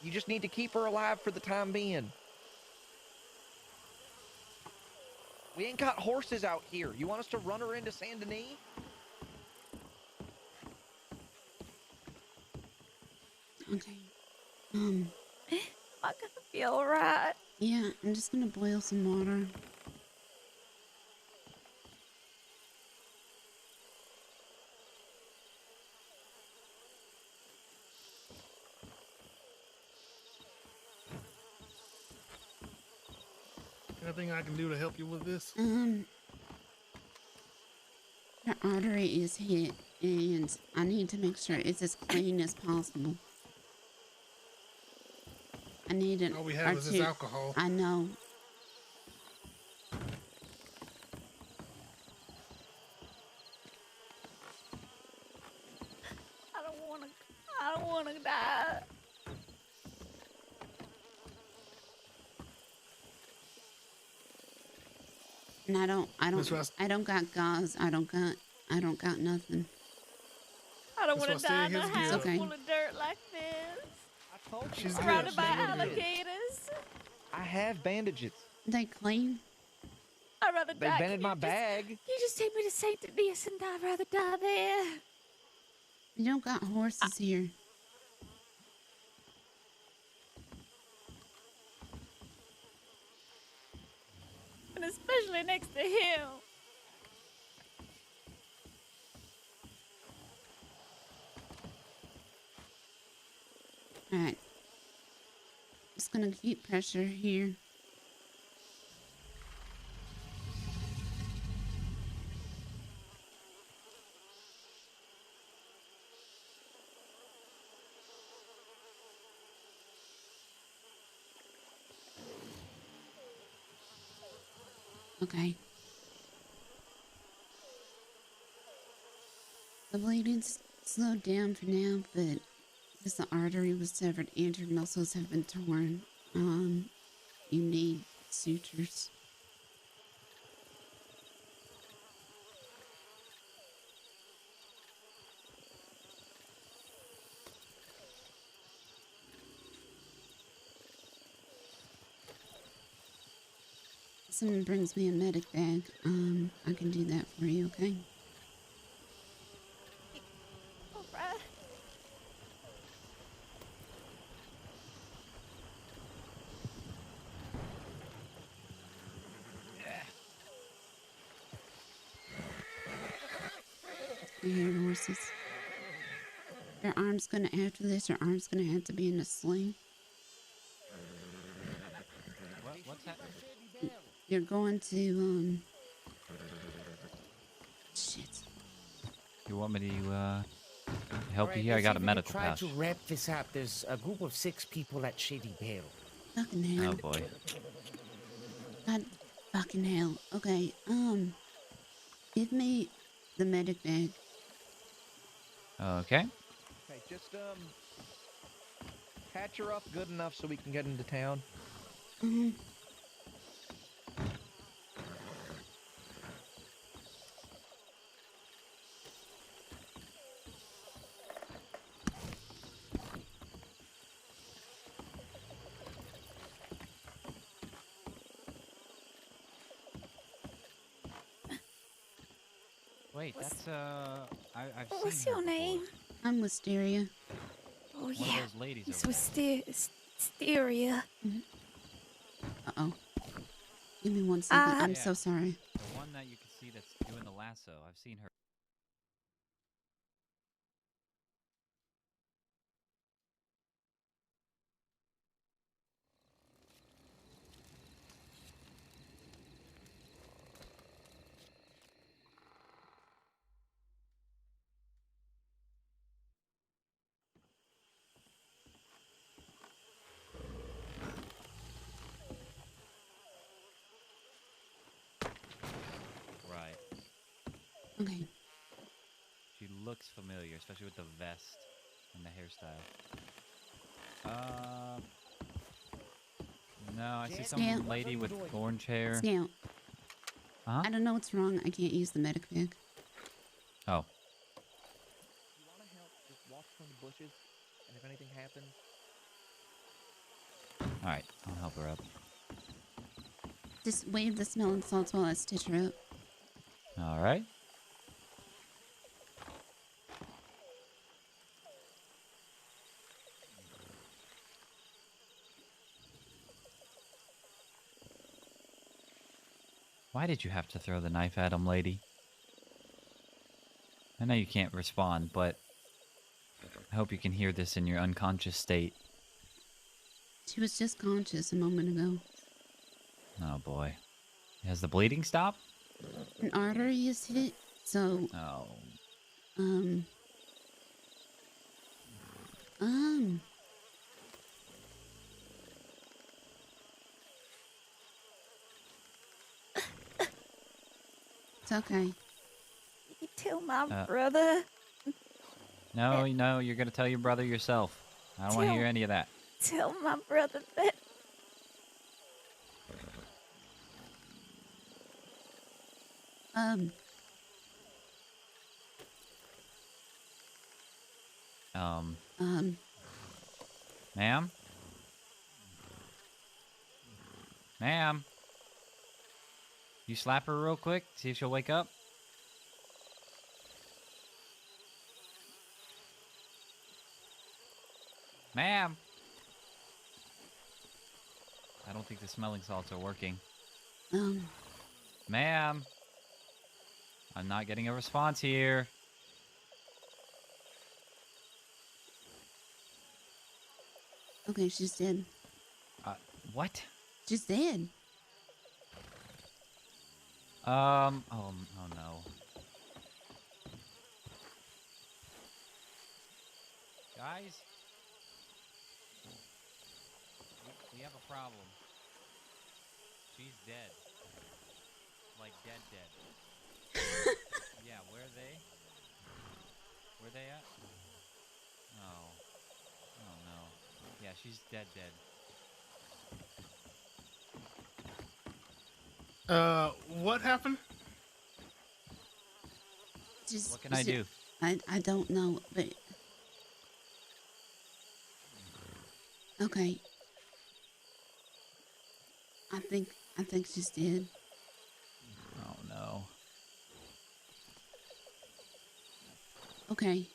You just need to keep her alive for the time being. We ain't got horses out here. You want us to run her into Saint Denis? Okay. Am I gonna be alright? Yeah, I'm just gonna boil some water. Anything I can do to help you with this? Her artery is hit, and I need to make sure it's as clean as possible. I need an All we have is this alcohol. I know. I don't wanna die. And I don't got gauze. I don't got nothing. I don't wanna Miss die in a Wisteria, house okay. full of dirt like this. I told you. She's Surrounded good. by She's really good. alligators. I have bandages. They clean? I'd rather They die. bended my bag. You just take me to Saint Denis and I'd rather die there. You don't got horses here. And especially next to him. Alright. Just gonna keep pressure here. Okay. The bleeding's slowed down for now, but because the artery was severed and your muscles have been torn, you need sutures. Someone brings me a medic bag. I can do that for you, okay? Alright. Here, horses. Your arm's gonna, after this, your arm's gonna have to be in a sling. What's happening? You're going to, shit. You want me to help you here? I got a medical Try pouch. to wrap this up. There's a group of 6 people at Shady Bale. Fucking hell. Oh boy. God fucking hell. Okay, give me the medic bag. Okay. Okay, just patch her up good enough so we can get into town. Wait, that's I've seen What's her your before. name? I'm Wisteria. Oh, One of yeah. those ladies It's over there. Wisteria. Uh-oh. Give me one second. I'm Yeah. so sorry. The one that you can see that's doing the lasso. I've seen her. Right. Okay. She looks familiar, especially with the vest and the hairstyle. No, I see some Yeah. lady with orange hair. Scout. Huh? I don't know what's wrong. I can't use the medic bag. Oh. You want to help? Just walk from the bushes, and if anything happens, All right, I'll help her up. Just wave the smelling salts while I stitch her up. All right. Why did you have to throw the knife at him, lady? I know you can't respond, but I hope you can hear this in your unconscious state. She was just conscious a moment ago. Oh boy. Has the bleeding stopped? An artery is hit, so Oh. It's okay. You tell my Uh, brother. No, no, you're gonna tell your brother yourself. I don't want to hear any of that. Tell my brother that. Ma'am? Ma'am? You slap her real quick, see if she'll wake up? Ma'am? I don't think the smelling salts are working. Ma'am? I'm not getting a response here. Okay, she's dead. What? She's dead. Oh no. Guys? We have a problem. She's dead. Like dead. Yeah, where are they? Where are they at? Oh. Oh no. Yeah, she's dead. What happened? Just, What can I do? I don't know, but okay. I think she's dead. Oh no. Okay.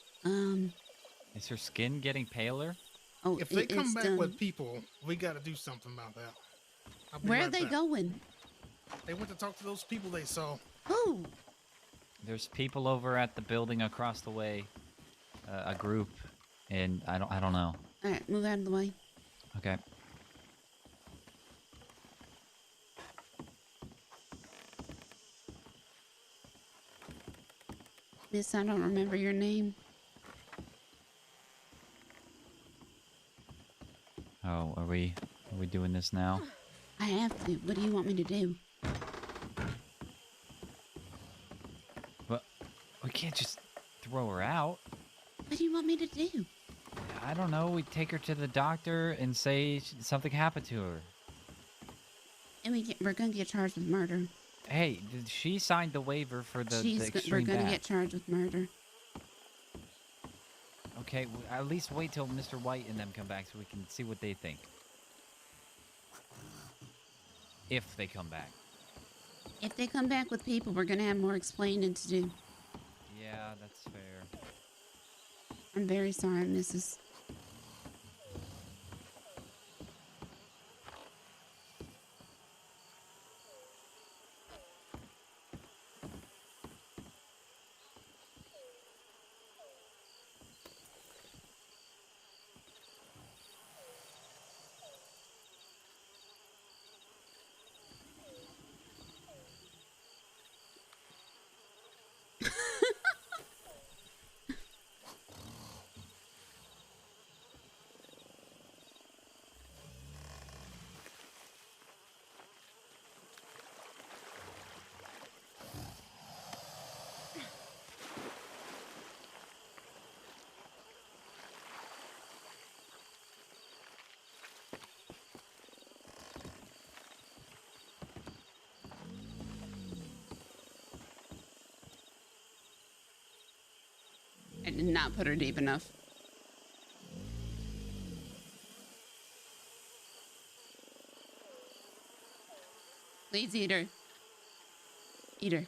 Is her skin getting paler? Oh, If they come it's back done. with people, we got to do something about that. I'll be Where are right they back. going? They went to talk to those people they saw. Who? There's people over at the building across the way. A group, and I don't know. All right, move out of the way. Okay. Miss, I don't remember your name. Oh, are we doing this now? I have to. What do you want me to do? Well, we can't just throw her out. What do you want me to do? I don't know. We take her to the doctor and say something happened to her. And we're gonna get charged with murder. Hey, she signed the waiver for the extreme We're gonna bath. get charged with murder. Okay, at least wait till Mr. White and them come back so we can see what they think. If they come back. If they come back with people, we're gonna have more explaining to do. Yeah, that's fair. I'm very sorry, Mrs. I did not put her deep enough. Please eat her. Eat her.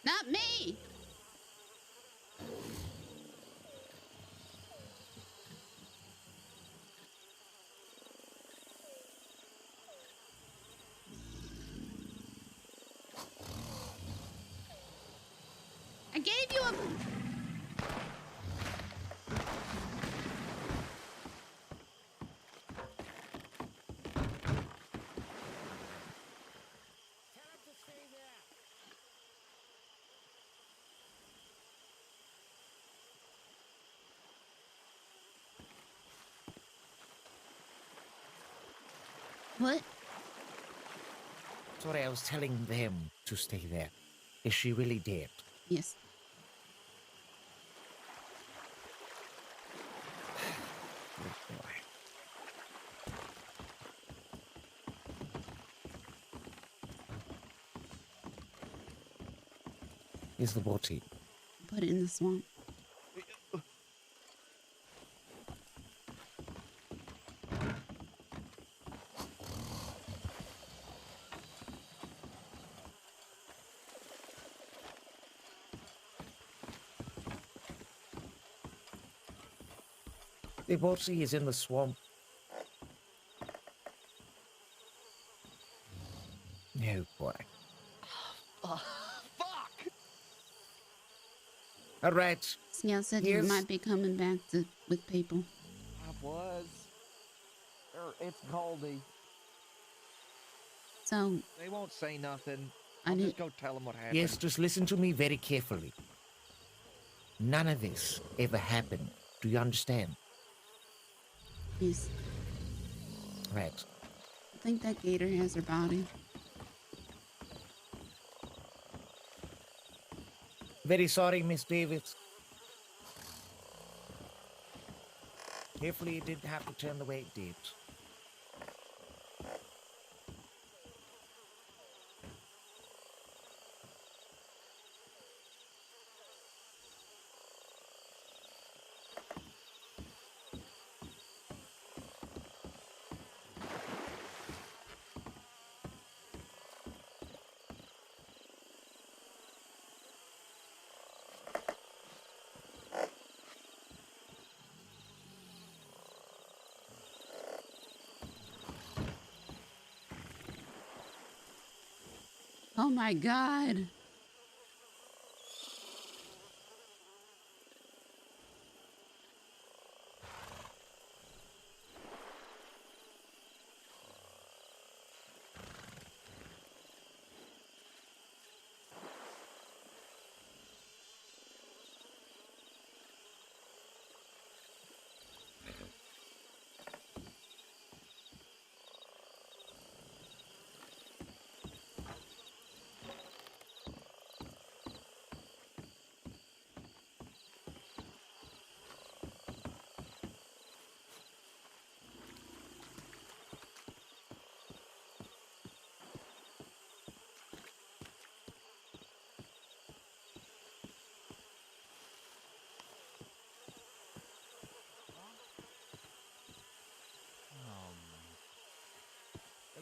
Not me! I gave you a... What? Sorry, I was telling them to stay there. Is she really dead? Yes. Good boy. Here's the body. Put it in the swamp. The body is in the swamp. No boy. Fuck! All right. Scout said Here's- you might be coming back with people. I was. It's Goldie. So, They won't say nothing. I I'll just didn't... go tell them what happened. Yes, just listen to me very carefully. None of this ever happened. Do you understand? Yes. Right. I think that gator has her body. Very sorry, Miss Davis. Carefully, it didn't have to turn the way it did. Oh my god.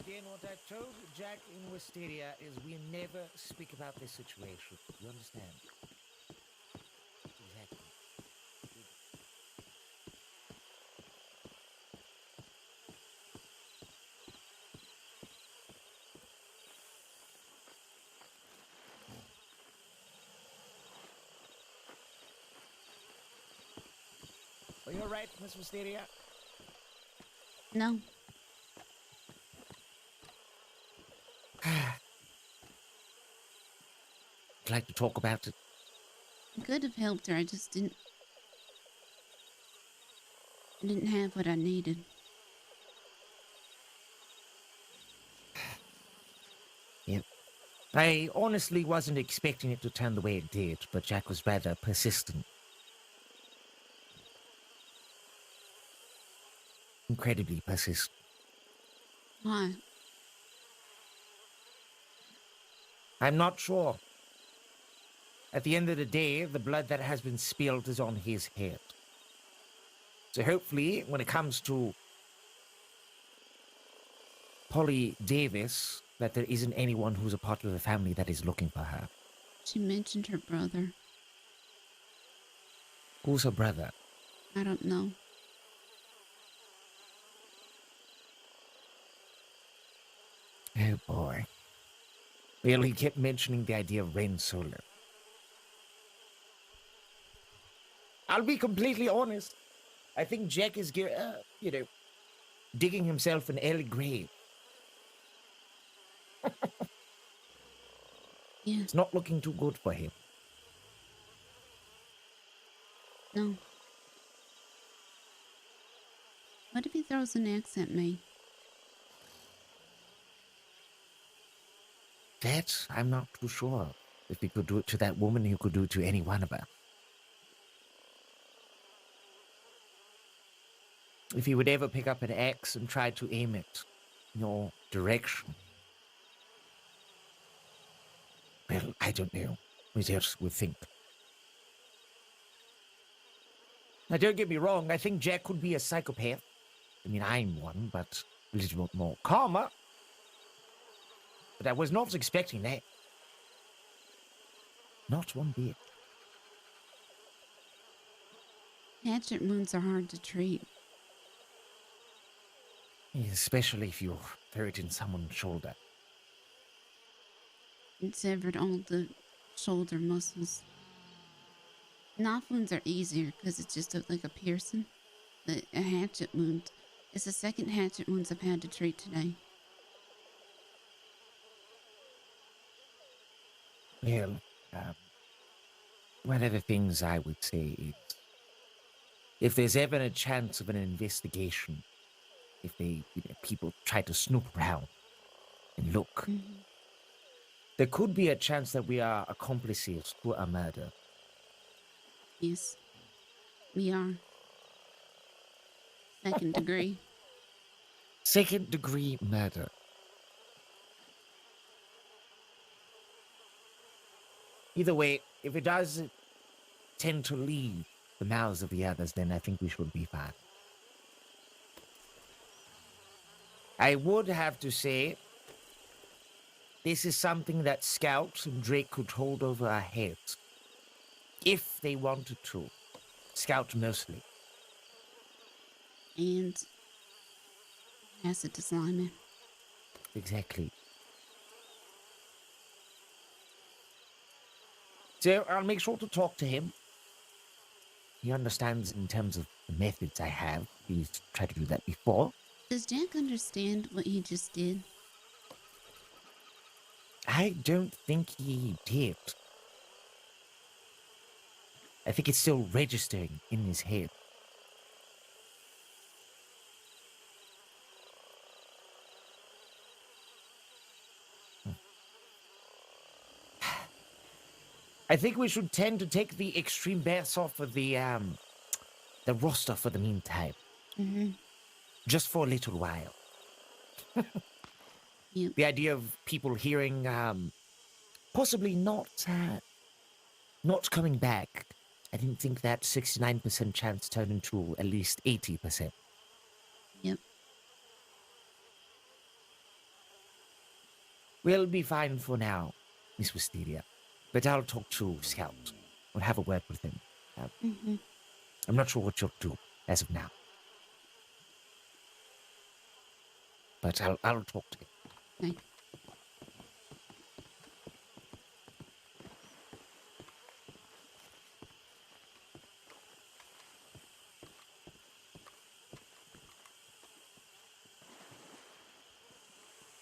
Again, what I told Jack in Wisteria is we never speak about this situation. You understand? Exactly. Are you alright, Miss Wisteria? No. I'd like to talk about it. I could have helped her. I just didn't... I didn't have what I needed. Yep. I honestly wasn't expecting it to turn the way it did, but Jack was rather persistent. Incredibly persistent. Why? I'm not sure. At the end of the day, the blood that has been spilled is on his head. So hopefully, when it comes to Polly Davis, that there isn't anyone who's a part of the family that is looking for her. She mentioned her brother. Who's her brother? I don't know. Oh boy. Well, he kept mentioning the idea of Rain Solar. I'll be completely honest. I think Jack is, digging himself an early grave. Yeah, It's not looking too good for him. no. What if he throws an axe at me? That, I'm not too sure. If he could do it to that woman, he could do it to any one of us. If he would ever pick up an axe and try to aim it in your direction. Well, I don't know. What else would think? Now, don't get me wrong, I think Jack could be a psychopath. I mean, I'm one, but a little bit more calmer. But I was not expecting that. Not one bit. Hatchet wounds are hard to treat. Especially if you throw it in someone's shoulder. It severed all the shoulder muscles. Knife wounds are easier because it's just like a piercing. But a hatchet wound. It's the second hatchet wounds I've had to treat today. Well, one of the things I would say is, if there's ever a chance of an investigation, if people try to snoop around and look, there could be a chance that we are accomplices to a murder. Yes, we are. Second degree. Second-degree murder. Either way, if it does tend to leave the mouths of the others, then I think we should be fine. I would have to say, this is something that Scout and Drake could hold over our heads. If they wanted to. Scout mostly. And acid to slime it. Exactly. So I'll make sure to talk to him. He understands in terms of the methods I have. He's tried to do that before. Does Jack understand what he just did? I don't think he did. I think it's still registering in his head. I think we should tend to take the extreme baths off of the roster for the meantime. Just for a little while. Yep. The idea of people hearing, possibly not coming back. I didn't think that 69% chance turned into at least 80%. Yep. We'll be fine for now, Miss Wisteria. But I'll talk to Scout. I'll have a word with him. I'm not sure what you'll do as of now. But I'll talk to him. Okay.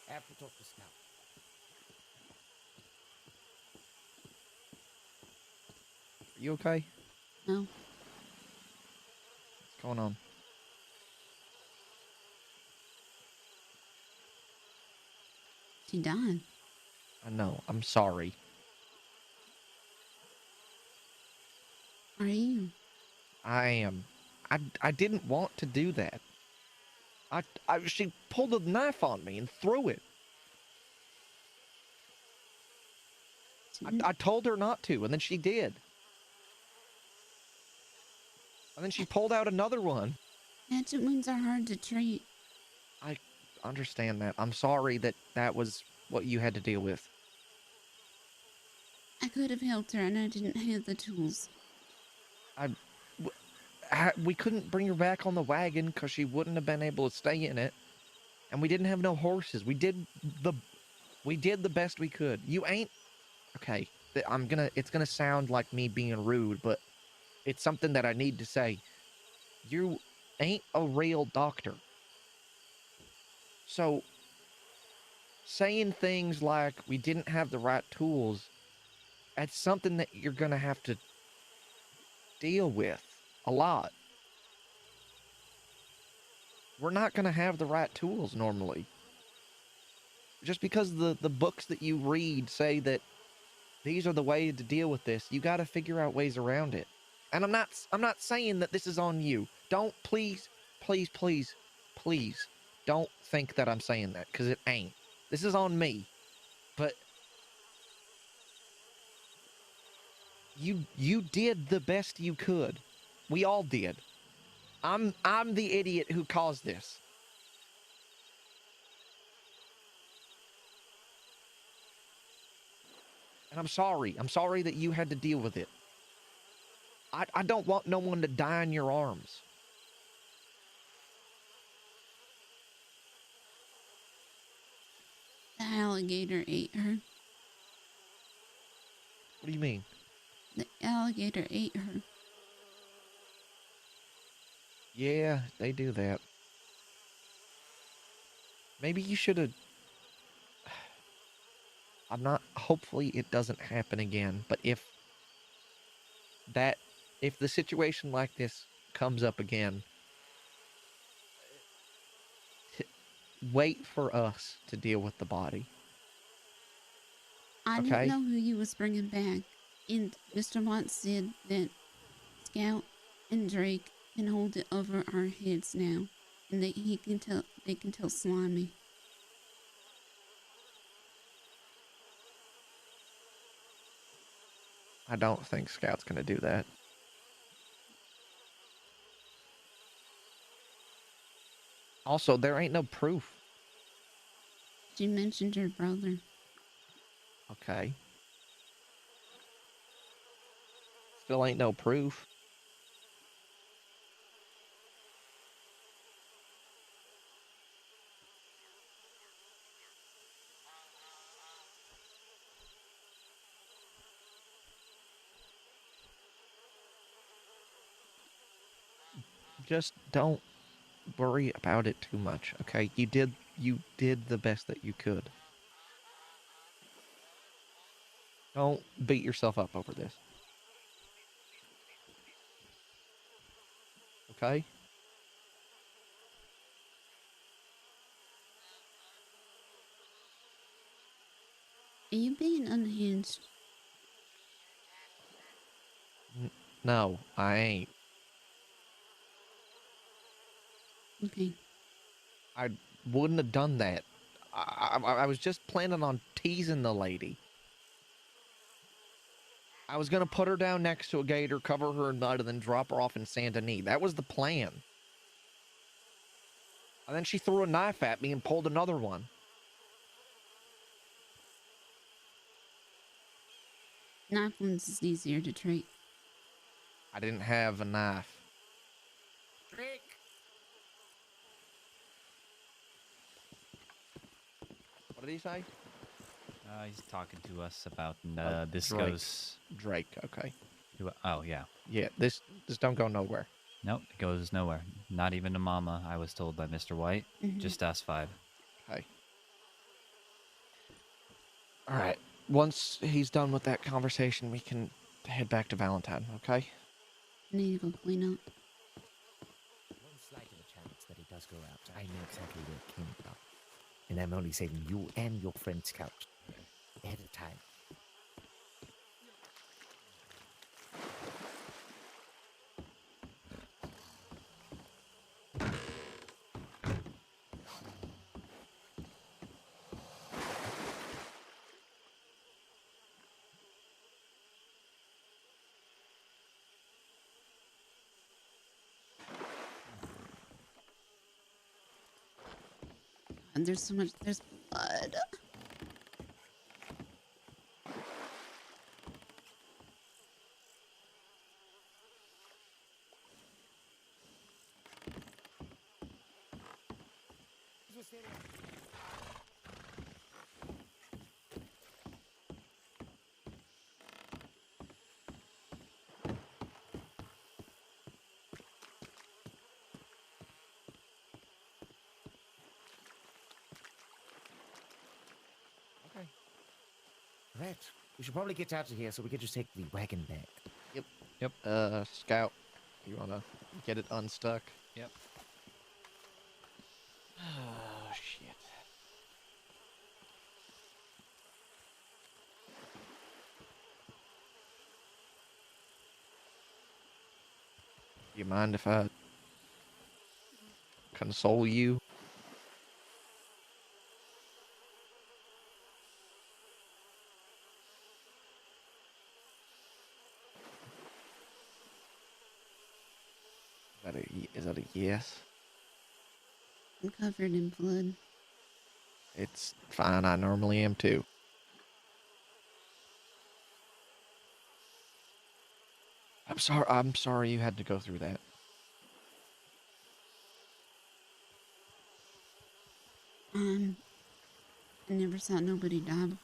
I have to talk to Scout. Are you okay? No. What's going on? She died. I know. I'm sorry. Are you? I am. I didn't want to do that. She pulled a knife on me and threw it. I told her not to, and then she did. And then she pulled out another one. Hatchet wounds are hard to treat. I understand that. I'm sorry that that was what you had to deal with. I could have helped her and I didn't have the tools. We couldn't bring her back on the wagon because she wouldn't have been able to stay in it. And we didn't have no horses. We did the best we could. You ain't... Okay, it's gonna sound like me being rude, but it's something that I need to say. You ain't a real doctor. So, saying things like we didn't have the right tools, that's something that you're gonna have to deal with a lot. We're not gonna have the right tools normally. Just because the books that you read say that these are the ways to deal with this, you gotta figure out ways around it. And I'm not saying that this is on you. Don't please don't think that I'm saying that, because it ain't. This is on me. But you did the best you could. We all did. I'm the idiot who caused this. And I'm sorry. I'm sorry that you had to deal with it. I don't want no one to die in your arms. The alligator ate her. What do you mean? The alligator ate her. Yeah, they do that. Maybe you should have... Hopefully it doesn't happen again, but if the situation like this comes up again, wait for us to deal with the body. I Okay? didn't know who you was bringing back. And Mr. Watts said that Scout and Drake can hold it over our heads now. And that they can tell Slimy. I don't think Scout's gonna do that. Also, there ain't no proof. She mentioned her brother. Okay. Still ain't no proof. Just don't worry about it too much, okay? You did the best that you could. Don't beat yourself up over this. Okay? Are you being unhinged? No, I ain't. Okay. I wouldn't have done that. I was just planning on teasing the lady. I was going to put her down next to a gator, cover her in mud, and then drop her off in Saint Denis. That was the plan. And then she threw a knife at me and pulled another one. Knife wounds is easier to treat. I didn't have a knife. Drake! What did he say? He's talking to us about this Drake. goes. Drake, okay. Oh yeah. Yeah, this don't go nowhere. Nope, it goes nowhere. Not even to Mama. I was told by Mr. White. Just ask 5. Okay. All right. Once he's done with that conversation, we can head back to Valentine, okay? I need to go clean up. One slight of a chance that it does go out. I know exactly where it came from. And I'm only saving you and your friend Scout ahead of time. God, there's so much. There's blood. Right. We should probably get out of here so we can just take the wagon back. Scout, you wanna get it unstuck? Yep. Oh, shit. Do you mind if I console you? Is that a yes? I'm covered in blood. It's fine. I normally am too. I'm sorry you had to go through that. I never saw nobody die before.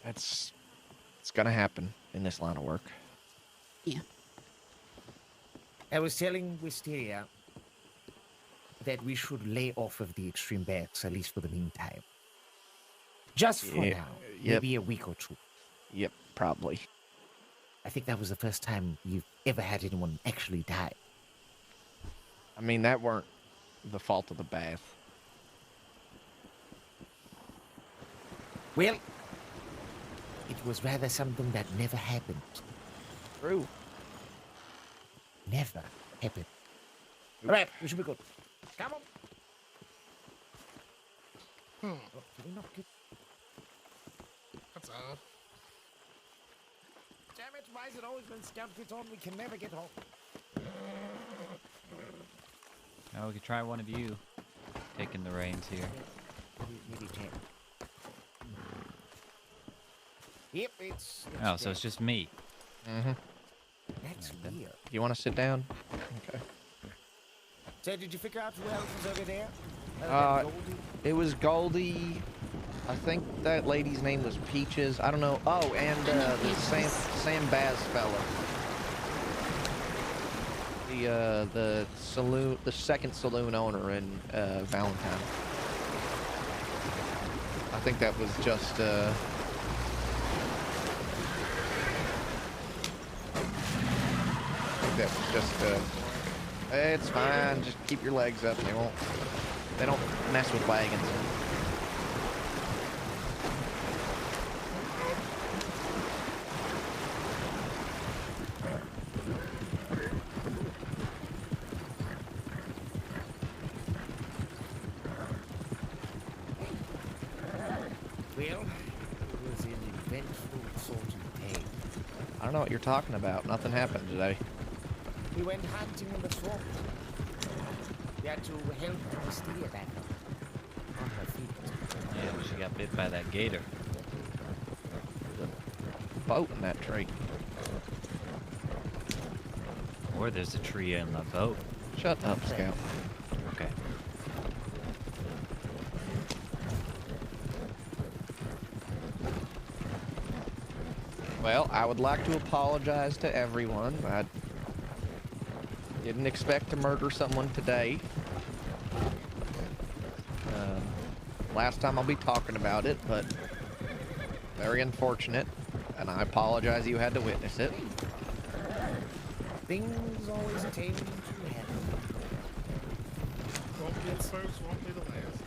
It's gonna happen in this line of work. Yeah. I was telling Wisteria that we should lay off of the extreme bets, at least for the meantime. Just for Yeah, now. yep. Maybe a week or two. Yep, probably. I think that was the first time you've ever had anyone actually die. I mean, that weren't the fault of the bath. Well, it was rather something that never happened. True. Never happened. All right, we should be good. Come on. Oh, did we not get... That's odd. Damn it, why is it always when Scout gets on, we can never get home? Now we could try one of you taking the reins here. Maybe can't. Yep, it's Oh, so it's just me. Mm-hmm. That's Alright, weird. You want to sit down? Okay. So did you figure out who else was over there? Uh, Goldie? It was Goldie. I think that lady's name was Peaches. I don't know. Oh, and the Sam Baz fella. The saloon, the second saloon owner in Valentine. I think that was just it's fine. Just keep your legs up. They don't mess with wagons. Well, it was an eventful sort of day. I don't know what you're talking about. Nothing happened today. We went hunting in the swamp. We had to help Wisteria back up on her feet. Yeah, she got bit by that gator. Boat in that tree. Or there's a tree in the boat. Shut up, Scout. Okay. Well, I would like to apologize to everyone. I didn't expect to murder someone today. Last time I'll be talking about it, but very unfortunate, and I apologize you had to witness it. Things always tend to happen. Won't be the first, won't be the last.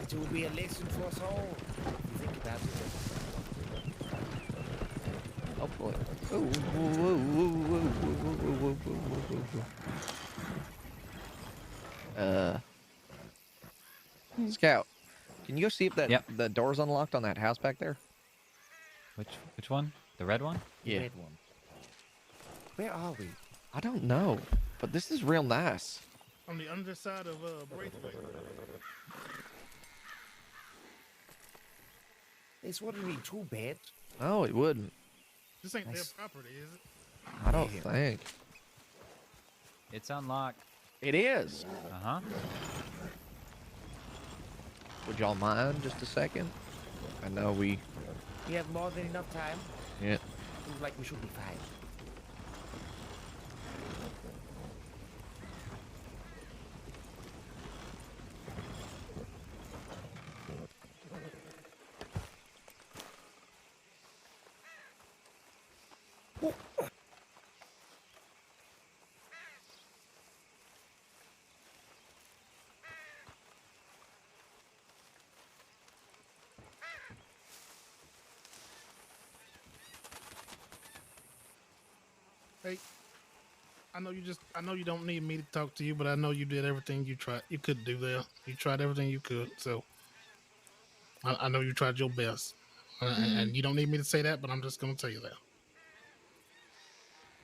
It will be a lesson for us all. If you think about it. Hopefully. Ooh, ooh, ooh, ooh, ooh, ooh, ooh, ooh, ooh, ooh, ooh. Scout, can you go see if that Yep. the door's unlocked on that house back there? Which one? The red one? The Yeah. red one. Where are we? I don't know, but this is real nice. On the underside of Braithwaite. This wouldn't be too bad. No, it wouldn't. This ain't their Nice. property, is it? I don't Yeah. think. It's unlocked. It is. Uh-huh. Would y'all mind just a second? I know we... We have more than enough time. Yeah. Seems like we should be fine. Hey, I know you don't need me to talk to you, but I know you did everything you could do there. You tried everything you could, so I know you tried your best. And you don't need me to say that, but I'm just gonna tell you that.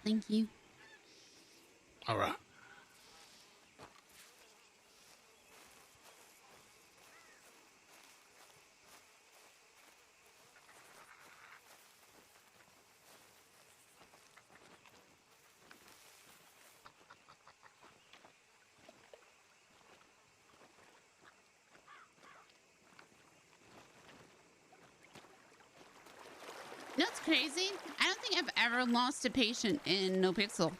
Thank you. All right. That's crazy. I don't think I've ever lost a patient in No Pixel.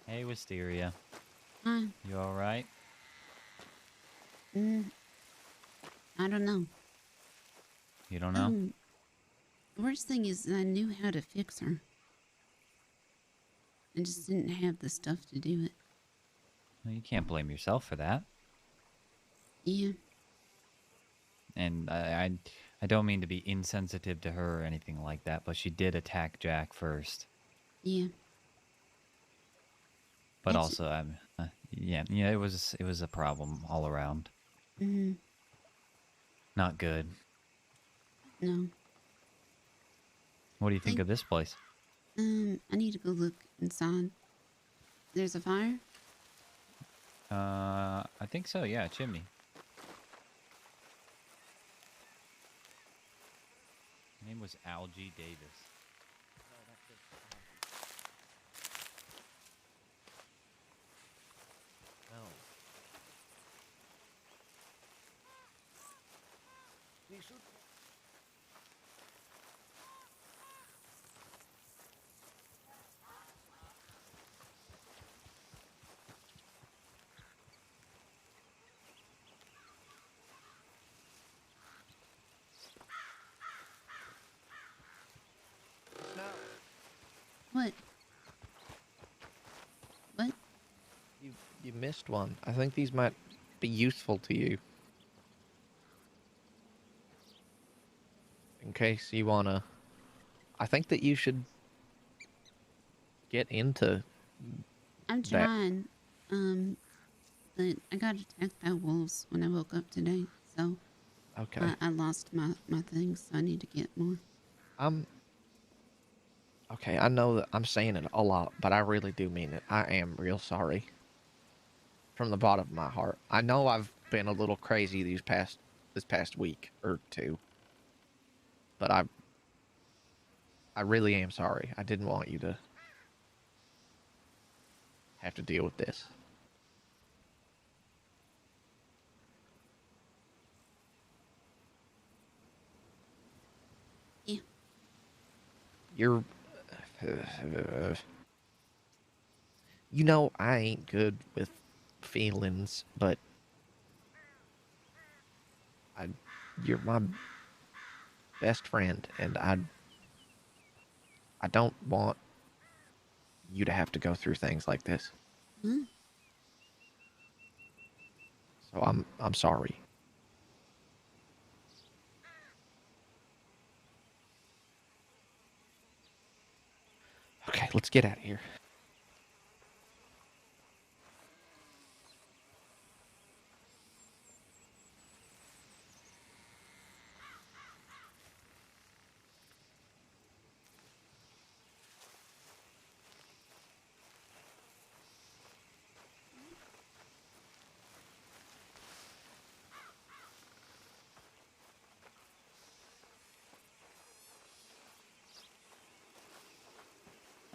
Hey, Wisteria. Huh? You all right? Mm, I don't know. You don't know? The worst thing is I knew how to fix her. I just didn't have the stuff to do it. Well, you can't blame yourself for that. Yeah. And I don't mean to be insensitive to her or anything like that, but she did attack Jack first. Yeah. But It's- also, yeah, it was a problem all around. Mm-hmm. Not good. No. What do you think of this place? I need to go look inside. There's a fire? I think so. Yeah, chimney. Her name was Algie Davis. No. We should. No. What? What? You missed one. I think these might be useful to you. In case you wanna... I think that you should get into I'm that. trying. But I got attacked by wolves when I woke up today. So Okay. I lost my things. So I need to get more. Okay, I know that I'm saying it a lot, but I really do mean it. I am real sorry. From the bottom of my heart. I know I've been a little crazy this past week or two. But I really am sorry. I didn't want you to have to deal with this. Yeah. You're You know, I ain't good with feelings, but I, you're my best friend, and I don't want you to have to go through things like this. Huh? So I'm sorry. Okay, let's get out of here.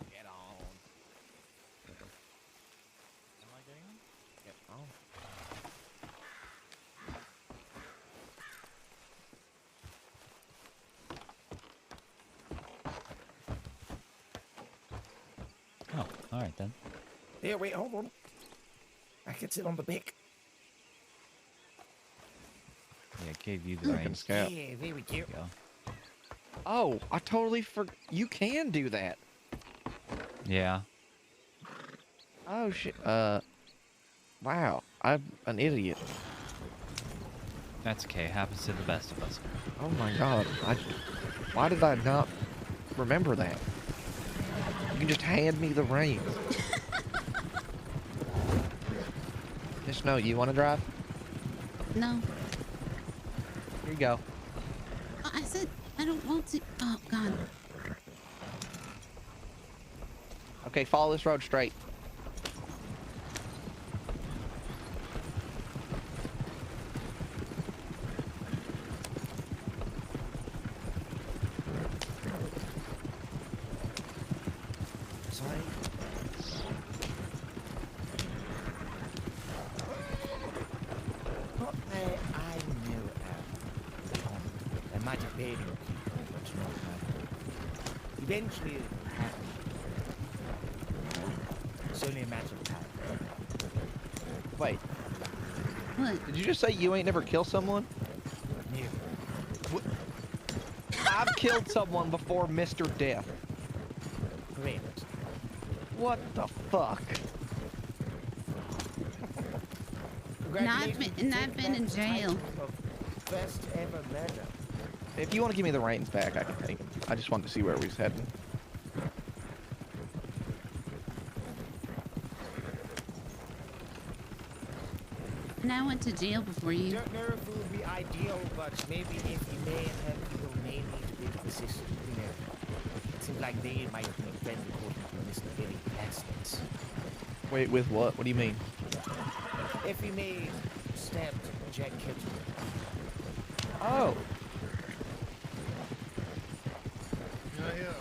Get on. Am I getting on? Get on. Oh, all right then. There, wait, hold on. I can sit on the back. Yeah, I gave you the Fucking reins. scout. Yeah, there we go. There you go. Oh, I totally forgot. You can do that. Yeah. Oh shit. Wow. I'm an idiot. That's okay. Happens to the best of us. Oh my god. Why did I not remember that? You can just hand me the reins. Miss Snow, you want to drive? No. Here you go. I said I don't want to. Oh, God. Okay, follow this road straight. Sorry. What I know there might have been people, but not matter. Eventually it will happen. It's only a matter of time. Wait, What? did you just say you ain't never killed someone? No. I've killed someone before, Mr. Death. Correct. What the fuck? And I've been in jail. First ever murder. If you want to give me the reins back, I can take them. I just wanted to see where we was heading. And I went to jail before I you. don't know if it would be ideal, but maybe if you may have people may need to be consistent, you know. It seems like they might have been a friend according to Mr. Billy Bastards. Wait, with what? What do you mean? If you may stabbed Jack Kitchen. Oh, Yeah.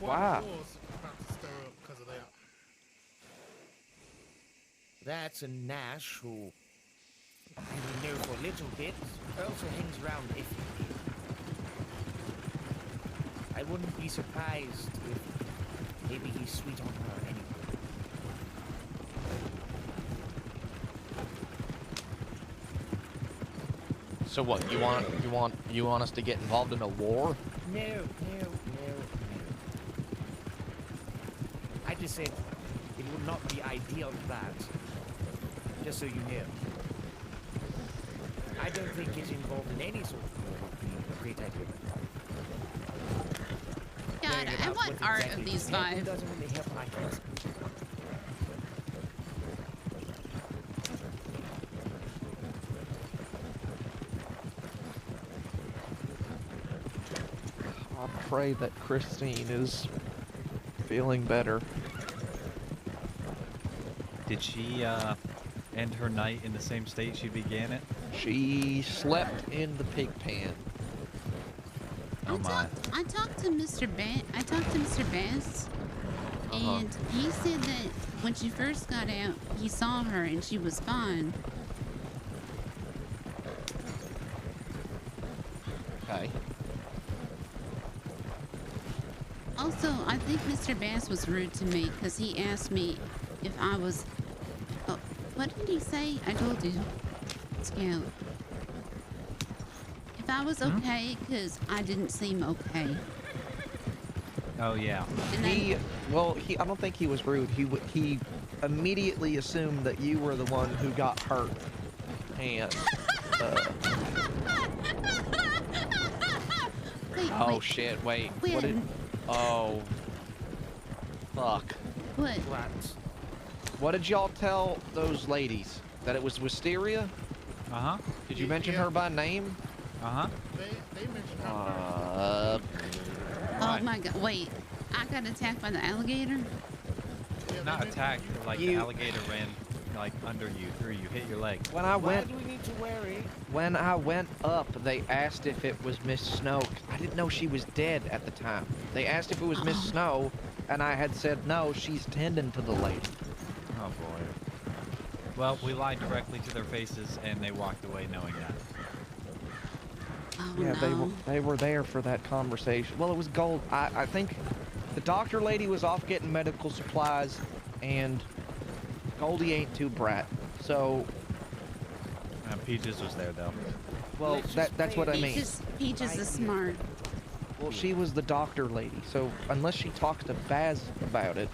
Wow. What was about to stir up because of that? That's a Nash who, you know, for a little bit, also hangs around if you did. I wouldn't be surprised if maybe he's sweet on her anyway. so what? You want us to get involved in a war? No. I just said it would not be ideal for that. Just so you know. I don't think getting involved in any sort of war would be a great idea. God, Worrying I about want what art exactly of these to happen five. doesn't really help my case. I pray that Christine is feeling better. Did she end her night in the same state she began it? She slept in the pig pen. Oh my. I talked to Mr. Bass, Uh-huh. and he said that when she first got out, he saw her and she was fine. Okay. Also, I think Mr. Bass was rude to me because he asked me if I was... Oh, what did he say? I told you. Scout. If I was okay, because I didn't seem okay. Oh, yeah. And then, I don't think he was rude. He immediately assumed that you were the one who got hurt. And, oh, shit, wait. What did... Oh. Fuck. What? What did y'all tell those ladies? That it was Wisteria? Uh-huh. Did you mention her by name? Uh-huh. They mentioned her. Oh my god, wait. I got attacked by the alligator? Not attacked, like the alligator ran like under you, through you, hit your leg. When I Why went... do we need to worry? When I went up, they asked if it was Miss Snow. I didn't know she was dead at the time. They asked if it was Miss Snow, and I had said, no, she's tending to the lady. Oh, boy. Well, we lied directly to their faces, and they walked away knowing that. Oh Yeah, no. they were there for that conversation. Well, it was gold. I think the doctor lady was off getting medical supplies, and Goldie ain't too bright. So, Peaches was there, though. well, that's what I mean. Peaches is smart. Well, she was the doctor lady, so unless she talks to Baz about it,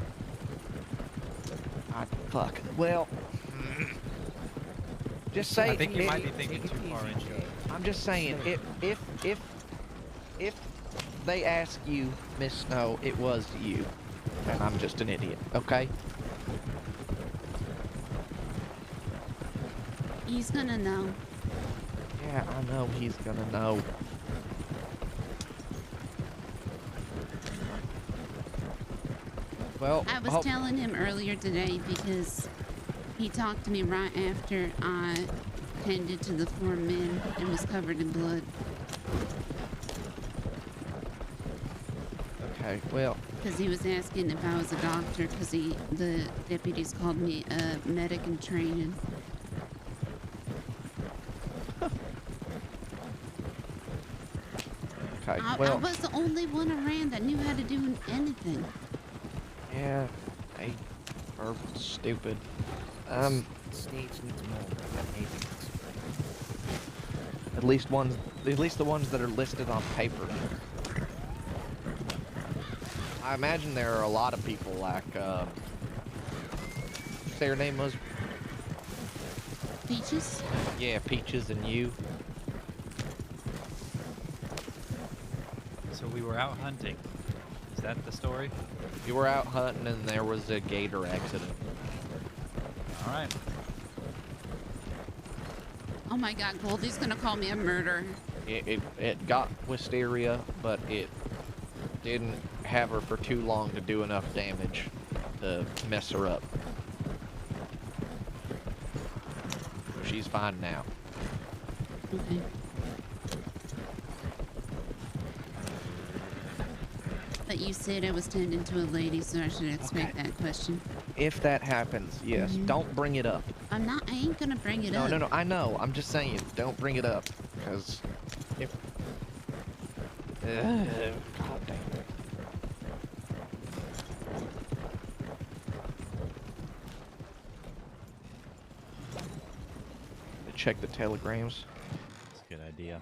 fuck. Well, just say. I think you might be thinking too far into it. I'm just saying, if they ask you, Miss Snow, it was you, and I'm just an idiot, okay? He's gonna know. Yeah, I know he's gonna know. Well, I was telling him earlier today because he talked to me right after I tended to the 4 men and was covered in blood. Okay, well, Because he was asking if I was a doctor because the deputies called me a medic in training. okay, I well, was the only one around that knew how to do anything. yeah, they are stupid. States needs more agents. At least the ones that are listed on paper. I imagine there are a lot of people like, say her name was? Peaches? Yeah, Peaches and you. So we were out hunting. Is that the story? You were out hunting and there was a gator accident. All right. Oh my god, Goldie's gonna call me a murderer. It got Wisteria, but it didn't have her for too long to do enough damage to mess her up. She's fine now. Okay. But you said I was tending to a lady, so I should expect that question. If that happens, yes, don't bring it up. I ain't gonna bring it up. No, I know. I'm just saying, don't bring it up, because if... God damn it. Check the telegrams. That's a good idea.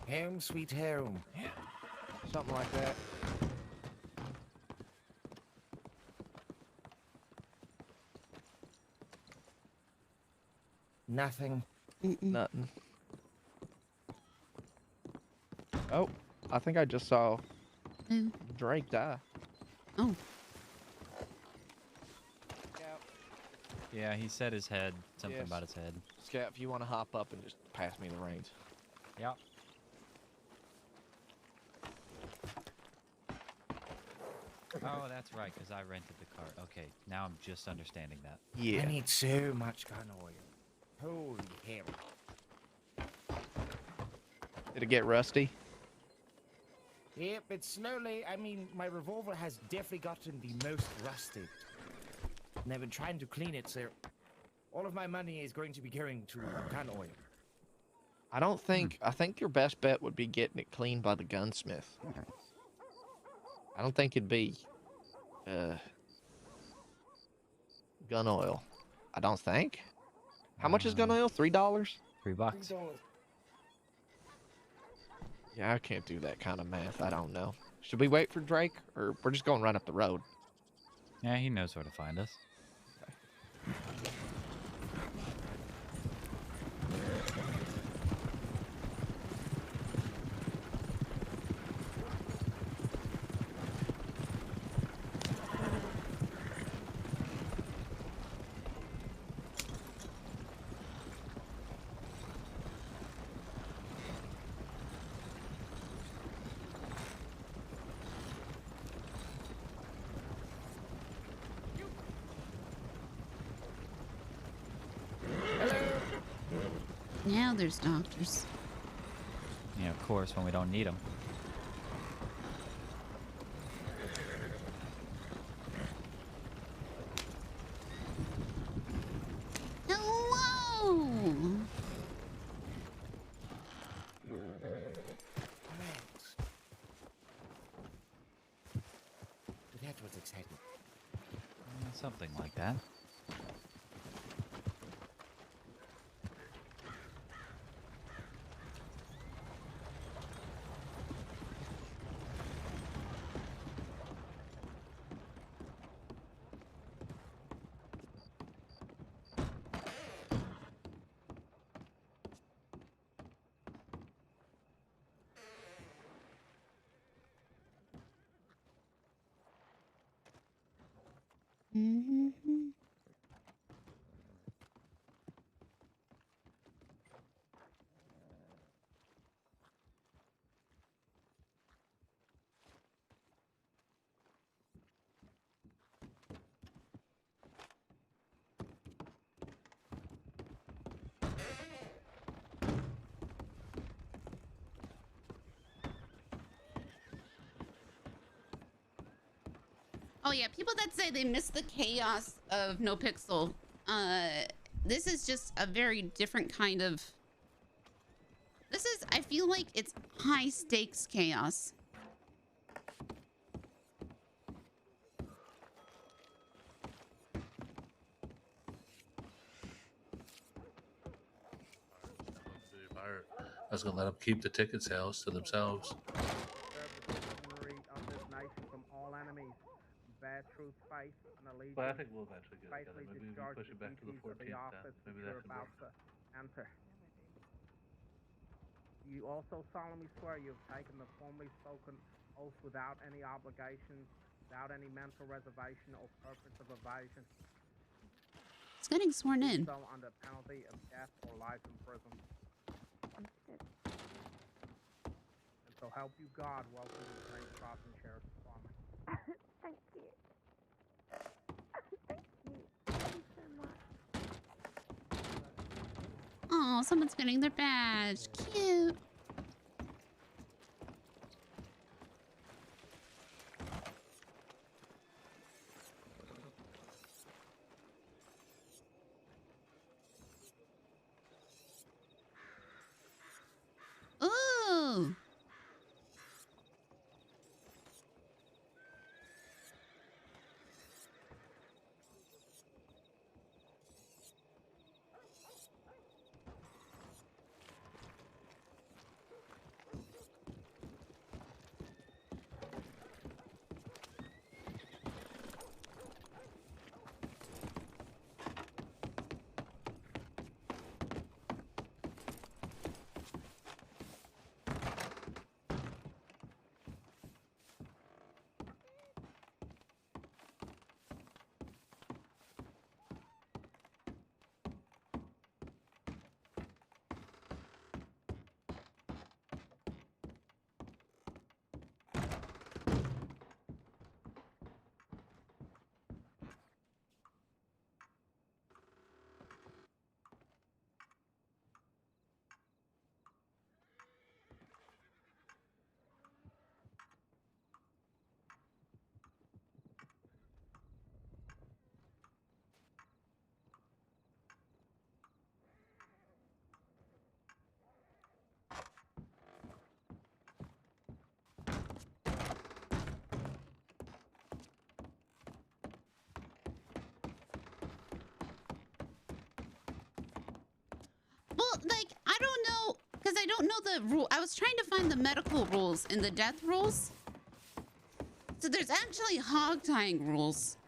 Home sweet home. Something like that. Nothing. Nothing. Oh, I think I just saw Who? Drake die. Oh, Scout, Yeah, he said his head. Something Yes. about his head. Scout, if you want to hop up and just pass me the reins. Yeah. Oh, that's right, because I rented the car. Okay, now I'm just understanding that. Yeah. I need so much gun oil. Holy hell. Did it get rusty? Yep, it's slowly. I mean, my revolver has definitely gotten the most rusted. And I've been trying to clean it, so all of my money is going to be going to gun oil. I don't think. I think your best bet would be getting it cleaned by the gunsmith. I don't think it'd be gun oil. I don't think. How much is gun oil? $3? $3. Yeah, I can't do that kind of math. I don't know. Should we wait for Drake, or we're just going right up the road? Yeah, he knows where to find us. Now there's doctors. Yeah, of course, when we don't need them. Hello! That was exciting. Something like that. Mm-hmm. Oh yeah, people that say they miss the chaos of No Pixel. This is just a very different kind of. This is, I feel like it's high stakes chaos. I was gonna let them keep the ticket sales to themselves. But I think we'll eventually get together. Maybe we can push it back to the 14th then. Maybe that could work. You also solemnly swear you have taken the formally spoken oath without any obligation, without any mental reservation or purpose of evasion. It's getting sworn in. So under penalty of death or life in prison. Understood. And so help you God, welcome to the St. Crossing Sheriff's Department. Thank you. Thank you. Thank you so much. Oh, someone's getting their badge. Cute. Ooh. Well, like, I don't know, because I don't know the rule. I was trying to find the medical rules in the death rules. So there's actually hog tying rules.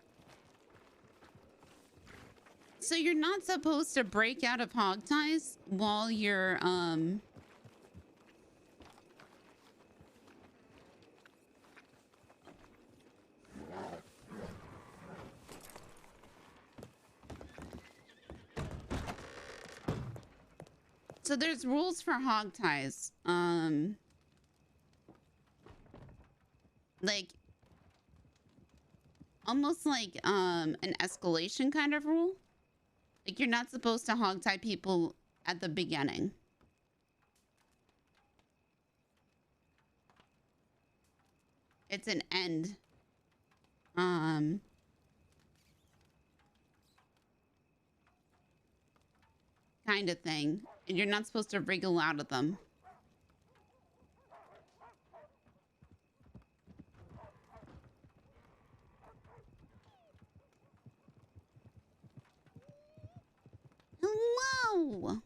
So you're not supposed to break out of hog ties while you're, So there's rules for hog ties. Like almost like an escalation kind of rule. Like you're not supposed to hog tie people at the beginning. It's an end. Kind of thing. And you're not supposed to wriggle out of them. Hello.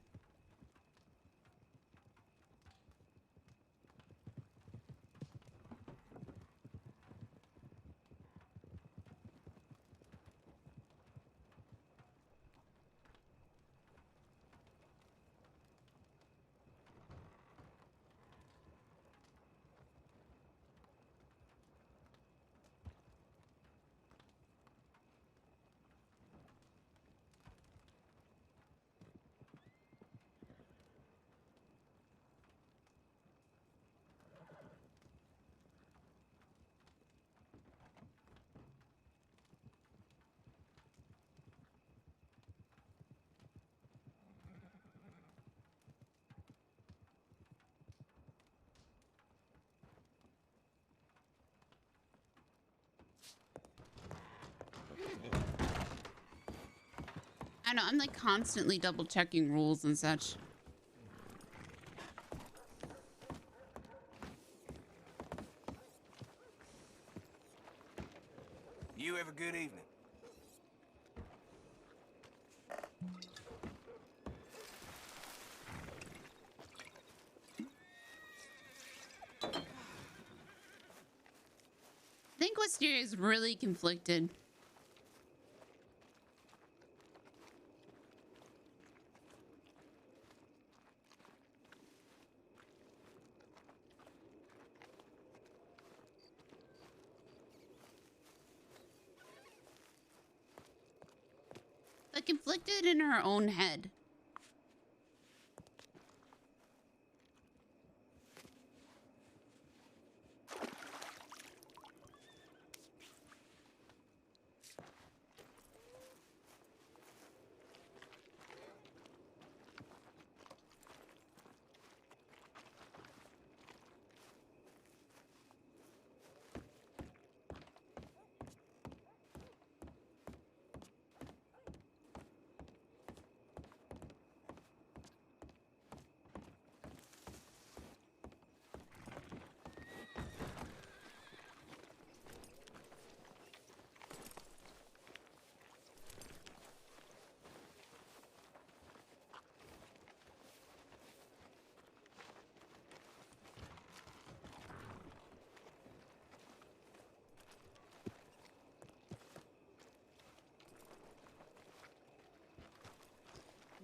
I know, I'm like constantly double checking rules and such. You have a good evening. I think Wisteria is really conflicted. But conflicted in her own head.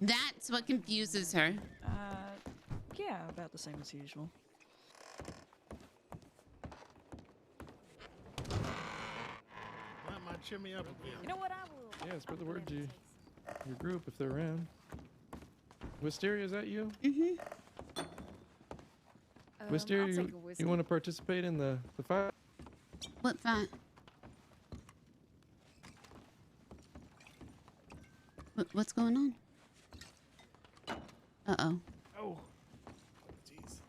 That's what confuses her. Yeah, about the same as usual. That might cheer me up a bit. You know what I will? Yeah, spread the word to your group if they're around. Wisteria, is that you? Mm-hmm. Wisteria, you want to participate in the fight? What fight? What's going on? Uh-oh. Oh. Jeez.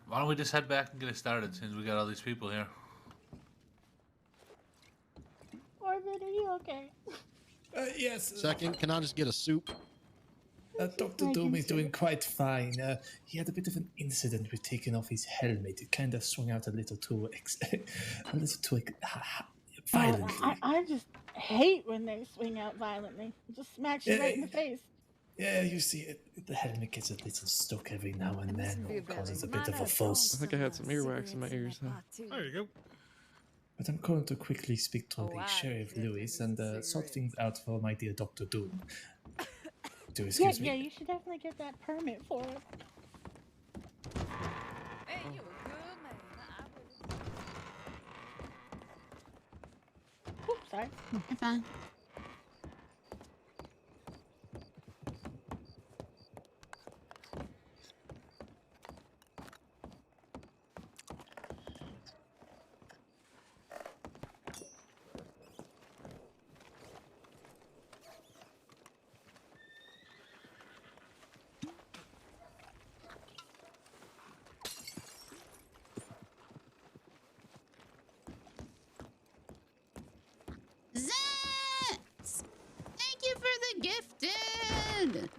Why don't we just head back and get it started since we got all these people here? Orbit, are you okay? Yes. Second, can I just get a soup? Dr. Doom is doing quite fine. He had a bit of an incident with taking off his helmet. It kind of swung out a little too violently. I just hate when they swing out violently. It just smacks you right in the face. Yeah, you see, the helmet gets a little stuck every now and then, or causes a bit of a fuss. I think I had some earwax in my ears. Huh? There you go. But I'm going to quickly speak to the Sheriff Lewis and sort things out for my dear Dr. Doom. Do excuse Yeah, me. you should definitely get that permit for it. Hey, you a good man. Oops, sorry. You're fine. Zets! Thank you for the gifted!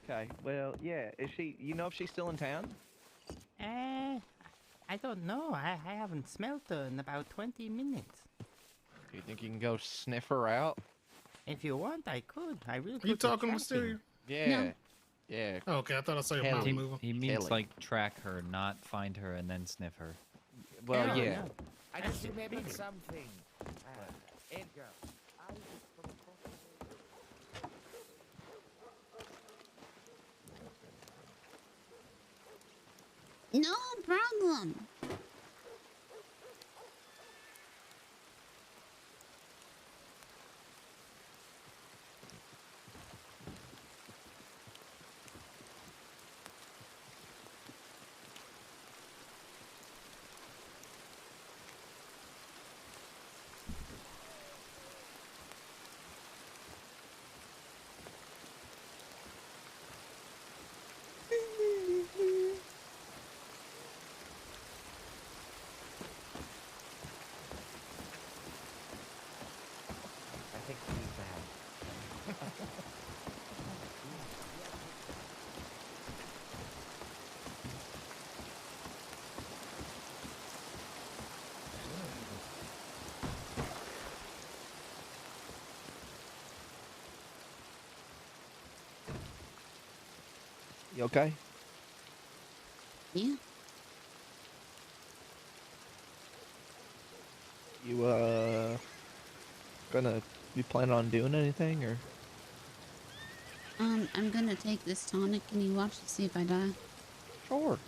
Okay, well, yeah. Is she? You know if she's still in town? I don't know. I haven't smelled her in about 20 minutes. Do you think you can go sniff her out? If you want, I could. I really Are could. you talking to Wisteria? Yeah. No. Yeah. Oh, okay, I thought I saw your Kelly. mouth moving. He means Kelly. like track her, not find her and then sniff her. Well, Oh, yeah. no. I just remembered something. Edgar. No problem. I think he's bad. You okay? Yeah. You you planning on doing anything or? I'm gonna take this tonic. Can you watch to see if I die? Sure.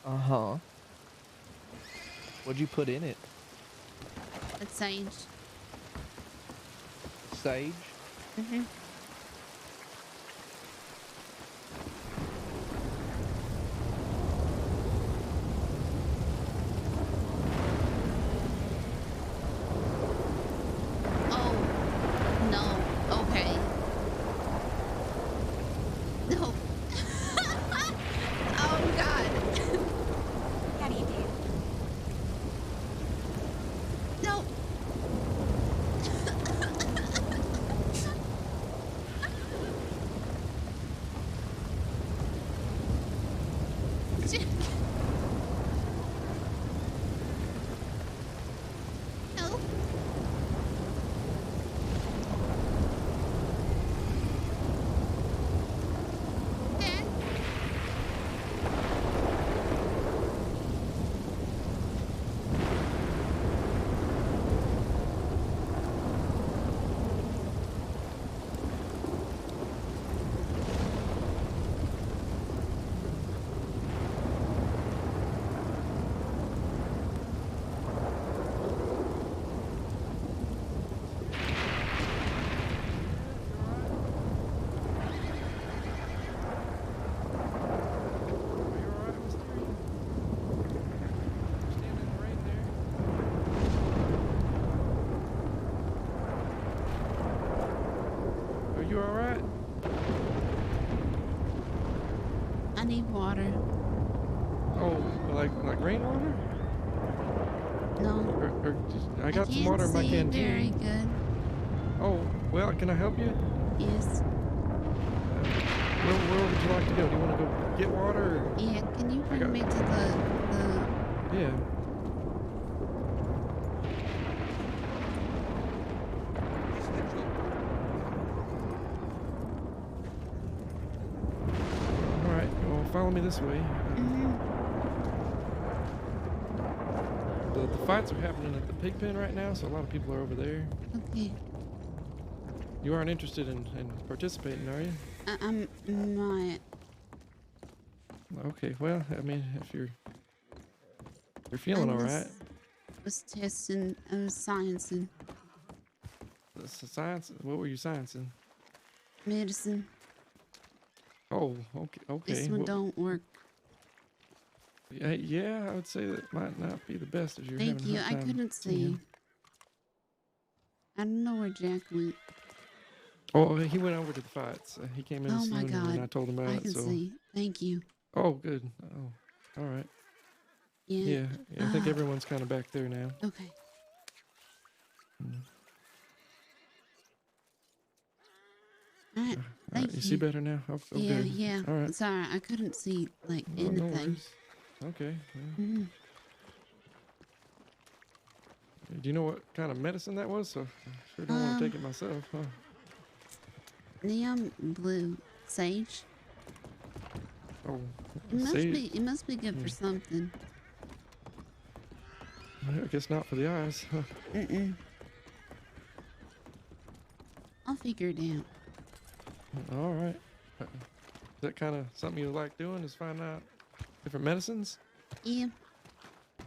Uh-huh. What'd you put in it? It's sage. Sage? Mm-hmm. Oh, no. Okay. No. Oh, God. How do you do? No. you all right? I need water. Oh, like rainwater? No. Or I got some water in my can't canteen. see very good. Oh, well, can I help you? Yes. Where would you like to go? Do you want to go get water? Or? Yeah, can you bring me to the... Yeah. All right, well, follow me this way. The fights are happening at the pig pen right now, so a lot of people are over there. Okay. You aren't interested in participating, are you? I'm not. Okay, well, I mean, if you're feeling all right. Was testing, I was sciencing. Science? What were you sciencing? Medicine. Oh, okay. This one don't work. Yeah, I would say that might not be the best if you're Thank having you. a hard I time couldn't seeing. see. I don't know where Jack went. Oh, he went over to the fights. He came in Oh my soon God. and I told him about I it. can So. see. Thank you. Oh, good. Oh, all right. Yeah. I think everyone's kind of back there now. Okay. All right. Thank You see better now? Oh, yeah, good. yeah. All right. Sorry, I couldn't see like No anything. worries. Okay. Yeah. Mhm. Do you know what kind of medicine that was? So I sure don't want to take it myself, huh? Neon blue sage. Oh, It must be good for something. I guess not for the eyes. Huh? I'll figure it out. All right. Is that kind of something you like doing? Is find out different medicines? Yeah. All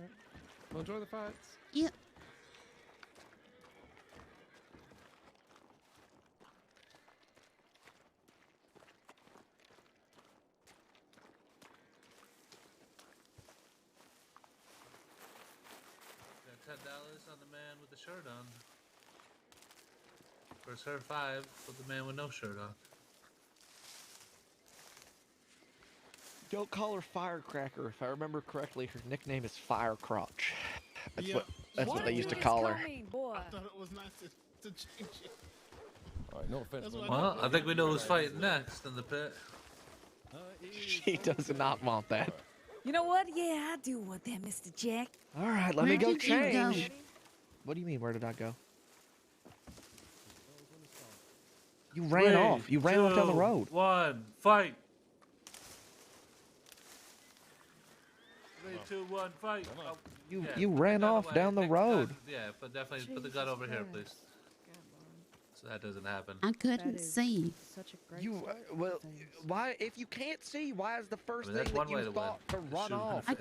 right. Well, enjoy the fights. Yep. Got $10 on the man with the shirt on. First her 5 for the man with no shirt on. Don't call her Firecracker. If I remember correctly, her nickname is Firecrotch. That's what they used to call her. I thought it was nice to change it. All right, no offense. Well, I think we know who's fighting next in the pit. She does not want that. You know what? Yeah, I do want that, Mr. Jack. All right, let me go change. What do you mean, where did I go? You ran off. You ran off down the road. 1, fight. 3, 2, 1, fight. Oh, You ran off down the road. Yeah, but definitely put the gun over here, please. So that doesn't happen. I couldn't see. Such a great Well, why? If you can't see, why is the first that's thing one that way you to thought to run off? I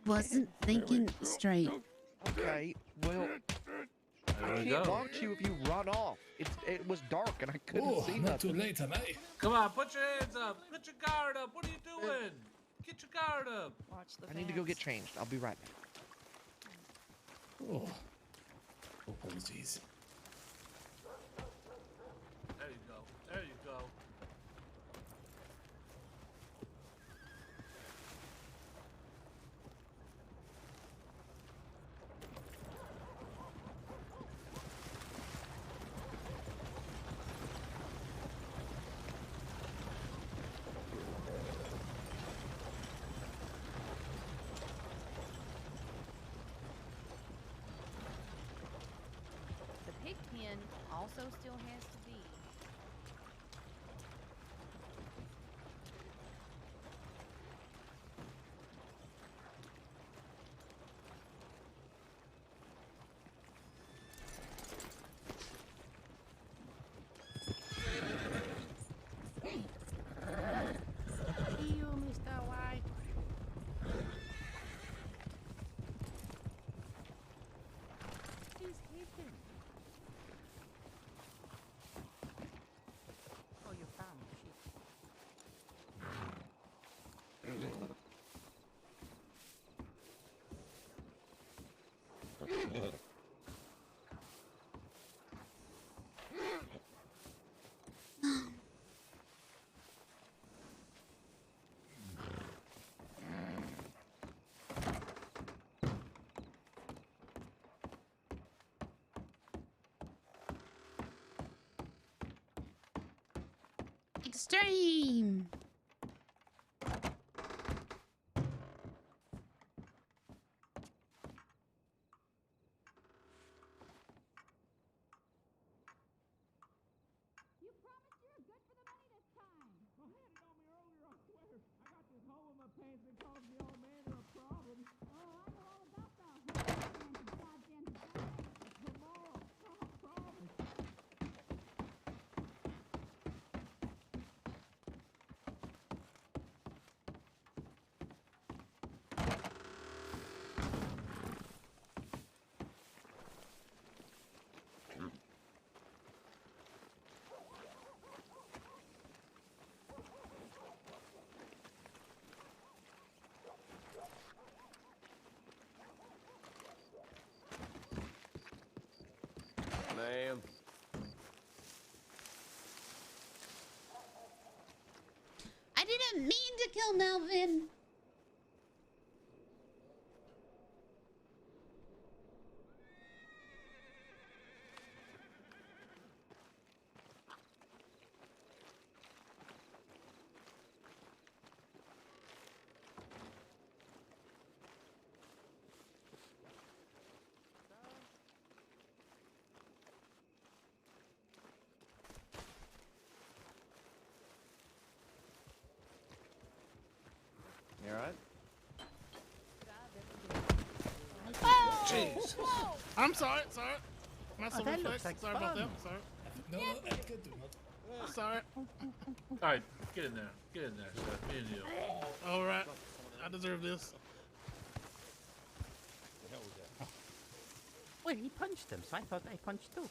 wasn't thinking straight. Okay, well, I can't launch you if you run off. It was dark and I couldn't see not too nothing. late, am I? Come on, put your hands up. Put your guard up. What are you doing? Get your guard up. Watch the I need to go get changed. I'll be right back. Oh, apologies. There you go. There you go. The pig pen also still has to be. See you, Mr. White. He's hidden. Oh, you found him. Extreme. Ma'am. I didn't mean to kill Melvin. You alright? Jeez. I'm sorry. Muscle that reflex. looks like Sorry about fun. that. Sorry. No, Edgar, do not. Sorry. All right, get in there. Get in there, sir. Me and you. All right. I deserve this. The hell was that? Well, he punched him, so I thought I punched too.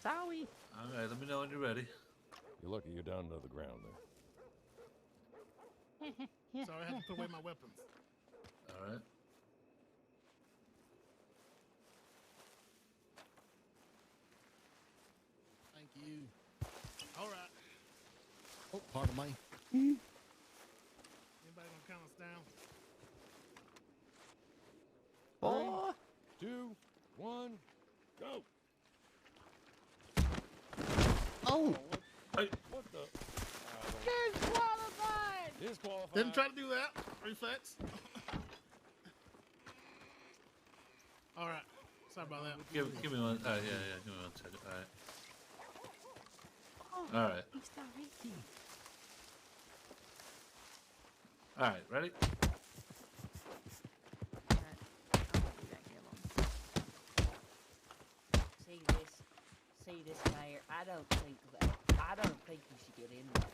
Sorry. All right, let me know when you're ready. You're lucky you're down to the ground there. Sorry, I had to put away my weapons. All right. Thank you. All right. Oh, pardon me. Anybody gonna count us down? 4, 2, 1, go. Oh. Hey. What the? Disqualified! Disqualified. Didn't try to do that. Reflex. All right. Sorry about that. Give me one. Yeah. Give me 1 second. All right. All right. He's not racing. All right. Ready? See this, Mayor. I don't think you should get in there.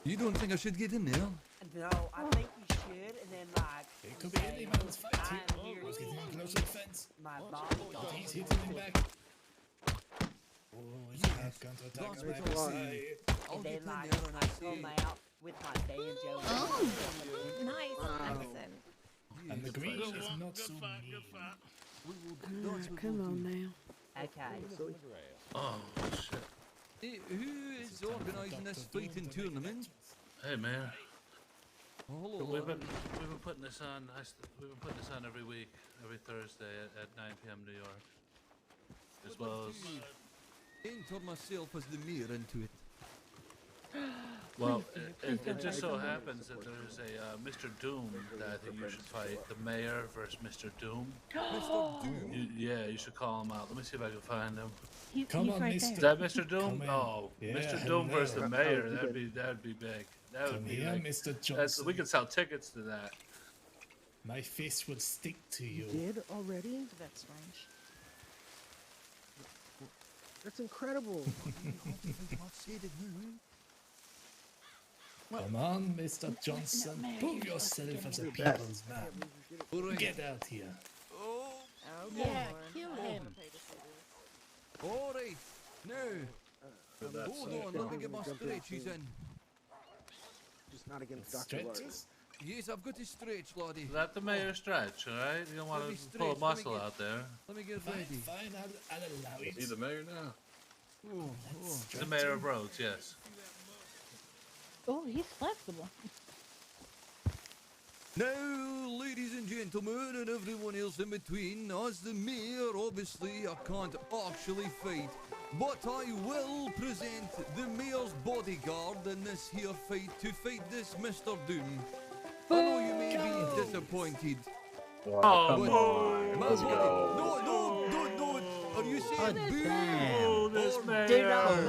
You don't think I should get in there? No, I think you should, and then like. It could be any man's fight here. I'm here Who's to getting close to the fence? my body. Oh, he's hitting him back. Oh, you have counter-attack on my side. I'll And get then in like there and I I come see. out with my banjo. Oh. Nice accent. And the green Good is one. not Good so fight. mean. Good fight. Come on now. Okay. Oh shit. Hey, who is organising this fighting tournament? Hey, Mayor. Oh, hello. We've been putting this on. We've been putting this on every week, every Thursday at 9 p.m. New York, as well as. Enter myself as the mayor into it. Well, it just so happens that there's a Mr. Doom that I think you should fight. The mayor versus Mr. Doom. Mr. Doom. Yeah, you should call him out. Let me see if I can find him. Come on, Mr. Is that Mr. Doom? Come in. Oh, Yeah, Mr. Doom versus the hello. mayor. That'd be big. That would Come be here, like, Mr. Johnson. we could sell tickets to that. My fist will stick to you. Did already? That's strange. That's incredible. Come on, Mr. Johnson. Prove yourself as a people's man. Get out here. Oh, Yeah, kill him. all right. Now, hold on. Let me get my stretches in. Just not against Dr. Larry. Stretches? Yes, I've got to stretch, laddie. Let the mayor stretch, all right? You don't want Let me to pull a stretch, let me muscle get- out there. Let me get Fine, ready. fine, I'll allow it. He's the mayor now. Oh, He's the mayor of Rhodes, yes. Oh, he's flexible. Now, ladies and gentlemen, and everyone else in between, as the mayor, obviously, I can't actually fight. but I will present the mayor's bodyguard in this here fight to fight this Mr. Doom. I know you may be disappointed. Oh, but come on. my Let's body- go. No. Are you saying boo? Oh, this man. Do not boo. Do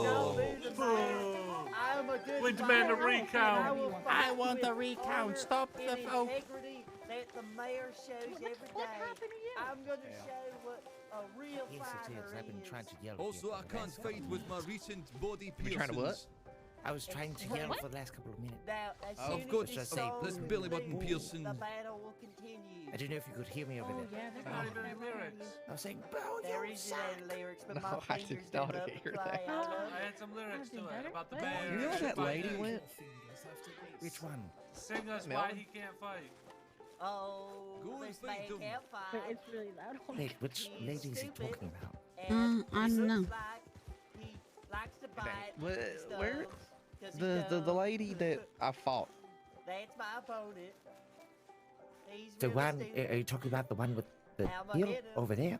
not boo the mayor. I'm a good We demand a fighter. recount. I will I fight want with the recount. honor Stop the and vote. integrity that the mayor shows every day. I'm going to show what a real Yes, it fighter is. I've been trying to yell at you Also, for I the can't last couple fight of with my minutes. recent body You trying to what? piercings. I was trying to yell for the last couple of minutes. Now, as Oh, soon of as course, this I say, goes, this belly button piercing. The battle will continue. I don't know if you could hear me over Oh, there. yeah, they're Not gonna even lyrics. I was saying, boo, There you is suck. no lyrics, but No, my I fingers did do not love hear to play. that. I love I had some lyrics to it better. about the But- mayor. You know what that lady Fighting. went? Which one? Sing us Melvin? why he can't fight. Oh, Go and this fight man them. can't But fight. it's really loud. Wait, which He's lady is he stupid. talking about? And I he don't know. looks like he likes to bite Where- stones 'cause he's The dumb. lady that I fought. That's my opponent. He's The really one, stupid. are you talking about the one with the I'ma heel hit him. over there?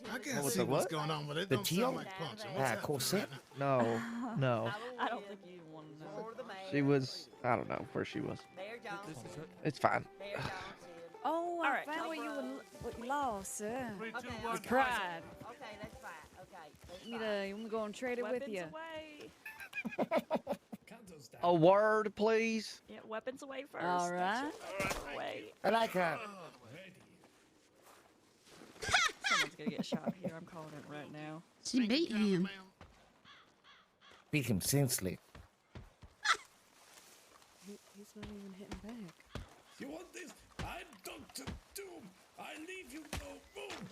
I can't was see the what's what? going on, but it The don't teal? sound like punching. What's happening corset? right now? No, no. I don't think you even want to know. For the mayor. She was, I don't know where she was. Mayor Johnson. It's fine. Mayor Johnson. Oh, I Alright, found no what you problem. what you lost, sir. 3, 2, Okay, 1, okay. Pride. Okay, that's fine. Okay, that's You fine. want to go and trade it with Weapons you? away. A word, please. Yeah, weapons away first. All right. Away. I like her. Someone's gonna get shot here. I'm calling it right now. She beat him. Beat him senselessly. He's not even hitting back. You want this? I'm Dr. Doom. I leave you no room.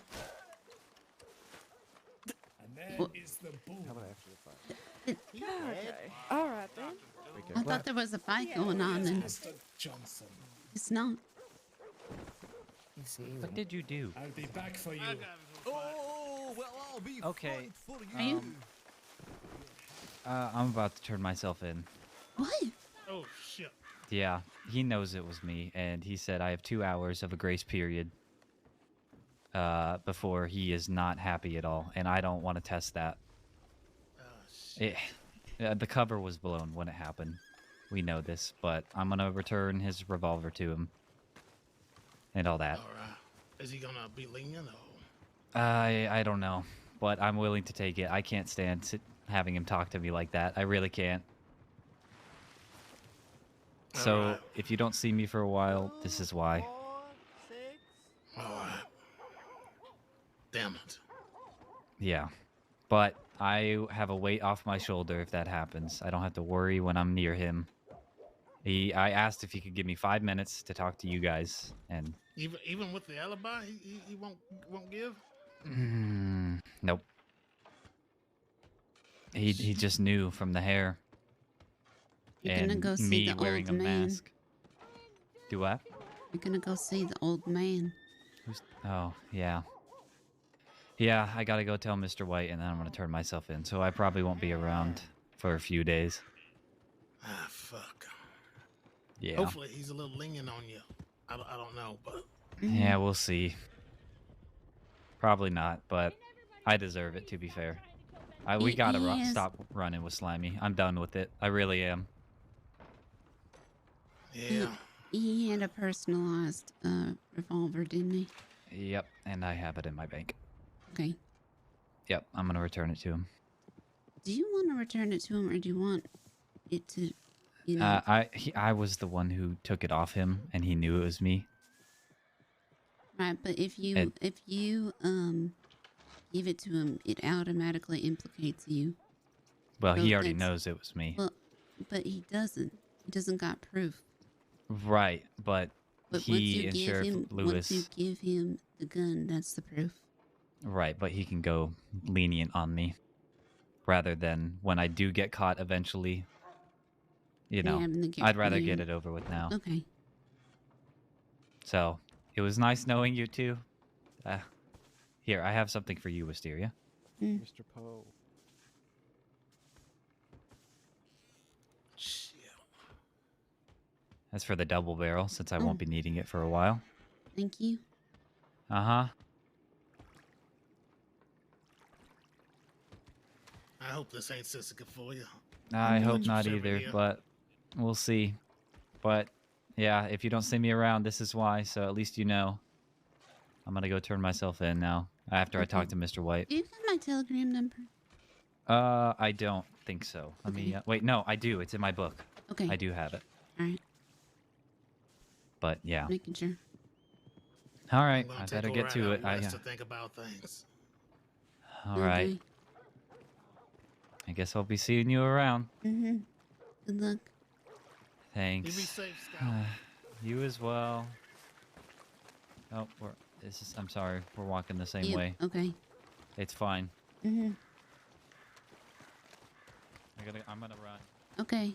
And there is the boom. Okay. All right then. I thought there was a fight going on, and Mr. Johnson. it's not. What did you do? I'll be back for you. Oh, well, I'll be Okay. front for Are you? I'm about to turn myself in. What? Oh, shit. Yeah, he knows it was me, and he said I have 2 hours of a grace period before he is not happy at all, and I don't want to test that. The cover was blown when it happened. We know this, but I'm gonna return his revolver to him, and all that. All right. Is he gonna be lenient or? I don't know, but I'm willing to take it. I can't stand having him talk to me like that. I really can't. So Alright. if you don't see me for a while, this is why. 4, 6. All right. Damn it. Yeah. But I have a weight off my shoulder if that happens. I don't have to worry when I'm near him. I asked if he could give me 5 minutes to talk to you guys, and Even with the alibi, he won't give. nope. He just knew from the hair. You're gonna and go see me the wearing old a man. mask. Do what? You're gonna go see the old man. Oh, yeah. Yeah, I gotta go tell Mr. White, and then I'm gonna turn myself in. So I probably won't be around for a few days. Ah, fuck. Yeah. Hopefully he's a little lenient on you. I don't know, but Yeah, we'll see. Probably not, but I deserve it, to be fair. We gotta Yes. stop running with Slimy. I'm done with it. I really am. yeah. He had a personalized revolver, didn't he? Yep, and I have it in my bank. Okay. Yep, I'm gonna return it to him. Do you want to return it to him, or do you want it to, you know? I was the one who took it off him, and he knew it was me. Right, but if you give it to him, it automatically implicates you. Well, So he already that's- knows it was me. Well, but he doesn't. He doesn't got proof. Right, but But he and Sheriff once Lewis. you give him the gun, that's the proof. Right, but he can go lenient on me, rather than when I do get caught eventually. You know, having to get I'd rather get lenient. it over with now. Okay. So it was nice knowing you two. Here, I have something for you, Wisteria. Mr. Poe. That's for the double barrel, since I won't be needing it for a while. Thank you. I hope this ain't Sissica for you. I hope Let you not serve either, here. but we'll see. But yeah, if you don't see me around, this is why. So at least you know. I'm gonna go turn myself in now after I talk to Mr. White. Do you have my telegram number? I don't think so. Let me wait. No, I do. It's in my book. Okay. I do have it. All right. But yeah. Making sure. All right. I'm gonna I take better a get ride to out it. west to think about things. All right. I guess I'll be seeing you around. Mm-hmm. Good luck. Thanks. You be safe, Scout. You as well. Oh, I'm sorry. We're walking the same way. Okay. It's fine. Mm-hmm. I'm gonna run. Okay.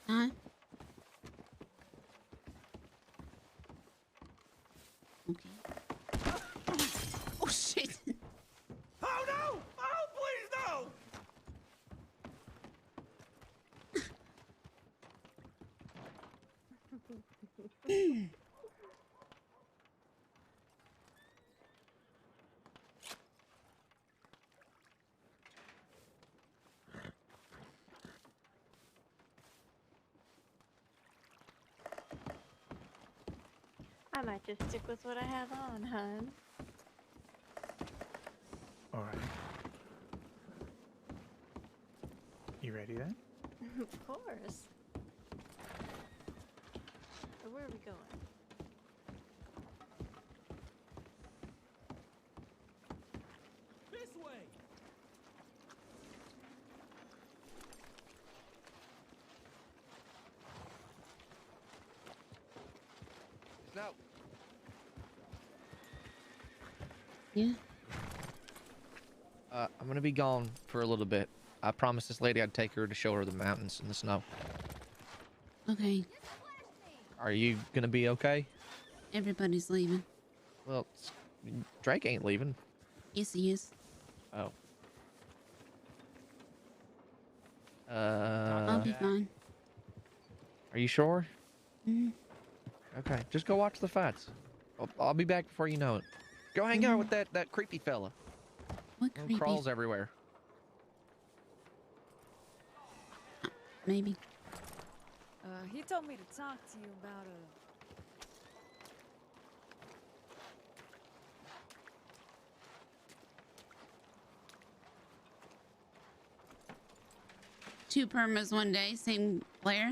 Huh? Okay. Oh shit! Oh no! Oh please no! I might just stick with what I have on, hun. All right. You ready then? Of course. So where are we going? This way! No. Yeah. I'm gonna be gone for a little bit. I promised this lady I'd take her to show her the mountains and the snow. Okay. Are you gonna be okay? Everybody's leaving. Well, Drake ain't leaving. Yes, he is. Oh. I'll be fine. Are you sure? Mm-hmm. Okay, just go watch the fights. I'll be back before you know it. Go hang out with that creepy fella. What Little creepy? crawls everywhere. Maybe. He told me to talk to you about Two permas one day, same player.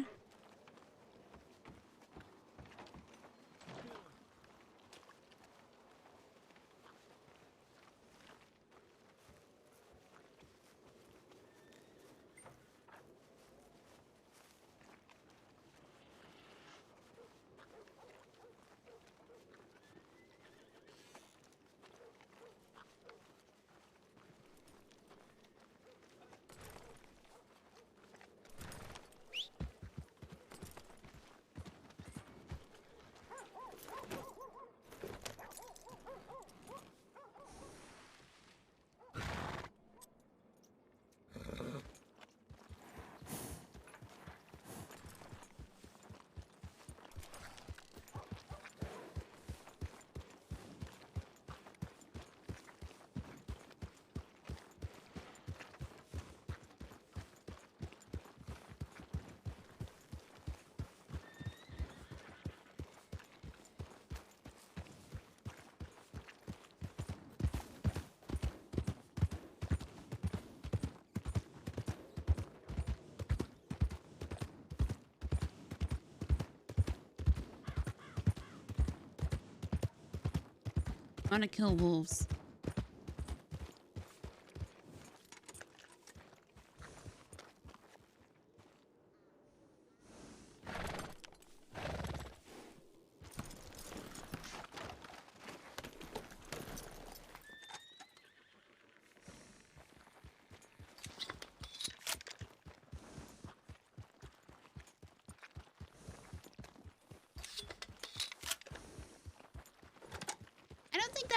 I want to kill wolves.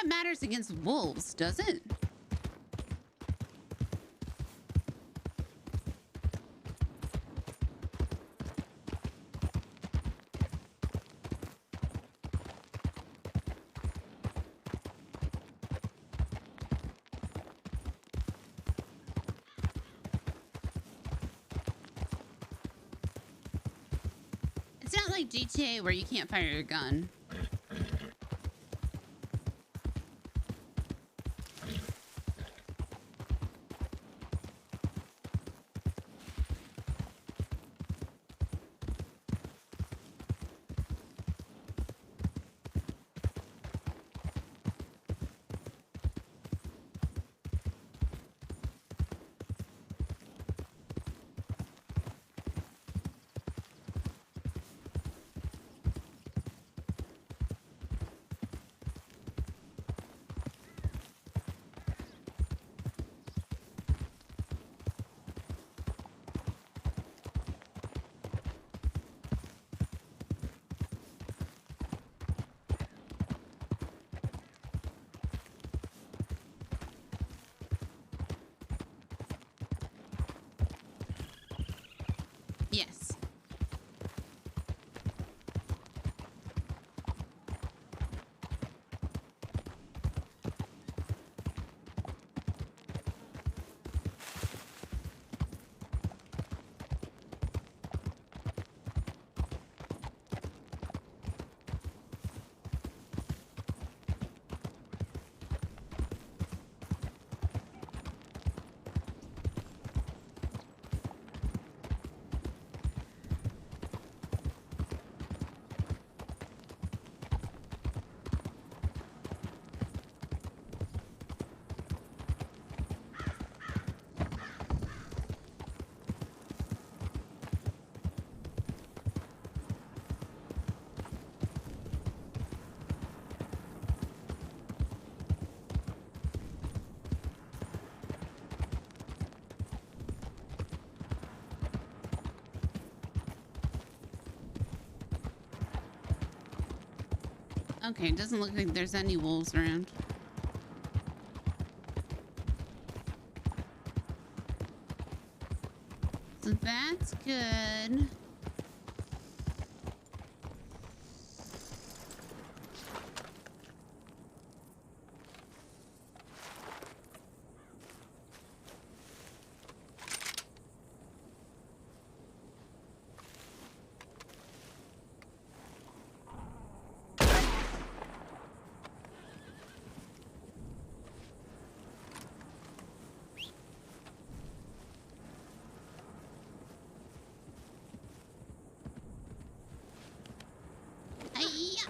that matters against wolves, does it? It's not like GTA where you can't fire your gun. Yes. Okay, it doesn't look like there's any wolves around. So that's good. Hi-ya.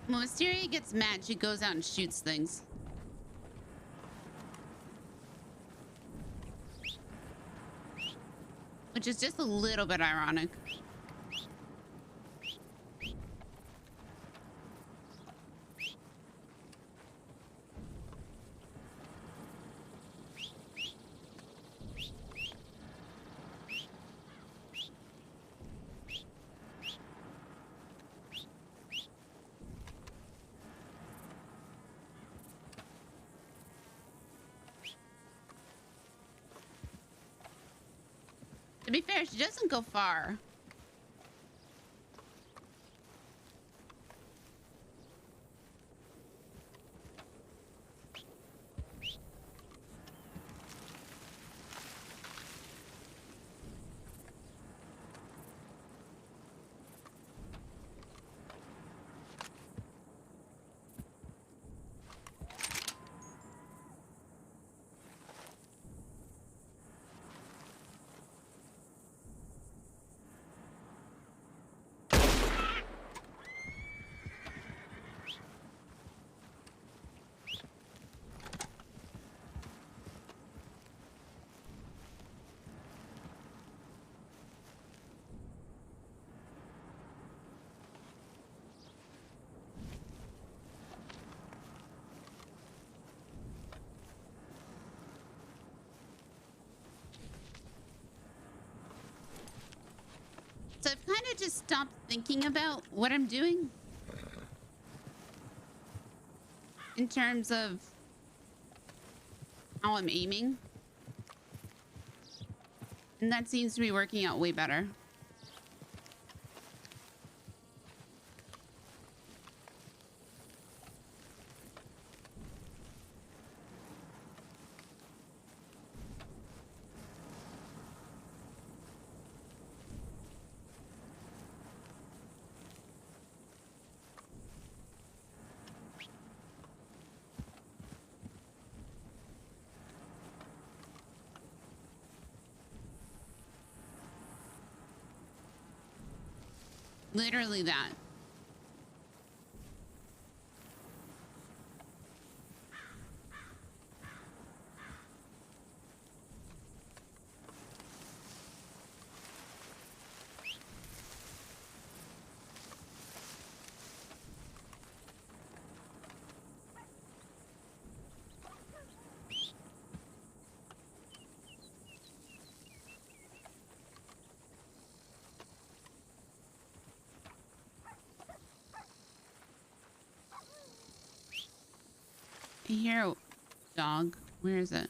When Wisteria gets mad, she goes out and shoots things. Which is just a little bit ironic. To be fair, she doesn't go far. So I've kind of just stopped thinking about what I'm doing in terms of how I'm aiming. And that seems to be working out way better. Literally that. I hear a dog. Where is it?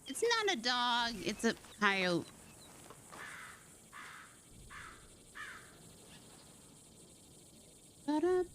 It's not a dog. It's a coyote. Ba-da-ba-ba-da.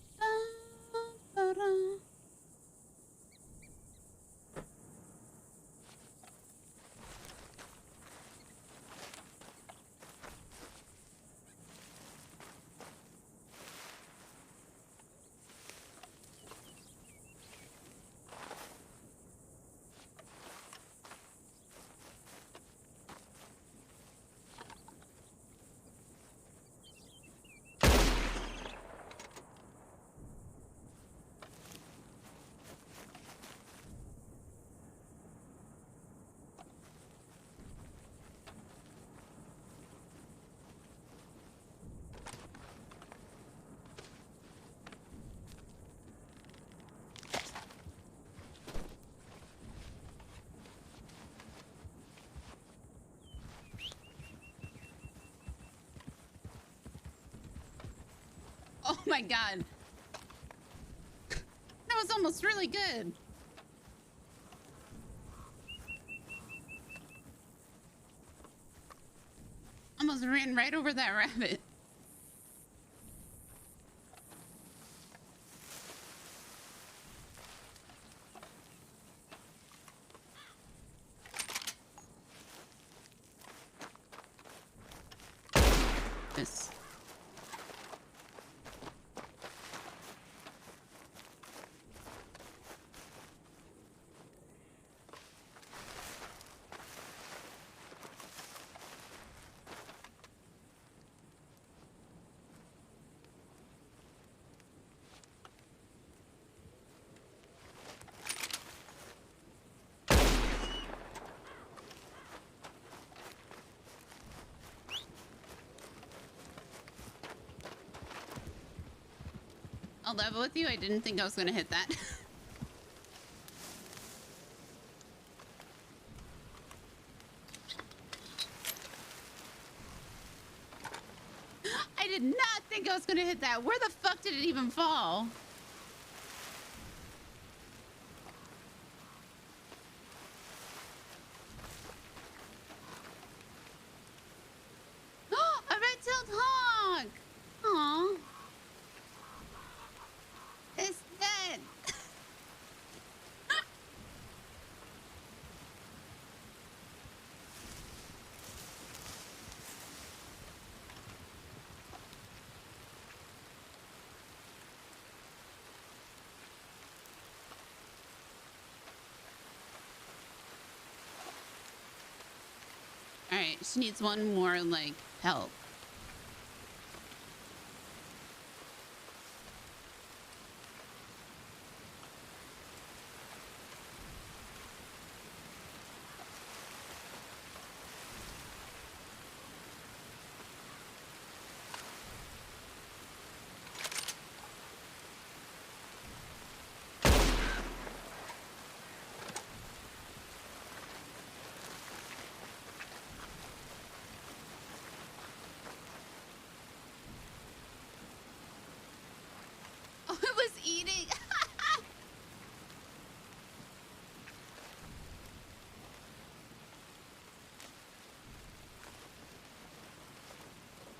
Oh my god. That was almost really good. Almost ran right over that rabbit. This. I'll level with you. I didn't think I was gonna hit that. I did not think I was gonna hit that. Where the fuck did it even fall? A red-tailed hawk! Aww. It's dead. Alright, she needs one more, like, help. Oh, it was eating.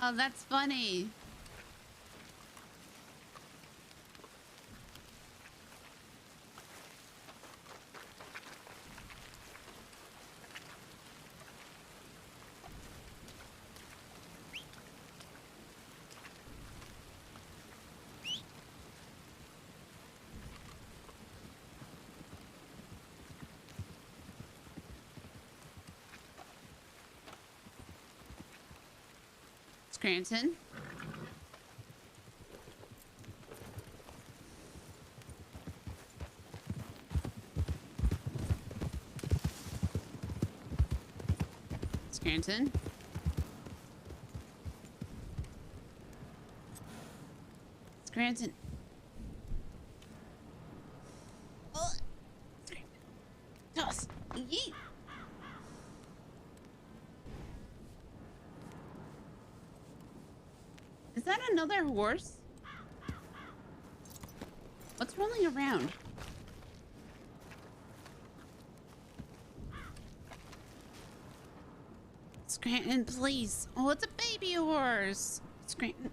Oh, that's funny. Scranton. Scranton. Scranton. Oh. Toss. Yeet. Is that another horse? What's rolling around? Scranton, please. Oh, it's a baby horse. Scranton.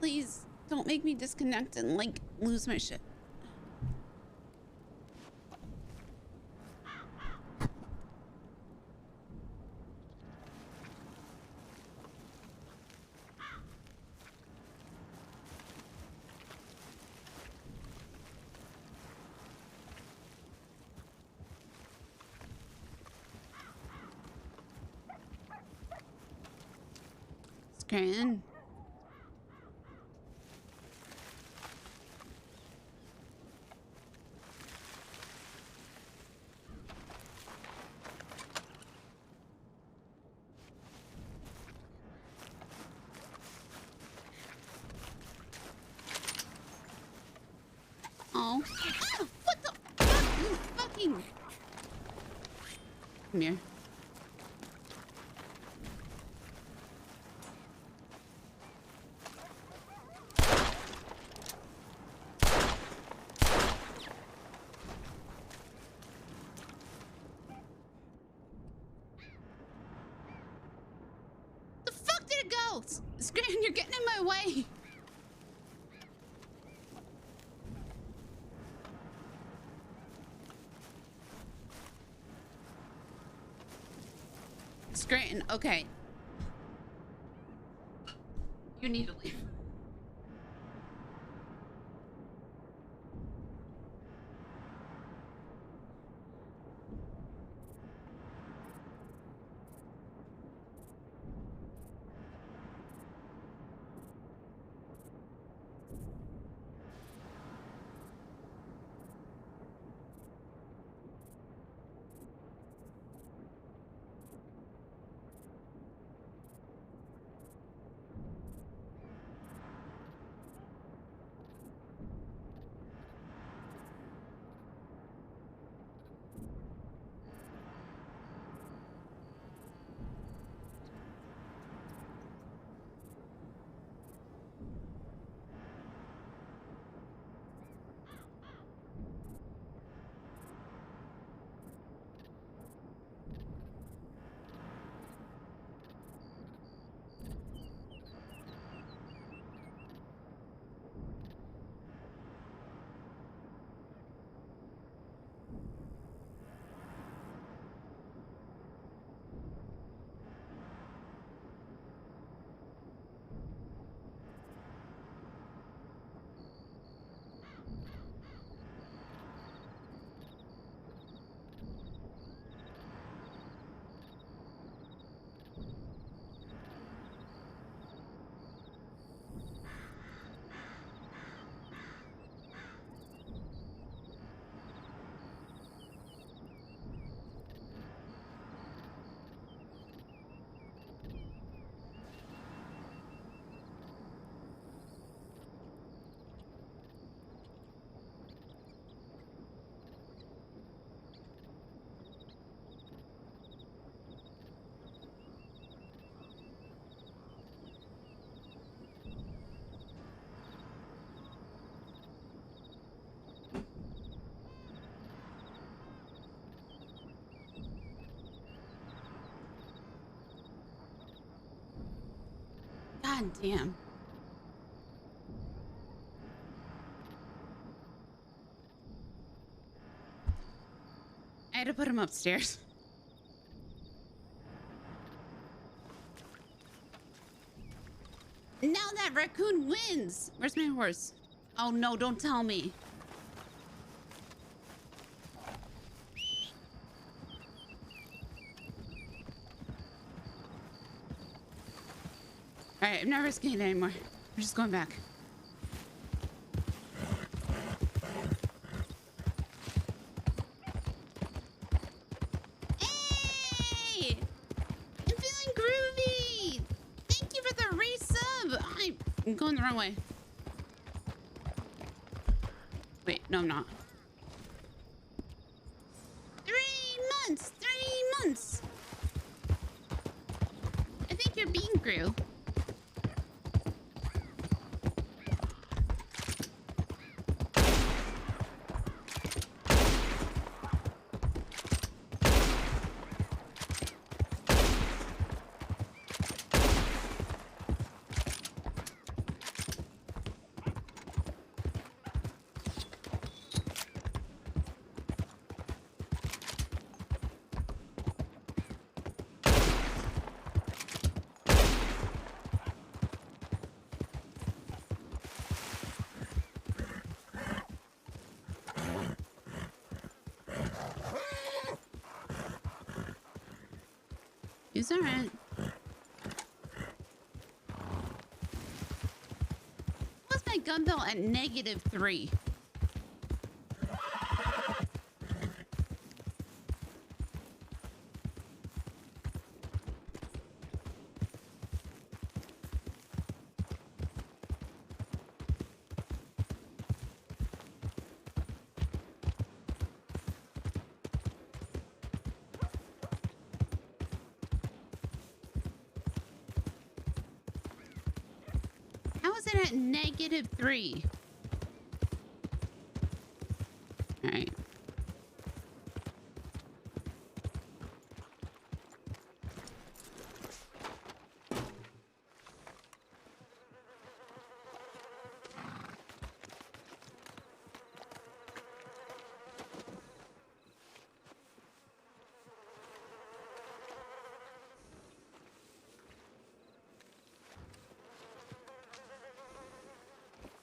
Please, don't make me disconnect and, like, lose my shit. Scranton. Oh. Ah, what the fuck? You fucking. Come here. The fuck did it go? Scranton, you're getting in my way. Scranton, okay. You need to leave. God damn. I had to put him upstairs. Now that raccoon wins. Where's my horse? Oh no, don't tell me. All right, I'm not risking it anymore. We're just going back. Hey! I'm feeling groovy! Thank you for the resub! I'm going the wrong way. Wait, no, I'm not. 3 months! 3 months! I think your bean grew. It's all right. What's my gun belt at -3? How is it at -3? All right.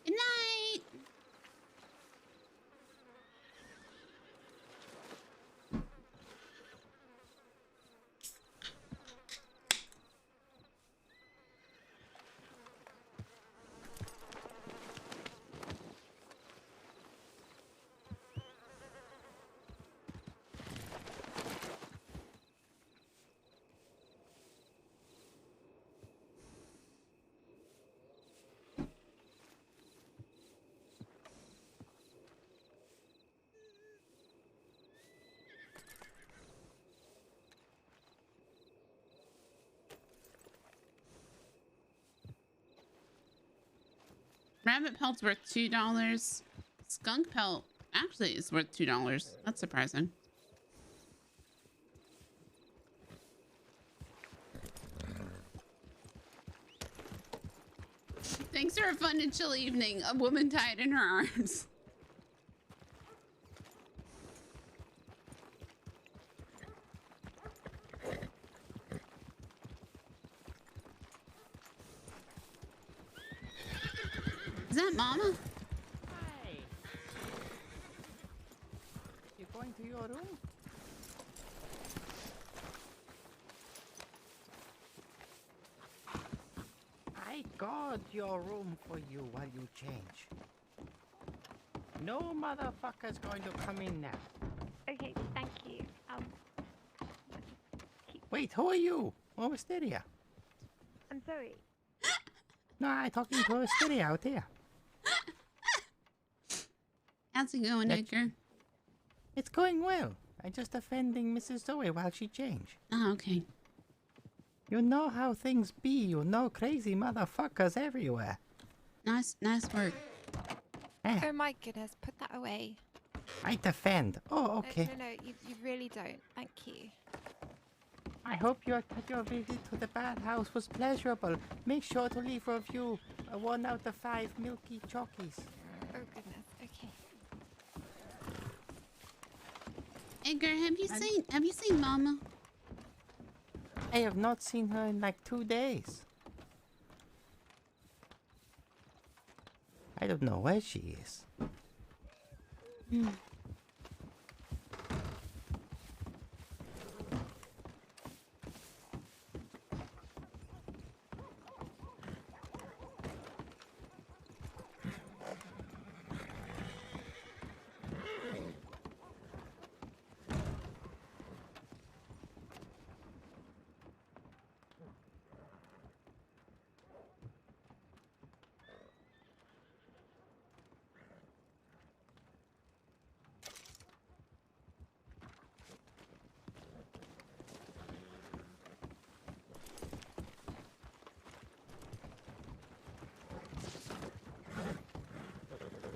Good night. Rabbit pelt's worth $2. Skunk pelt actually is worth $2. That's surprising. Thanks for a fun and chill evening. A woman tied in her arms. Is that Mama? Hi. You going to your room? I guard your room for you while you change. No motherfucker's going to come in now. Okay, thank you. Wait, who are you? Oh, Wisteria. I'm sorry. No, I'm talking to Wisteria out there. How's it going, Edgar? It's going well. I'm just defending Mrs. Zoe while she change. Oh, okay. You know how things be. You know crazy motherfuckers everywhere. Nice work. Oh my goodness, put that away. I defend. Oh, okay. No, you really don't. Thank you. I hope your visit to the bathhouse was pleasurable. Make sure to leave a review. 1 out of 5 milky chockies. Oh goodness. Okay. Edgar, have you seen Mama? I have not seen her in like 2 days. I don't know where she is.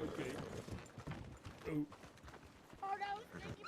Okay. Oh. Oh no, sticky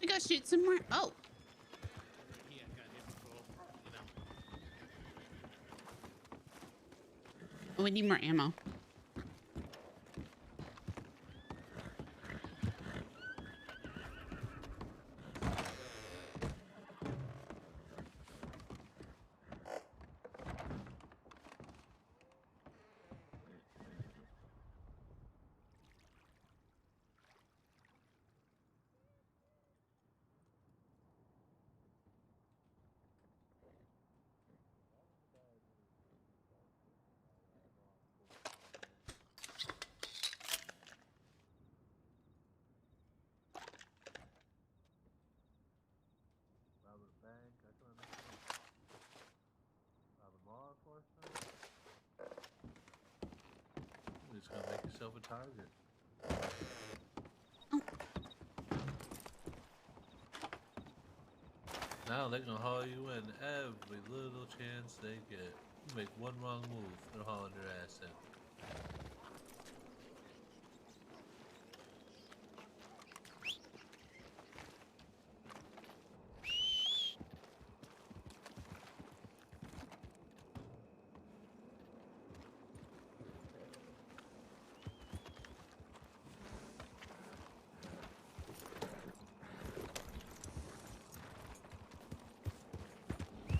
We go shoot some more. Oh. We need more ammo. You're just gonna make yourself a target. Now they're gonna haul you in every little chance they get. You make one wrong move, they're hauling your ass in.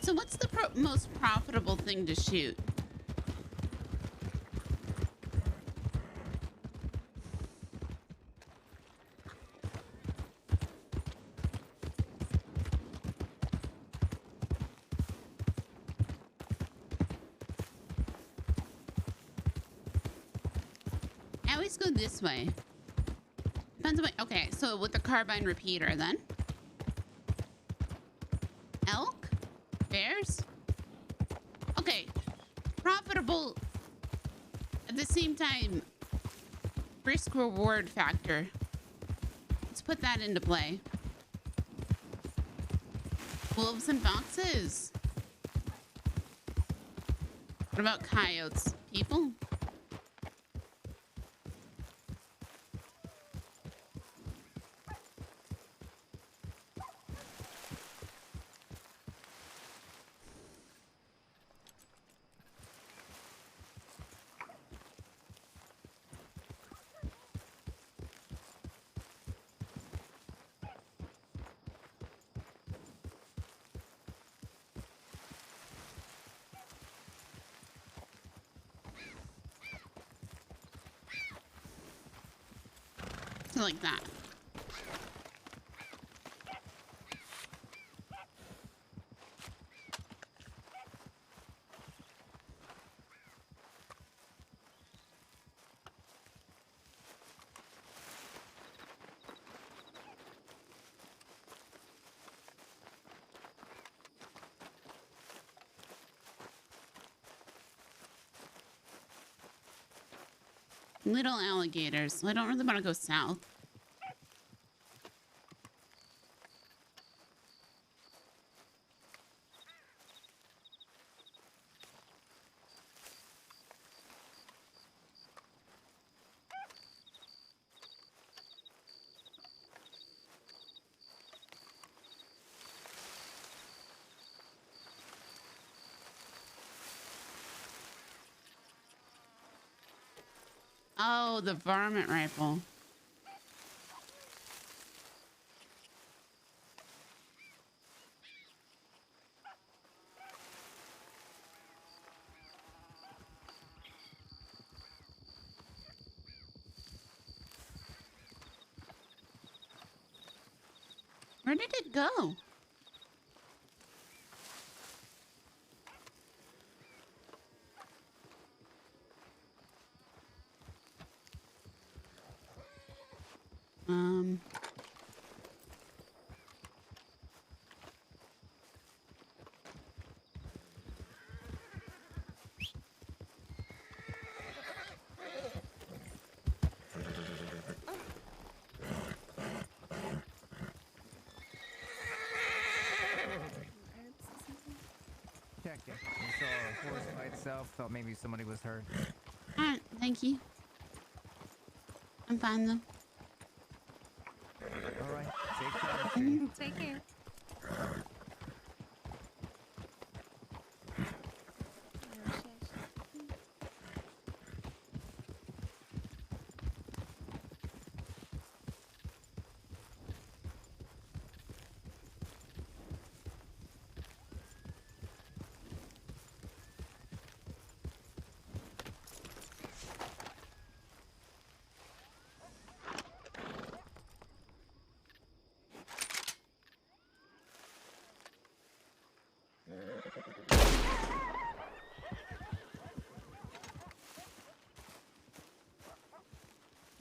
So what's the most profitable thing to shoot? I always go this way. Depends on what, okay, so with the carbine repeater then. Elk? Bears? Okay. Profitable at the same time. Risk reward factor. Let's put that into play. Wolves and foxes. What about coyotes? People? Like that. Little alligators. I don't really want to go south. Oh, the varmint rifle. Where did it go? Checked it. We saw a horse by itself. Thought maybe somebody was hurt. Alright, thank you. I'm fine though. All right. Safe travels. Take care.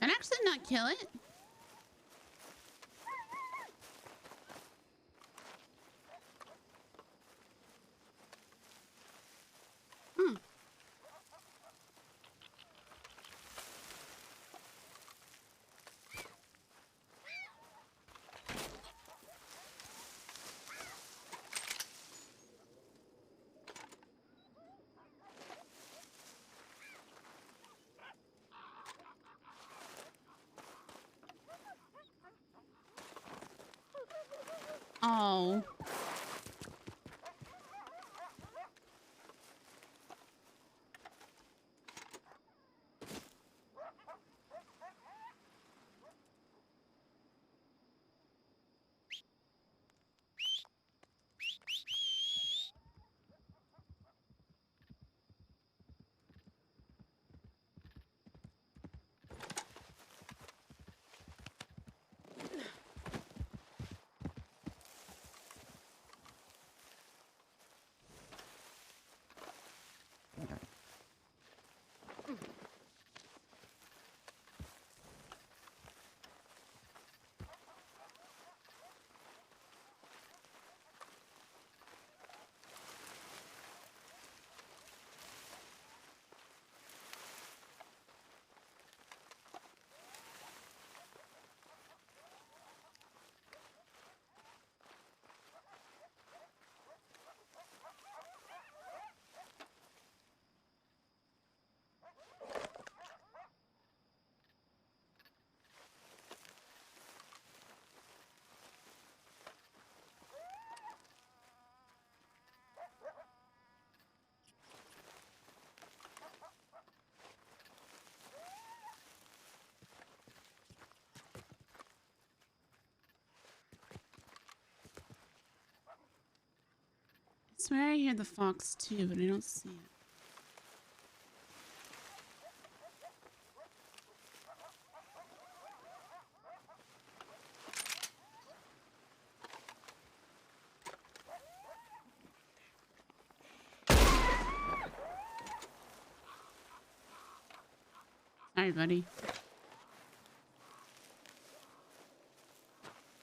Can I actually not kill it? Hmm. Oh. I swear I hear the fox too, but I don't see it. Sorry, buddy.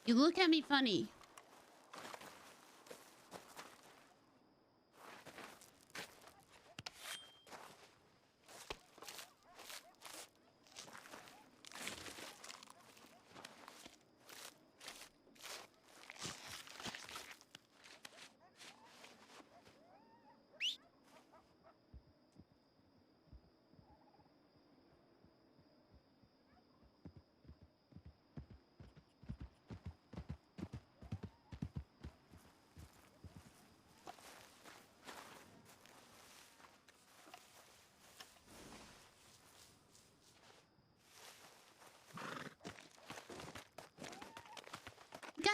You look at me funny.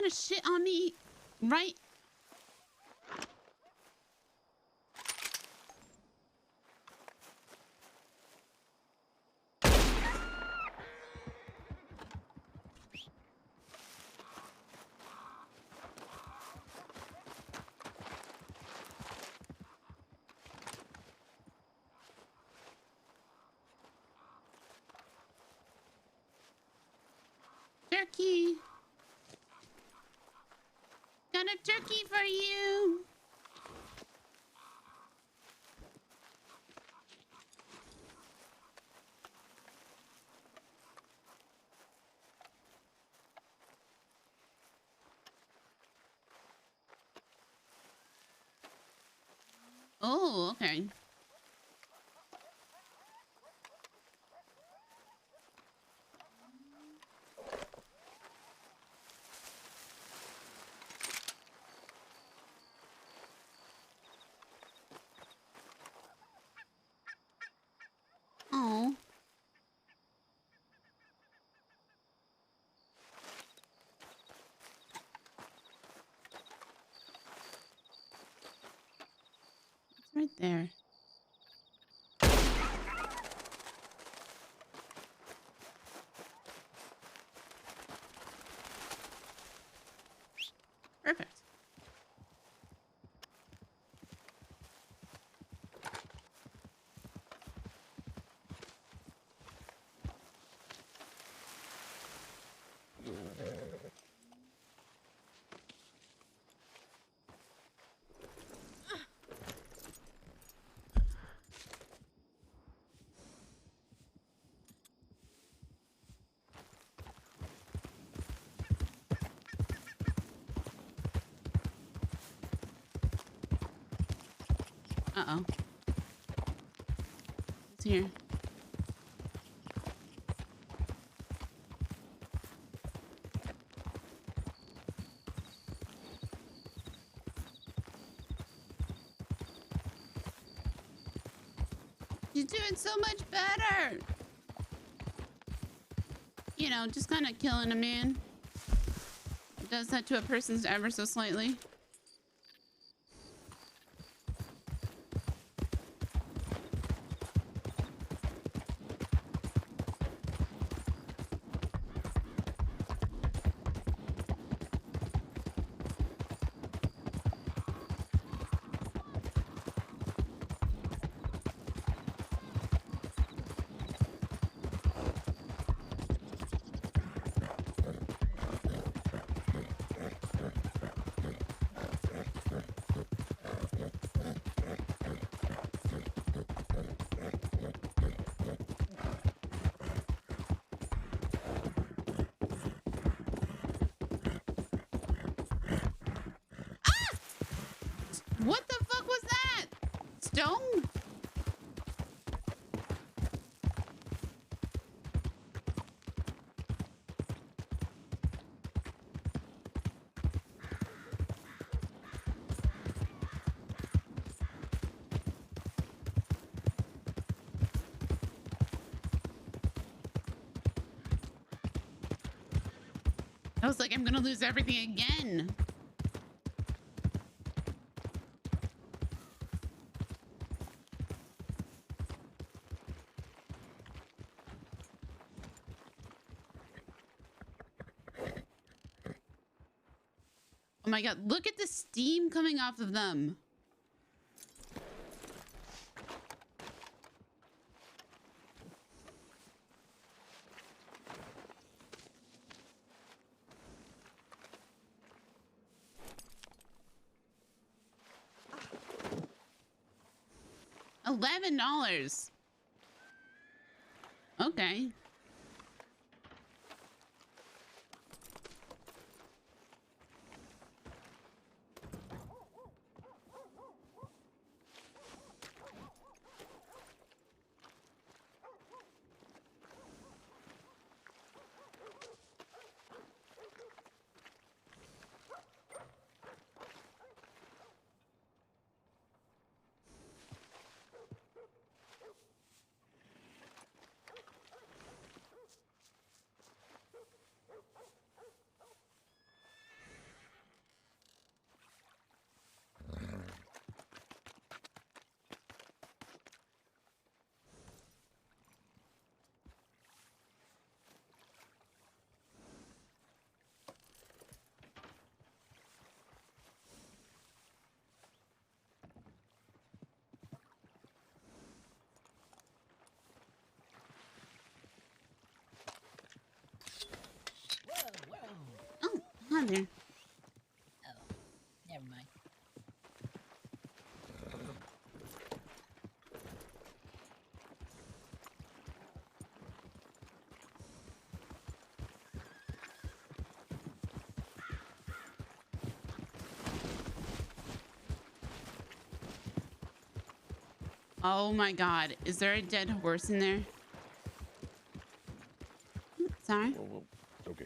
gonna shit on me, right? Turkey. Got a turkey for you. Oh, okay. Oh. It's right there. Perfect. Uh-oh. It's here. You're doing so much better. You know, just kind of killing a man. It does that to a person ever so slightly. What the fuck was that? Stone? I was like, I'm gonna lose everything again. Oh my god, look at the steam coming off of them. $11. Okay. down there. Oh, never mind. Oh my god. Is there a dead horse in there? Sorry? Whoa, whoa. Okay.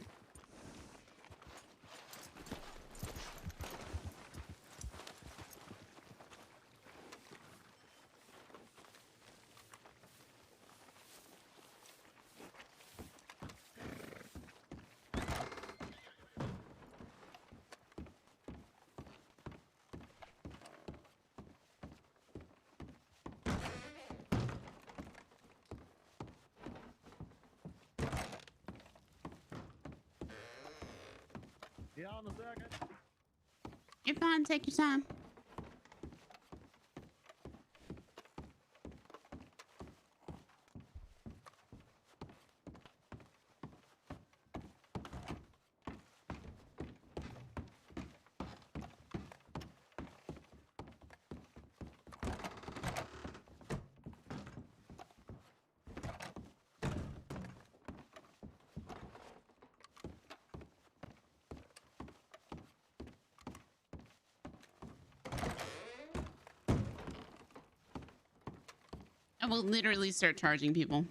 Yeah, on a second. You're fine. Take your time. I will literally start charging people.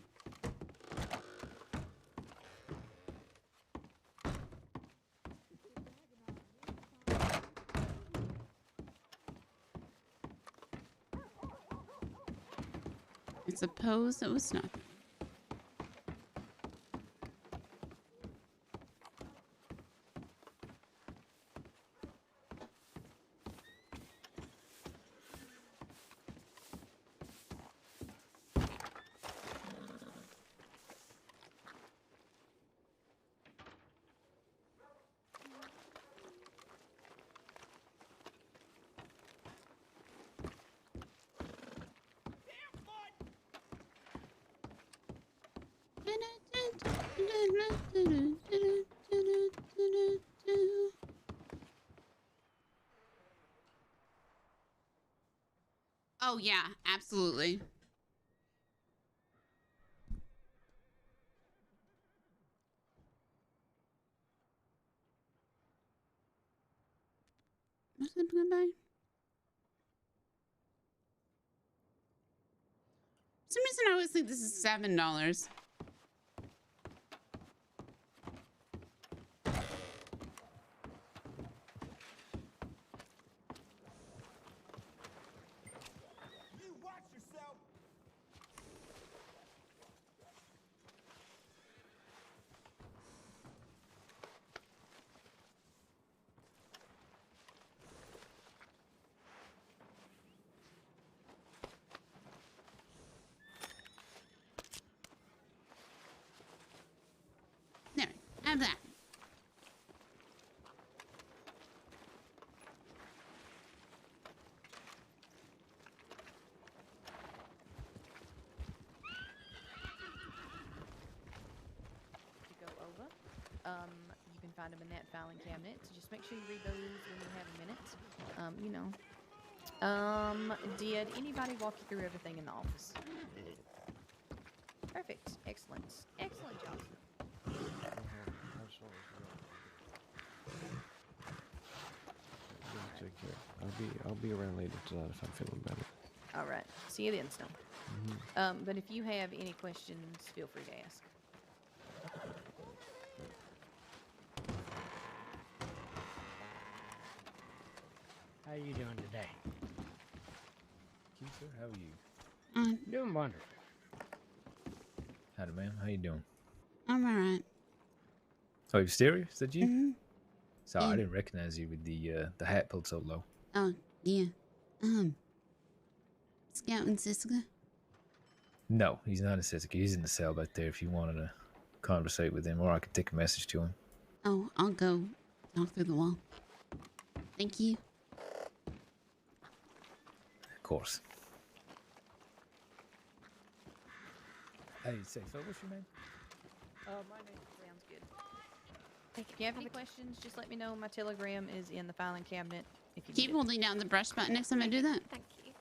I suppose it was nothing. Oh yeah, absolutely. What's that gonna buy? For some reason I always think this is $7. There, have that. To go over, you can find them in that filing cabinet. So just make sure you read those when you have a minute. You know. Did anybody walk you through everything in the office? Perfect. Excellent. Excellent job. Take care. I'll be around later tonight if I'm feeling better. All right. See you then, Snow. But if you have any questions, feel free to ask. How you doing today? Keith, sir, how are you? Doing wonderful. Howdy, ma'am. How you doing? I'm alright. Oh, Wisteria? Is that you? Mm-hmm. Sorry, Yeah. I didn't recognize you with the hat pulled so low. Oh, yeah. Scout and Siska? No, he's not in Sisika. He's in the cell back there if you wanted to conversate with him, or I could take a message to him. Oh, I'll go talk through the wall. Thank you. Of course. Hey, say, Phil, what's your name? My name sounds good. If you have any questions, just let me know. My telegram is in the filing cabinet. If you Keep need it. holding down the brush button next time I do that. Thank you.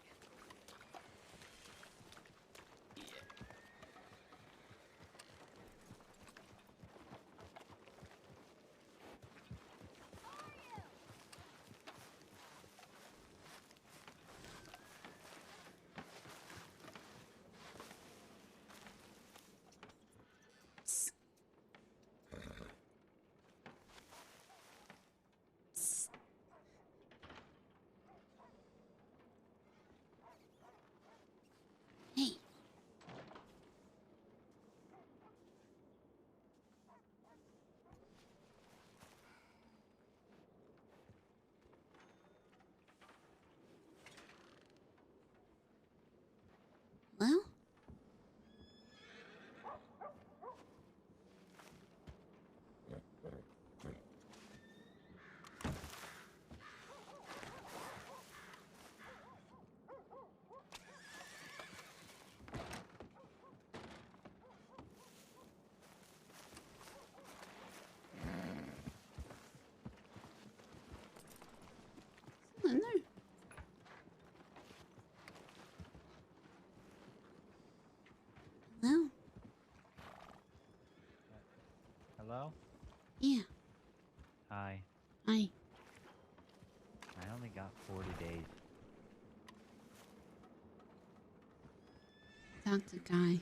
Hey. Well? I don't know. Well, Hello? yeah. Hi. Hi. I only got 40 days. Talk to Guy.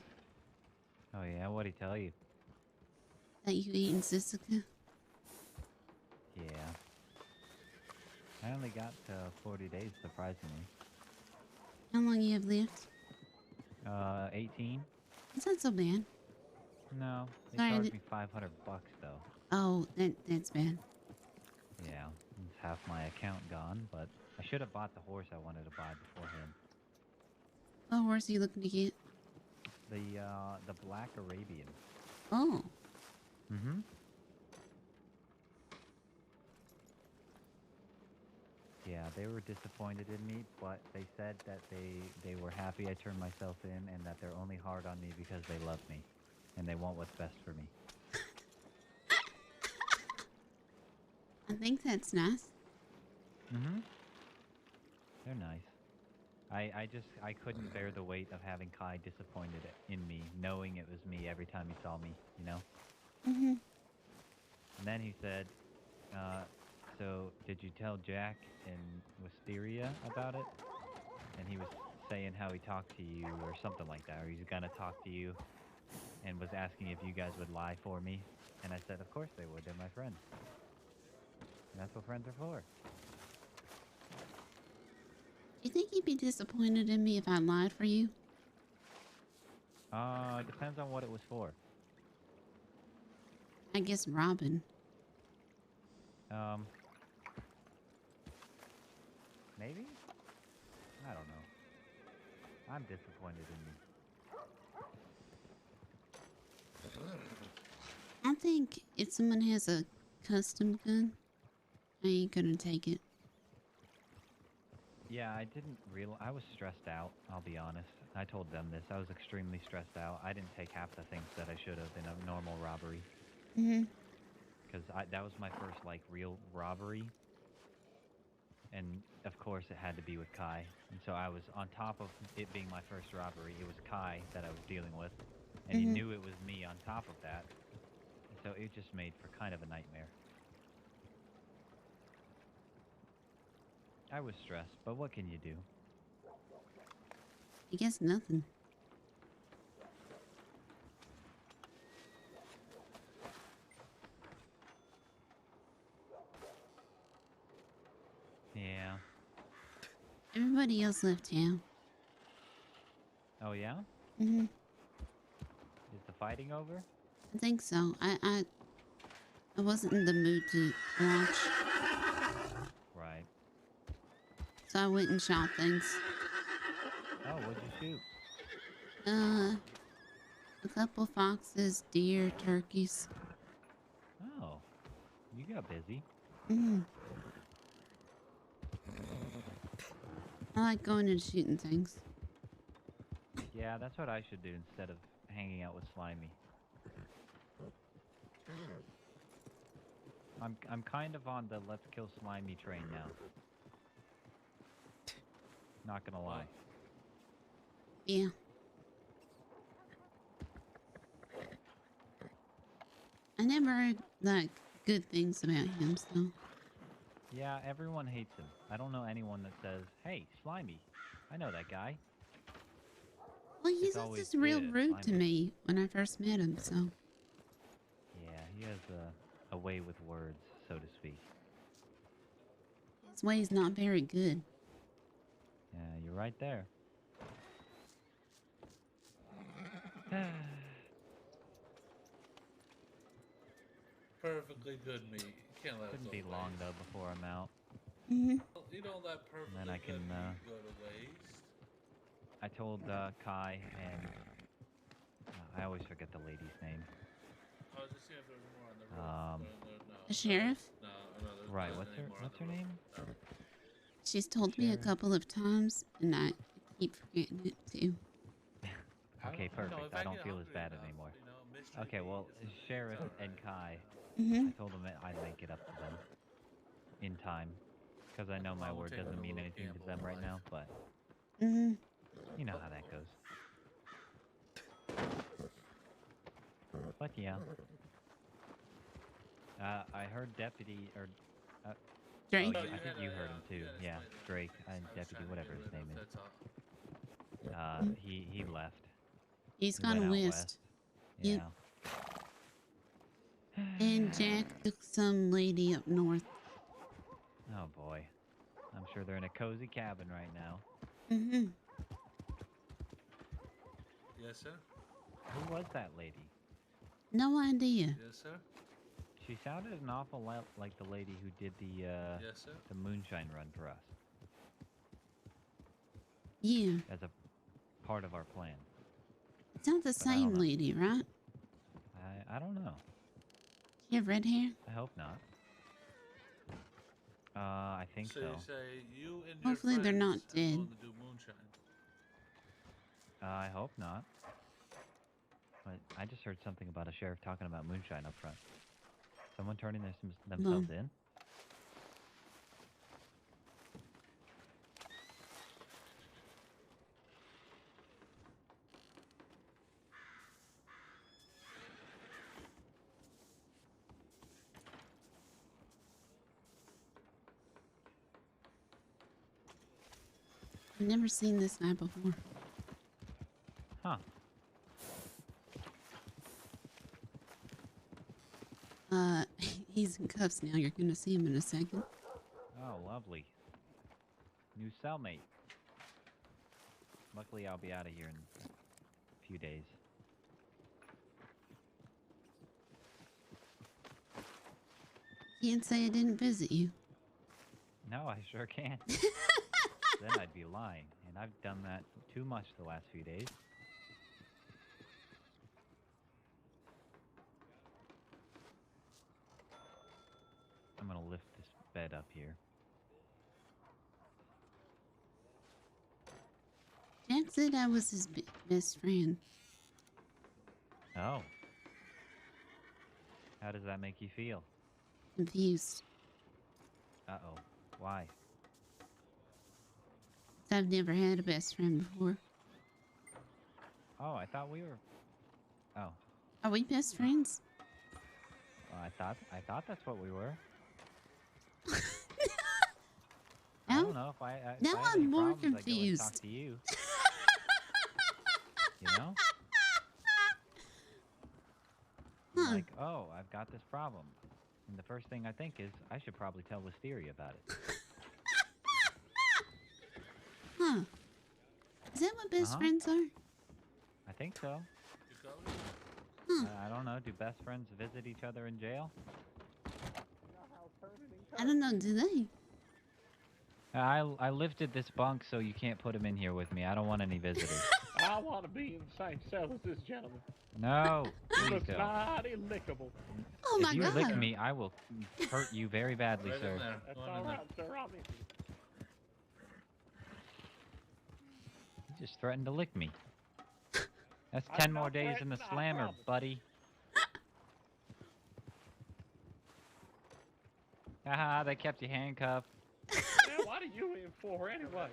Oh yeah, what'd he tell you? That you eating Sissica? Yeah. I only got 40 days, surprisingly. How long you have left? 18? It's not so bad. No, they Sorry, charged me $500 though. Oh, that's bad. Yeah, it's half my account gone, but I should have bought the horse I wanted to buy beforehand. What horse are you looking to get? The Black Arabian. Oh. Mm-hmm. Yeah, they were disappointed in me, but they said that they were happy I turned myself in and that they're only hard on me because they love me and they want what's best for me. I think that's nice. Mm-hmm. They're nice. I couldn't bear the weight of having Kai disappointed in me, knowing it was me every time he saw me, you know? Mm-hmm. And then he said, so did you tell Jack in Wisteria about it? And he was saying how he talked to you or something like that, or he's gonna talk to you and was asking if you guys would lie for me. And I said, of course they would, they're my friends. And that's what friends are for. Do you think you'd be disappointed in me if I lied for you? Depends on what it was for. I guess Robin. Maybe? I don't know. I'm disappointed in you. I think if someone has a custom gun, I ain't gonna take it. Yeah, I didn't realize. I was stressed out, I'll be honest. I told them this. I was extremely stressed out. I didn't take half the things that I should have in a normal robbery. Mm-hmm. Because that was my first, like, real robbery. And, of course, it had to be with Kai. And so I was, on top of it being my first robbery, it was Kai that I was dealing with. And he knew it was me on top of that. And so it just made for kind of a nightmare. I was stressed, but what can you do? I guess nothing. Yeah. Everybody else left town. Oh, yeah? Mm-hmm. Is the fighting over? I think so. I wasn't in the mood to watch. Right. So I went and shot things. Oh, what'd you shoot? A couple foxes, deer, turkeys. Oh, you got busy. Mm-hmm. I like going and shooting things. Yeah, that's what I should do instead of hanging out with Slimy. I'm kind of on the let's kill Slimy train now. Not gonna lie. Yeah. I never heard like good things about him, so. Yeah, everyone hates him. I don't know anyone that says, "Hey, Slimy, I know that guy." Well, he's It's always, just real "Yeah, rude to Slimy." me when I first met him, so. Yeah, he has a way with words, so to speak. His way's not very good. Yeah, you're right there. Perfectly good meat. You can't let it Shouldn't go be to long waste. though before I'm out. Mm-hmm. You don't let And perfectly then I good can. meat go to waste. I told Kai and I always forget the lady's name. I was just seeing if there was more on the road. No, The sheriff? No, there's Right. not What's any her more on What's the her road. name? No. She's told me a couple of times, and I keep forgetting it too. Okay, You know, perfect. if I I don't get feel as hungry bad enough, anymore. you know, mystery Okay, meat well, is Sheriff alright. and Kai, Mhm. I told them I'd make it up to them in time, because I know my Mom will word take doesn't a mean little anything to gamble them in right life. now, but Mhm. you know how that goes. But yeah, I heard Deputy or Drake? Oh, Oh, I you think had you a, heard him too. you had a Yeah, spider. Drake and I was Deputy, trying to whatever get his rid name of, is. that's all. He left. He's He gone went out west. west. Yep. Yeah. And Jack took some lady up north. Oh boy, I'm sure they're in a cozy cabin right now. Mm-hmm. Yes, sir. Who was that lady? No idea. Yes, sir. She sounded an awful lot like the lady who did the Yes, sir. the moonshine run for us. Yeah. As a part of our plan. It's not the But I don't same know. lady, right? I don't know. She have red hair? I hope not. I think So so. you say you and your Hopefully they're friends not are dead. going to do moonshine. I hope not. But I just heard something about a sheriff talking about moonshine up front. Someone turning themselves in? I've never seen this guy before. Huh. He's in cuffs now. You're gonna see him in a second. Oh, lovely. New cellmate. Luckily, I'll be out of here in a few days. Can't say I didn't visit you. No, I sure can't. Then I'd be lying, and I've done that too much the last few days. I'm gonna lift this bed up here. Jack said I was his best friend. Oh. How does that make you feel? Confused. Uh-oh. Why? I've never had a best friend before. Oh, I thought we were... Oh. Are we best friends? Well, I thought that's what we were. Now, I don't know if I now if I have I'm any more problems, I go and confused. talk to you. You know? I'm like, oh, I've got this problem. And the first thing I think is, I should probably tell Wisteria about it. Huh. Is that what best Uh-huh. friends are? I think so. Huh. I don't know. Do best friends visit each other in jail? I don't know, do they? I lifted this bunk so you can't put him in here with me. I don't want any visitors. I want to be in the same cell as this gentleman. No, He please looks don't. mighty lickable. Oh If my you god. lick me, I will hurt you very badly, Right in sir. there. That's Go on all in right, sir. I'll miss you. You just threatened to lick me. That's I'm 10 more not days in the threatening, I slammer, promise. buddy. Haha, they kept you handcuffed. Yeah, what are you in for anyway?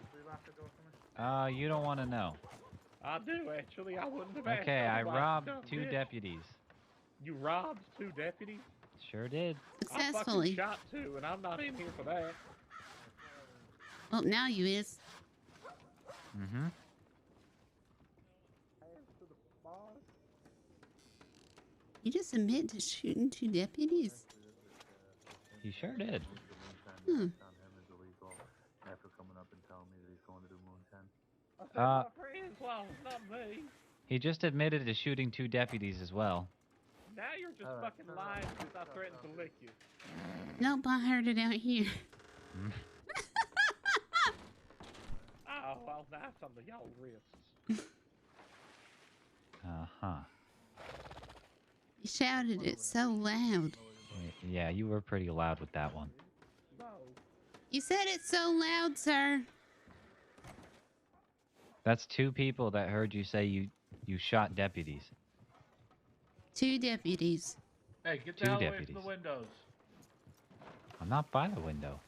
You don't want to know. I do, actually. I wouldn't have asked Okay, I otherwise, robbed dumb 2 bitch. deputies. You robbed 2 deputies? Sure did. I fucking Successfully. shot 2, and I'm not in here for that. Well, now you is. Mm-hmm. You just admit to shooting 2 deputies? He sure did. Hmm. After coming up and telling me that he's going to do moonshine. I said my friends lost, not me. He just admitted to shooting 2 deputies as well. Now you're just fucking lying because I threatened to lick you. Nope, I heard it out here. Oh, well, that's on the y'all wrists. Uh-huh. You shouted it so loud. Yeah, you were pretty loud with that one. You said it so loud, sir. That's 2 people that heard you say you shot deputies. 2 deputies. Hey, get the 2 hell away deputies. from the windows. I'm not by the window.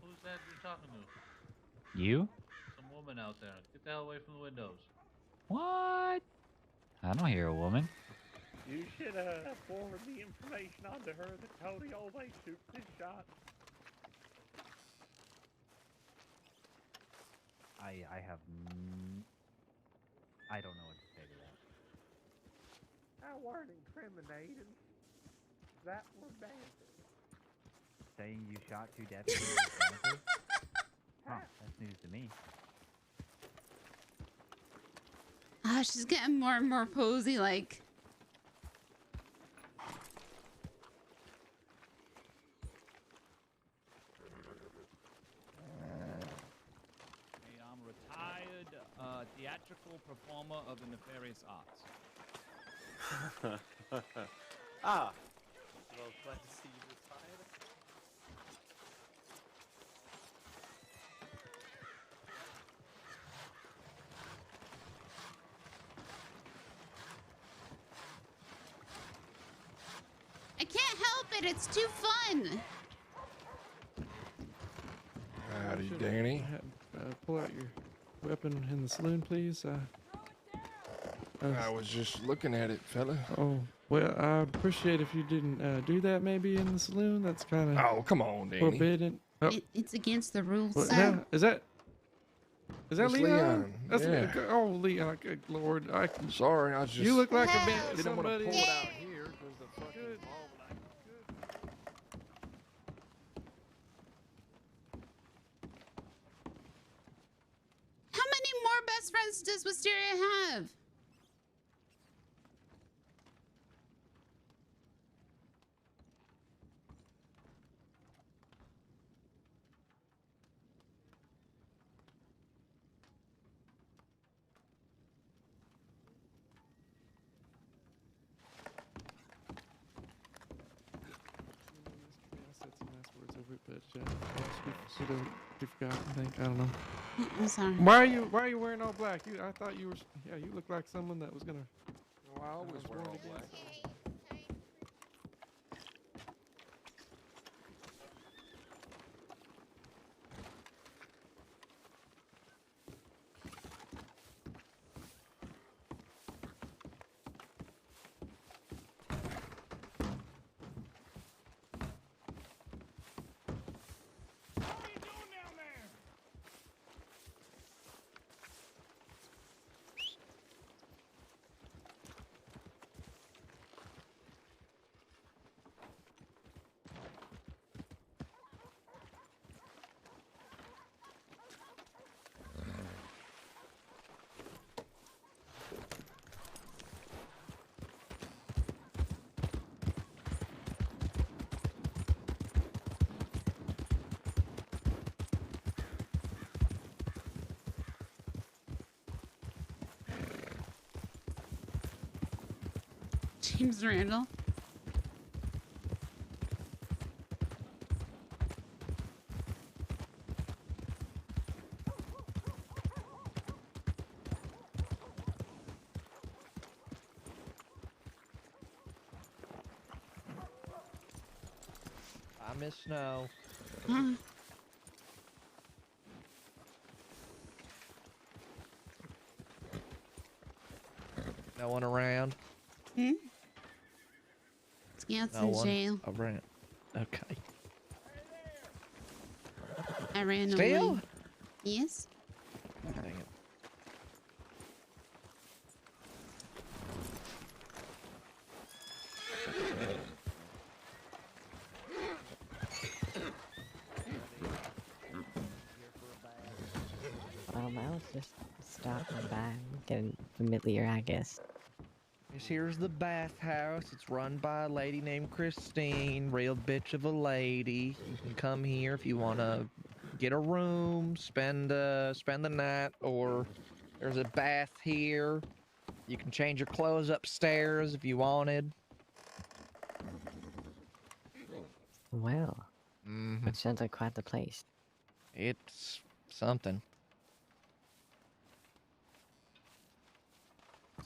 Who's that you're talking to? You? Some woman out there. Get the hell away from the windows. What? I don't hear a woman. You should forward the information on to her that Cody always shoots his shot. I have... I don't know what to say to that. That weren't incriminating. That were bad. Saying you shot 2 deputies is bad? Huh, that's news to me. Ah, she's getting more and more posy, like. Hey, I'm a retired theatrical performer of the nefarious arts. Ah. Well, glad to see you retired. I can't help it. It's too fun. Howdy, Danny. Pull out your weapon in the saloon, please. I was just looking at it, fella. Oh, well, I appreciate if you didn't do that maybe in the saloon. That's kind of... Oh, come on, Danny. Forbidden. Oh. It's against the rules, What, sir. now? Is that It's Leon? Leon, That's yeah. Oh, Leon, good Lord. Sorry, I just... You look like a man. didn't want to Somebody... pull it out here because the fucking Good. How many more best friends does Wisteria have? I said some nice words over it, but she forgot, I think. I don't know. I'm sorry. Why are you wearing all black? I thought you were... Yeah, you look like someone that was gonna... Well, I always wear all black. James Randall. I miss Snow. Huh? No one around? Hmm? Scout's No in one jail. around. Okay. I ran Still? away. Yes? Dang it. I was just stopping by, getting familiar, I guess. Here's the bathhouse. It's run by a lady named Christine. Real bitch of a lady. You can come here if you want to get a room, spend the night, or there's a bath here. You can change your clothes upstairs if you wanted. Well, Mm-hmm. it sounds like quite the place. It's something.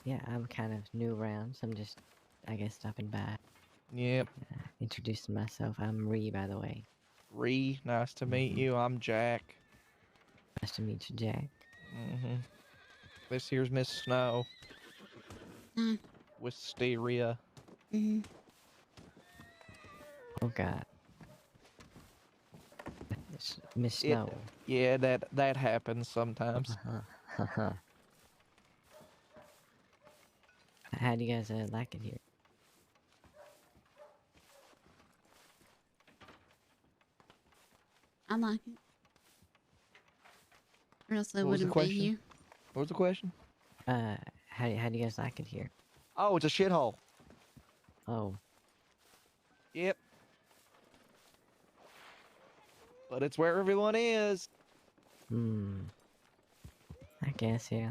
Yeah, I'm kind of new around, so I'm just, I guess, stopping by. Yep. Introducing myself. I'm Ree, by the way. Ree, nice to meet you. I'm Jack. Nice to meet you, Jack. Mm-hmm. This here's Miss Snow. Wisteria. Mm-hmm. Oh, God. Miss Snow. Yeah, that happens sometimes. Uh-huh. How do you guys like it here? I like it. Or else I What was the wouldn't be question? here. What was the question? How do you guys like it here? Oh, it's a shithole. Oh. Yep. But it's where everyone is. I guess, yeah.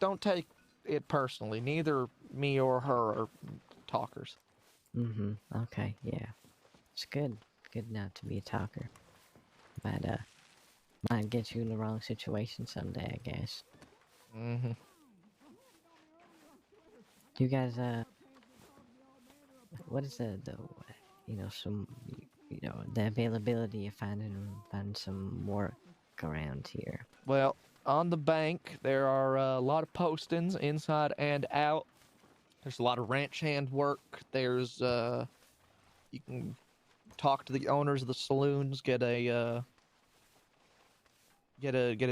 Don't take it personally. Neither me or her are talkers. Okay, yeah. It's good. Good not to be a talker. Might get you in the wrong situation someday, I guess. You guys, what is the the availability of finding some work around here? Well, on the bank, there are a lot of postings inside and out. There's a lot of ranch hand work. There's you can talk to the owners of the saloons, get a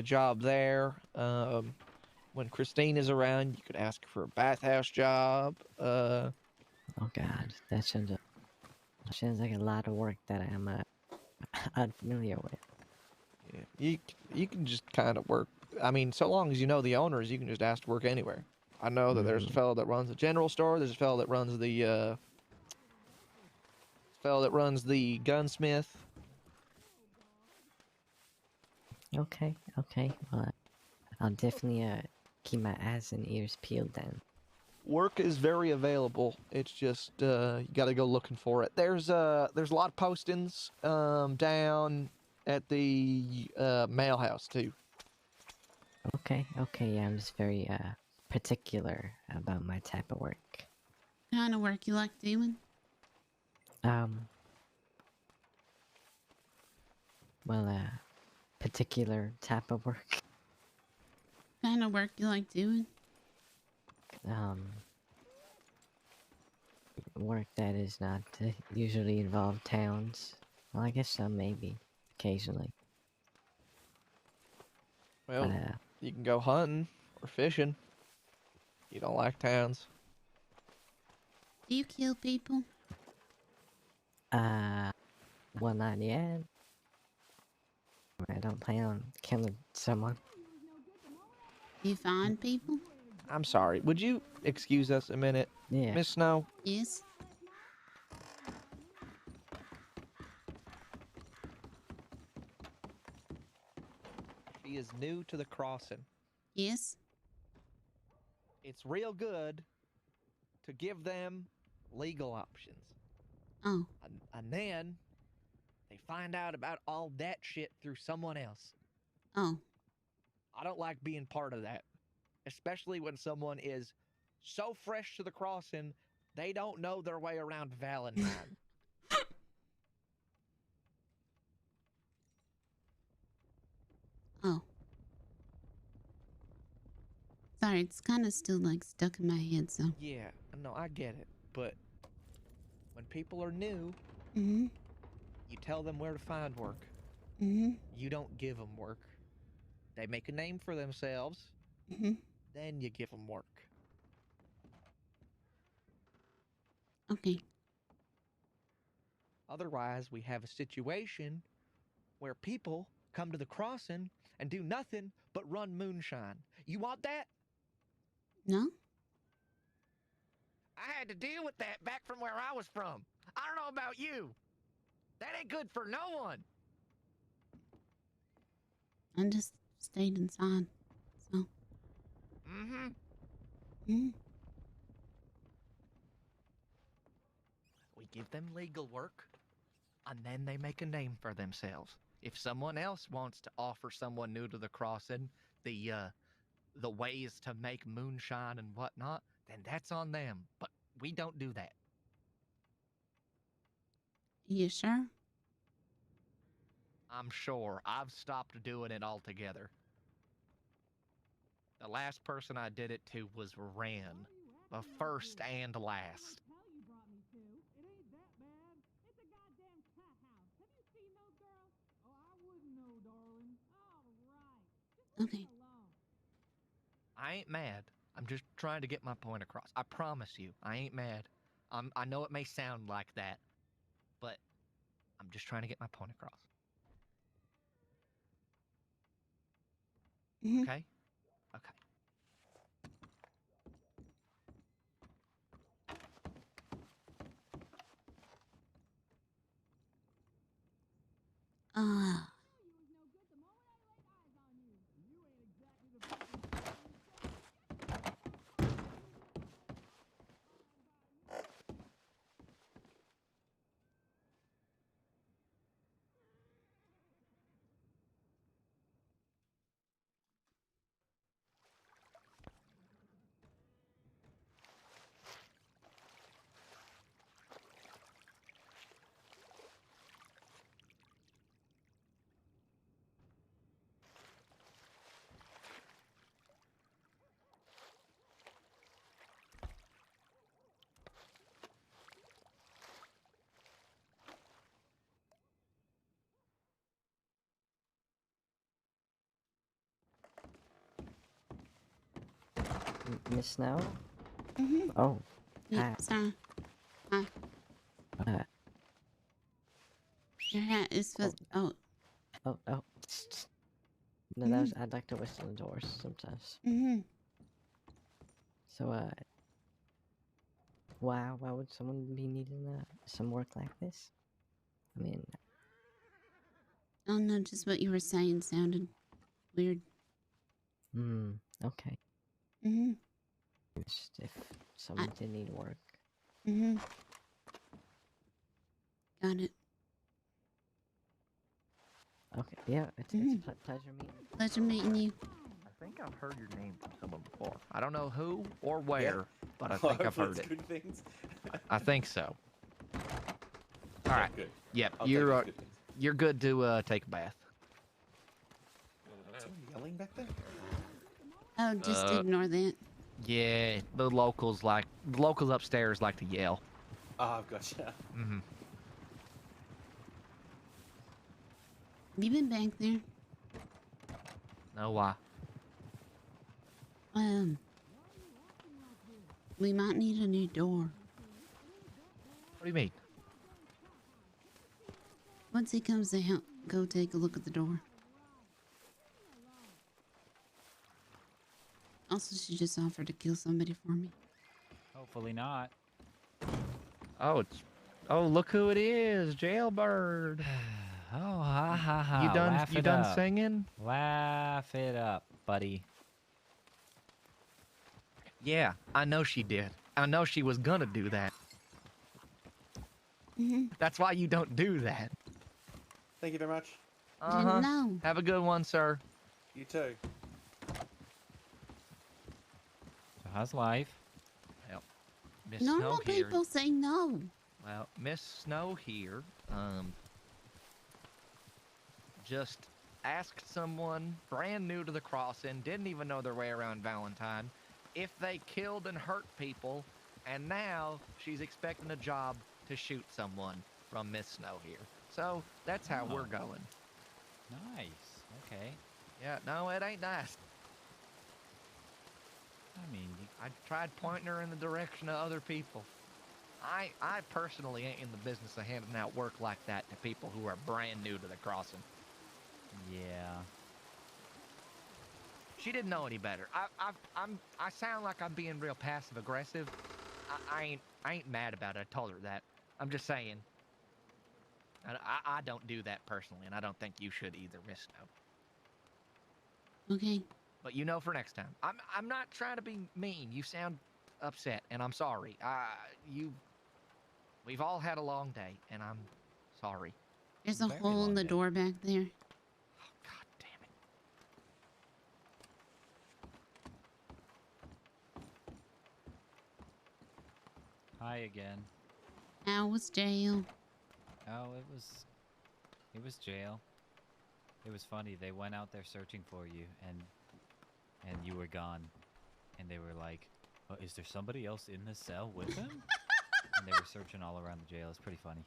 job there. When Christine is around, you could ask her for a bathhouse job. Oh God, that sounds like a lot of work that I'm unfamiliar with. Yeah, you can just kind of work. I mean, so long as you know the owners, you can just ask to work anywhere. I know that there's a fellow that runs the general store. There's a fellow that runs the gunsmith. Okay. Well, I'll definitely keep my eyes and ears peeled then. Work is very available. It's just you got to go looking for it. There's a lot of postings down at the mail house too. Okay, yeah, I'm just very particular about my type of work. Kind of work you like doing? Well, particular type of work. Kind of work you like doing? Work that is not usually involve towns. Well, I guess some maybe, occasionally. Well, you can go hunting or fishing. You don't like towns. Do you kill people? Well, not yet. I don't plan on killing someone. Do you find people? I'm sorry. Would you excuse us a minute? Yeah. Miss Snow? Yes. She is new to the crossing. Yes. It's real good to give them legal options. Oh. And then they find out about all that shit through someone else. Oh. I don't like being part of that. Especially when someone is so fresh to the crossing, they don't know their way around Valentine. Oh. Sorry, it's kind of still like stuck in my head, so. Yeah, no, I get it. But when people are new, Mm-hmm. you tell them where to find work. Mm-hmm. You don't give them work. They make a name for themselves. Mm-hmm. Then you give them work. Okay. Otherwise, we have a situation where people come to the crossing and do nothing but run moonshine. You want that? No? I had to deal with that back from where I was from. I don't know about you. That ain't good for no one. I just stayed inside, so. Mm-hmm. Mm-hmm. We give them legal work, and then they make a name for themselves. If someone else wants to offer someone new to the crossing the ways to make moonshine and whatnot, then that's on them. But we don't do that. You sure? I'm sure. I've stopped doing it altogether. The last person I did it to was Ran. The first and last. Okay. I ain't mad. I'm just trying to get my point across. I promise you, I ain't mad. I know it may sound like that, but I'm just trying to get my point across. Mm-hmm. Okay? Okay. Miss Snow? Mm-hmm. Oh. Yeah, Hi. sorry. Hi. Your hat is supposed. Oh. Oh. No, that was. I'd like to whistle the doors sometimes. Mm-hmm. So, why would someone be needing some work like this? I mean, Oh no, just what you were saying sounded weird. okay. Mm-hmm. Just if someone did need work. Mm-hmm. Got it. Okay, yeah, it's a pleasure meeting. Pleasure meeting you. I think I've heard your name from someone before. I don't know who or where, but I think I've heard it. Good things. I think so. All right. Good. Yep, I'll take it as good things. you're good to take a bath. Someone yelling back there? Oh, just ignore that. Yeah, the locals upstairs like to yell. Oh, gotcha. Mm-hmm. Have you been back there? No, why? We might need a new door. What do you mean? Once he comes out, go take a look at the door. Also, she just offered to kill somebody for me. Hopefully not. Oh, look who it is, Jailbird. Oh, ha ha ha. You done singing? Laugh it up, buddy. Yeah, I know she did. I know she was gonna do that. That's why you don't do that. Thank you very much. Uh-huh. No. Have a good one, sir. You too. So how's life? Miss Snow Normal here. people say no. Well, Miss Snow here, just asked someone brand new to the crossing, didn't even know their way around Valentine, if they killed and hurt people, and now she's expecting a job to shoot someone from Miss Snow here. So that's how we're going. Nice. Okay. Yeah, no, it ain't nice. I mean, I tried pointing her in the direction of other people. I personally ain't in the business of handing out work like that to people who are brand new to the crossing. yeah. She didn't know any better. I sound like I'm being real passive aggressive. I ain't mad about it. I told her that. I'm just saying. I don't do that personally, and I don't think you should either, Miss Snow. Okay. But you know for next time. I'm not trying to be mean. You sound upset, and I'm sorry. We've all had a long day, and I'm sorry. There's a Very hole in long the day. door back there. God damn it. Hi again. How was jail? Oh, it was jail. It was funny. They went out there searching for you, and you were gone, and they were like, "Is there somebody else in this cell with him?" And they were searching all around the jail. It's pretty funny.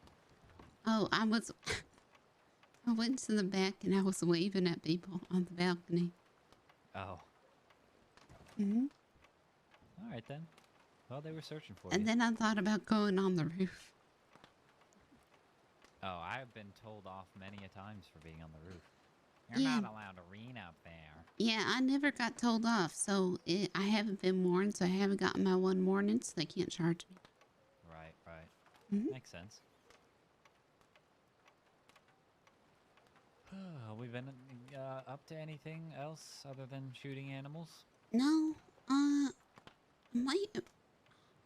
Oh, I went to the back and I was waving at people on the balcony. Oh. Mm-hmm. All right then. Well, they were searching for And you. then I thought about going on the roof. Oh, I've been told off many a times for being on the roof. You're Yeah. not allowed to read up there. Yeah, I never got told off, so I haven't been warned, so I haven't gotten my one warning, so they can't charge me. Right, right. Mhm. Makes sense. We've been up to anything else other than shooting animals? No, I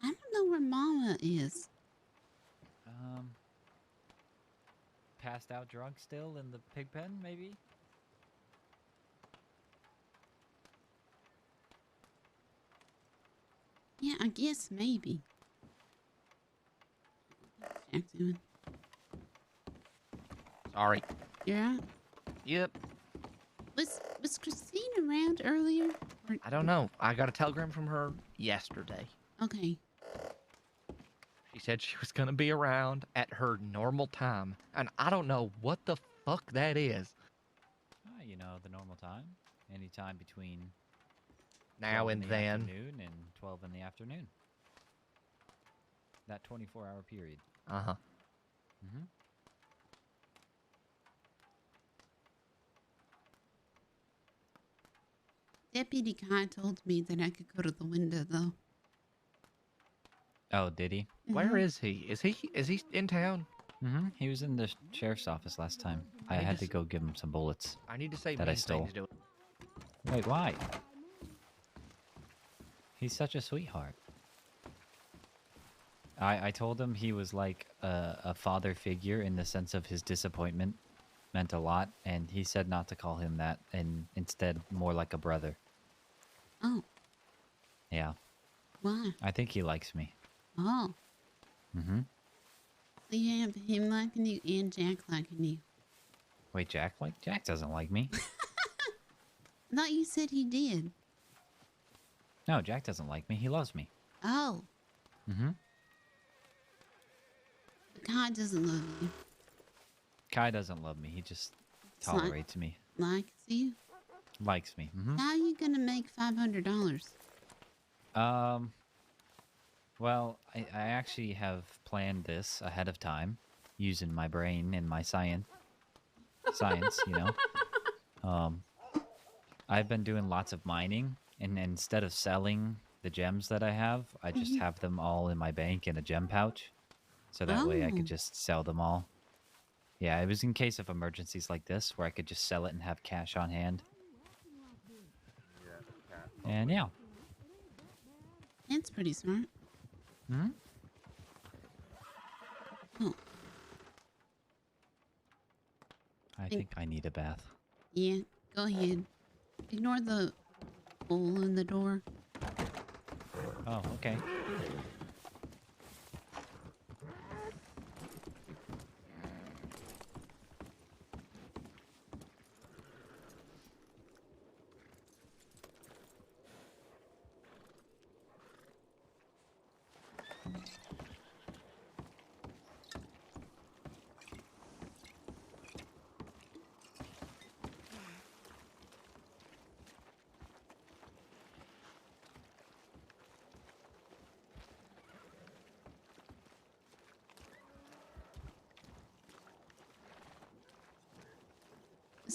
don't know where Mama is. Passed out drunk still in the pig pen, maybe? Yeah, I guess maybe. What's Jack doing? Sorry. Yeah. Yep. Was Christine around earlier? Or... I don't know. I got a telegram from her yesterday. Okay. She said she was going to be around at her normal time, and I don't know what the fuck that is. You know, the normal time. Any time between Now 12 and in the then. afternoon and 12 in the afternoon. That 24-hour period. Uh-huh. Mm-hmm. Deputy Kai told me that I could go to the window, though. Oh, did he? Where is he? Is he in town? Mm-hmm. He was in the sheriff's office last time. I had to go give him some bullets. I need to say that I mean stole. things to him. Wait, why? He's such a sweetheart. I told him he was like a father figure in the sense of his disappointment meant a lot, and he said not to call him that, and instead more like a brother. Oh. Yeah. Why? I think he likes me. Oh. Mm-hmm. So you have him liking you and Jack liking you. Wait, Jack doesn't like me. I thought you said he did. No, Jack doesn't like me. He loves me. Oh. Mm-hmm. Kai doesn't love you. Kai doesn't love me. He just tolerates me. Likes you? Likes me. Mm-hmm. How are you gonna make $500? Well, I actually have planned this ahead of time, using my brain and my science, you know. I've been doing lots of mining, and instead of selling the gems that I have, I just have them all in my bank in a gem pouch. So that way I could just sell them all. Yeah, it was in case of emergencies like this, where I could just sell it and have cash on hand. And yeah. That's pretty smart. Hmm? Oh. I think I need a bath. Yeah, go ahead. Ignore the hole in the door. Oh, okay.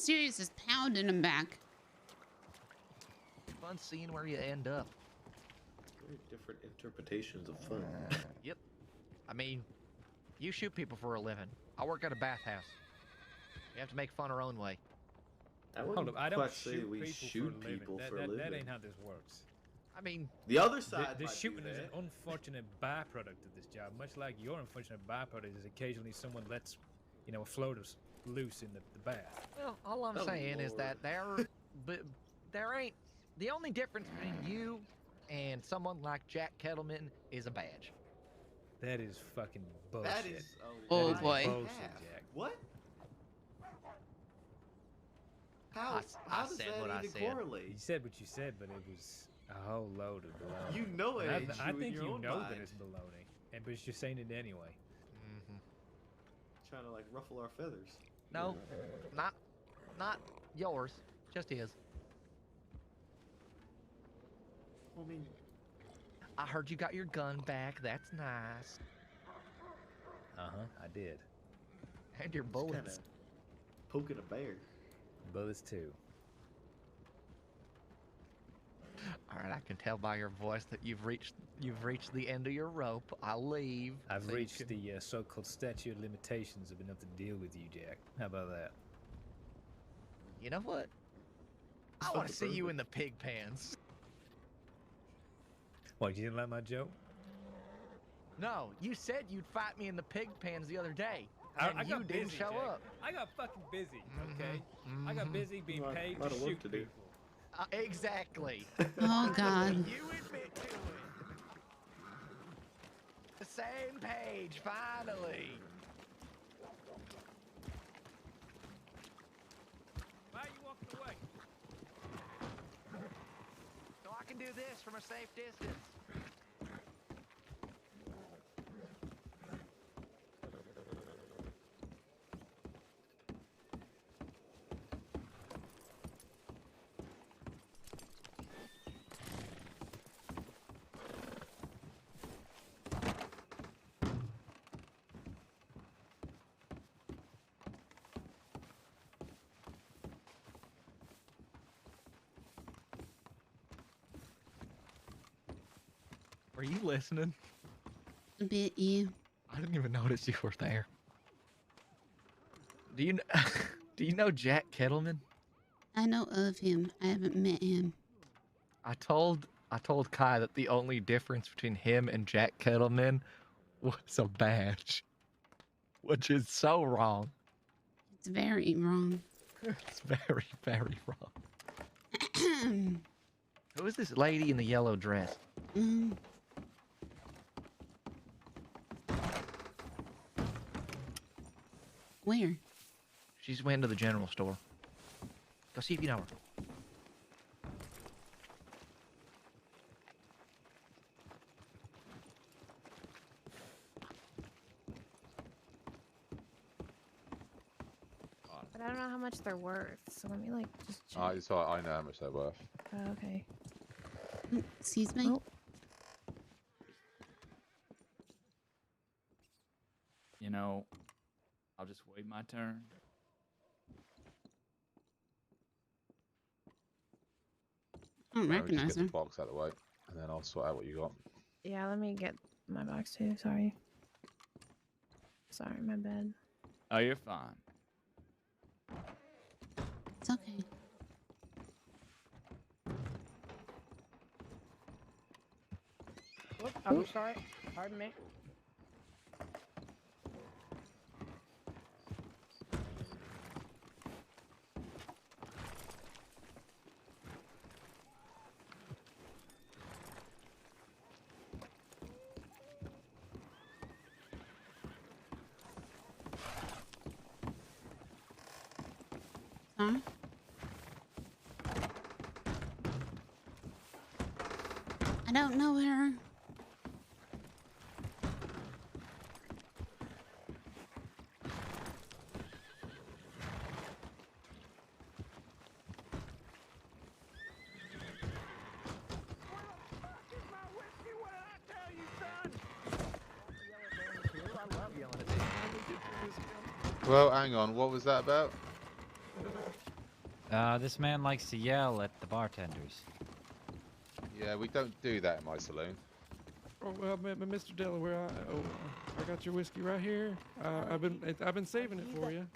Mysterious is pounding him back. Fun seeing where you end up. Very different interpretations of fun. Yep. I mean, you shoot people for a living. I work at a bathhouse. We have to make fun our own way. I Hold wouldn't up, I don't quite say shoot we people shoot for a living. people That, for a that, living. that ain't how this works. I mean, The other side The might shooting do is an that. unfortunate byproduct of this job, much like your unfortunate byproduct is occasionally someone lets, you know, a floater loose in the bath. well, all I'm Oh, saying is that Lord. there ain't the only difference between you and someone like Jack Kettleman is a badge. That is fucking bullshit. That is Oh, That is boy. bullshit, half. Jack. What? How, I how said does what that I even said. correlate? You said what you said, but it was a whole load of baloney. You know it And ain't I true in think your you own know mind. that it's baloney, but you're saying it anyway. Trying to like ruffle our feathers. No, not yours, just his. I mean, I heard you got your gun back. That's nice. I did. And your just bullets. kinda poking a bear. Bullets too. All right, I can tell by your voice that you've reached the end of your rope. I'll leave. I've so you reached can- the so-called statute of limitations of enough to deal with you, Jack. How about that? You know what? I want to see you in the pig pans. What, you didn't like my joke? No, you said you'd fight me in the pig pans the other day, I and got you didn't busy, show Jack. up. I got fucking busy, okay? I got busy being paid to lot of work shoot to do. people. Exactly. Oh, God. You admit to it. The same page, finally. Why are you walking away? So I can do this from a safe distance. Were you listening? A bit, yeah. I didn't even notice you were there. Do you do you know Jack Kettleman? I know of him. I haven't met him. I told Kai that the only difference between him and Jack Kettleman was a badge, which is so wrong. It's very wrong. It's very, very wrong. Who is this lady in the yellow dress? Where? She's went to the general store. Go see if you know her. But I don't know how much they're worth, so let me like just check. It's all right, I know how much they're worth. Oh, okay. Excuse me? You know, I'll just wait my turn. I don't Let me just recognize get her. the box out of the way, and then I'll sort out what you got. Yeah, let me get my box too. Sorry. Sorry, my bad. Oh, you're fine. It's okay. Whoops, I'm sorry. Pardon me. Huh? I don't know her. Well, hang on. What was that about? This man likes to yell at the bartenders. Yeah, we don't do that in my saloon. Oh well, Mr. Delaware, I got your whiskey right here. I've been saving it for you.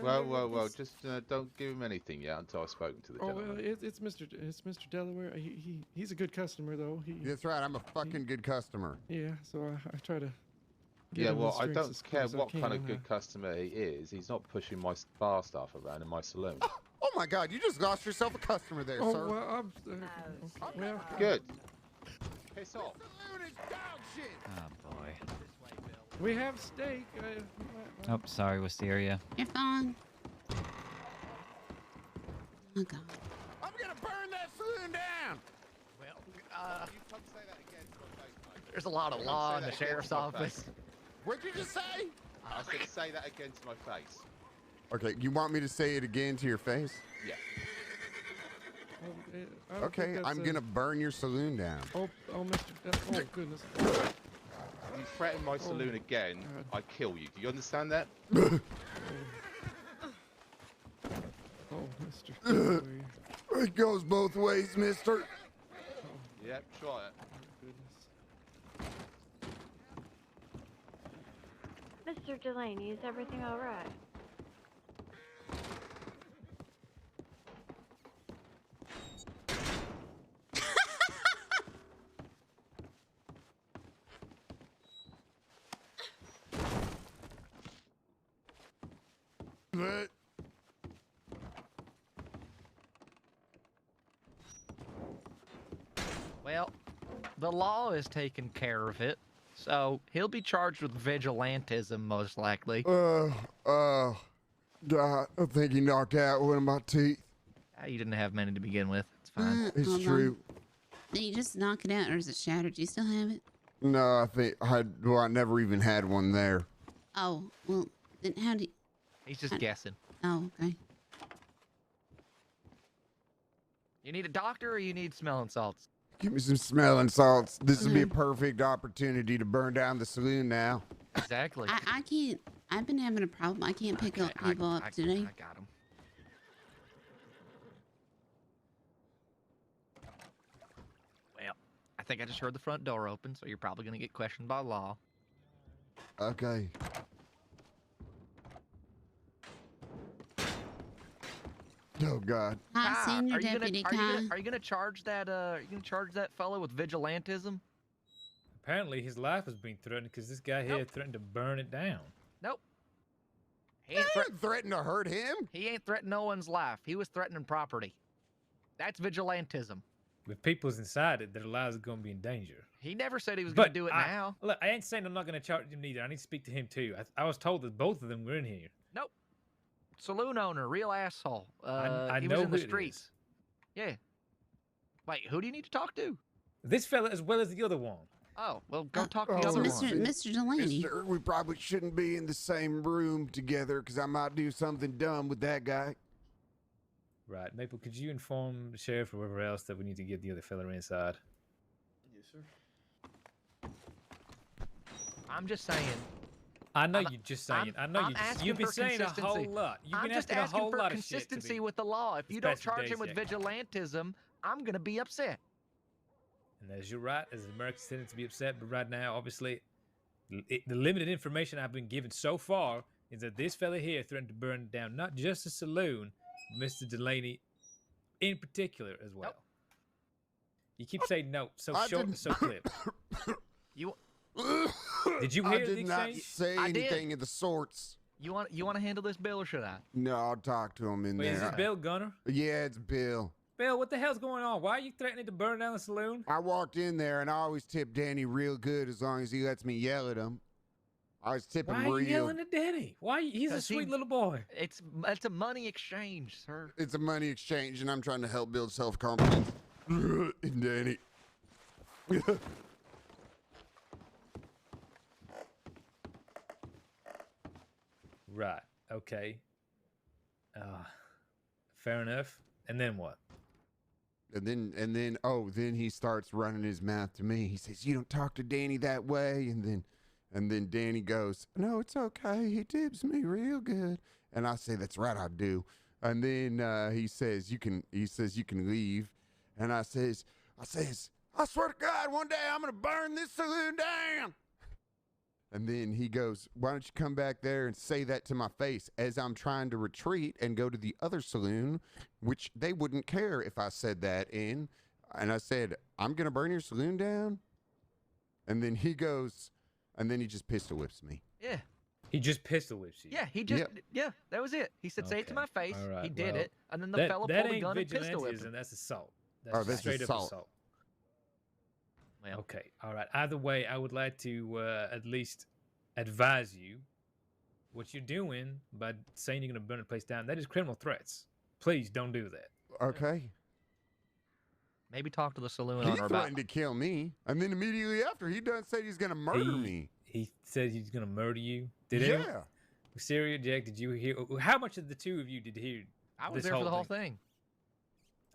Well, just don't give him anything yet until I've spoken to the Oh gentleman. well, it's Mr. Delaware. He's a good customer though. That's right. I'm a fucking good customer. Yeah, so I try to. Get Yeah, him the well, I strengths don't as care quick as I what kind of can, good customer he is. He's not pushing my bar staff around in my saloon. Oh my God! You just lost yourself a customer there, Oh sir. well, well. Good. Piss off. Oh boy. We have steak. Oh, sorry, Wisteria. You're fine. Oh God. I'm gonna burn that saloon down. Well, there's a lot of law in the sheriff's office. What'd you just say? I said say that again to my face. Okay, you want me to say it again to your face? Yeah. Okay, I'm gonna burn your saloon down. Oh, Mr. Oh goodness. You threaten my saloon again, I kill you. Do you understand that? Oh, Mr. It goes both ways, mister. Yep, try it. Mr. Delaney, is everything all right? But Well, the law is taking care of it, so he'll be charged with vigilantism most likely. God, I think he knocked out one of my teeth. You didn't have many to begin with. It's fine. It's Hold true. on. Did you just knock it out, or is it shattered? Do you still have it? No, I think I never even had one there. Oh, well, then how do you... He's just guessing. Oh, okay. You need a doctor or you need smelling salts? Give me some smelling salts. This would be a perfect opportunity to burn down the saloon now. Exactly. I can't... I've been having a problem. I can't pick up people up today. I got him. Well, I think I just heard the front door open, so you're probably going to get questioned by law. Okay. Oh God. Hi, Senior Deputy Kai. Are you gonna charge that? Fellow with vigilantism? Apparently, his life has been threatened because this guy here threatened to burn it down. Nope. He ain't threatening to hurt him. He ain't threatening no one's life. He was threatening property. That's vigilantism. With people's inside it, their lives are going to be in danger. He never said he was going to do it now. Look, I ain't saying I'm not going to charge him either. I need to speak to him too. I was told that both of them were in here. Nope. Saloon owner, real asshole. I he know was in the who it streets. is. Yeah. Wait, who do you need to talk to? This fella as well as the other one. Oh, well, go talk to the other Mr. one. Mr. Delaney. Mister, we probably shouldn't be in the same room together because I might do something dumb with that guy. Right. Maple, could you inform the sheriff or whoever else that we need to get the other fella inside? Yes, sir. I'm just saying. I know you're just saying. You've been saying a whole consistency. lot. You've I'm been just asking a whole for lot of shit to consistency be with the law. If you don't Inspector charge him with Daisy. vigilantism, I'm gonna be upset. And as you're right, as an American citizen to be upset, but right now, obviously, the limited information I've been given so far is that this fella here threatened to burn down not just the saloon, but Mr. Delaney in particular as well. You keep saying no, so short and so clipped. You Did you hear I the did not exchange? say I did. anything of the sorts. You want to handle this bill or should I? No, I'll talk to him in Wait, there. is this Bill Gunner? Yeah, it's Bill. Bill, what the hell's going on? Why are you threatening to burn down the saloon? I walked in there and I always tip Danny real good as long as he lets me yell at him. I always tip Why him are you real. yelling at Danny? Why? He's a 'Cause sweet little boy. It's a money exchange, sir. It's a money exchange and I'm trying to help build self-confidence in Danny. Right. Okay. Fair enough. And then what? And then he starts running his mouth to me. He says, "You don't talk to Danny that way." And then Danny goes, "No, it's okay. He tips me real good." And I say, "That's right, I do." And then he says you can leave. And I says, I swear to God, one day I'm gonna burn this saloon down. And then he goes, why don't you come back there and say that to my face as I'm trying to retreat and go to the other saloon, which they wouldn't care if I said that in. And I said, I'm gonna burn your saloon down. And then he goes, and then he just pistol whips me. Yeah. He just pistol whips you. Yeah, he just, yeah, that was it. He said, say it to my face. All right, He did well, it. And then the fella that pulled a ain't gun and pistol whipped vigilantism, him. that's assault. That's That's straight assault. up assault. Well. Okay, all right. Either way, I would like to at least advise you what you're doing by saying you're going to burn the place down. That is criminal threats. Please don't do that. Okay. Maybe talk to the saloon He owner about threatened to kill me. And then immediately after, he done said he's gonna murder me. He said he's going to murder you. Did Yeah. anyone? Wisteria, Jack, did you hear? How much of the two of you did hear? I was this there for the whole thing.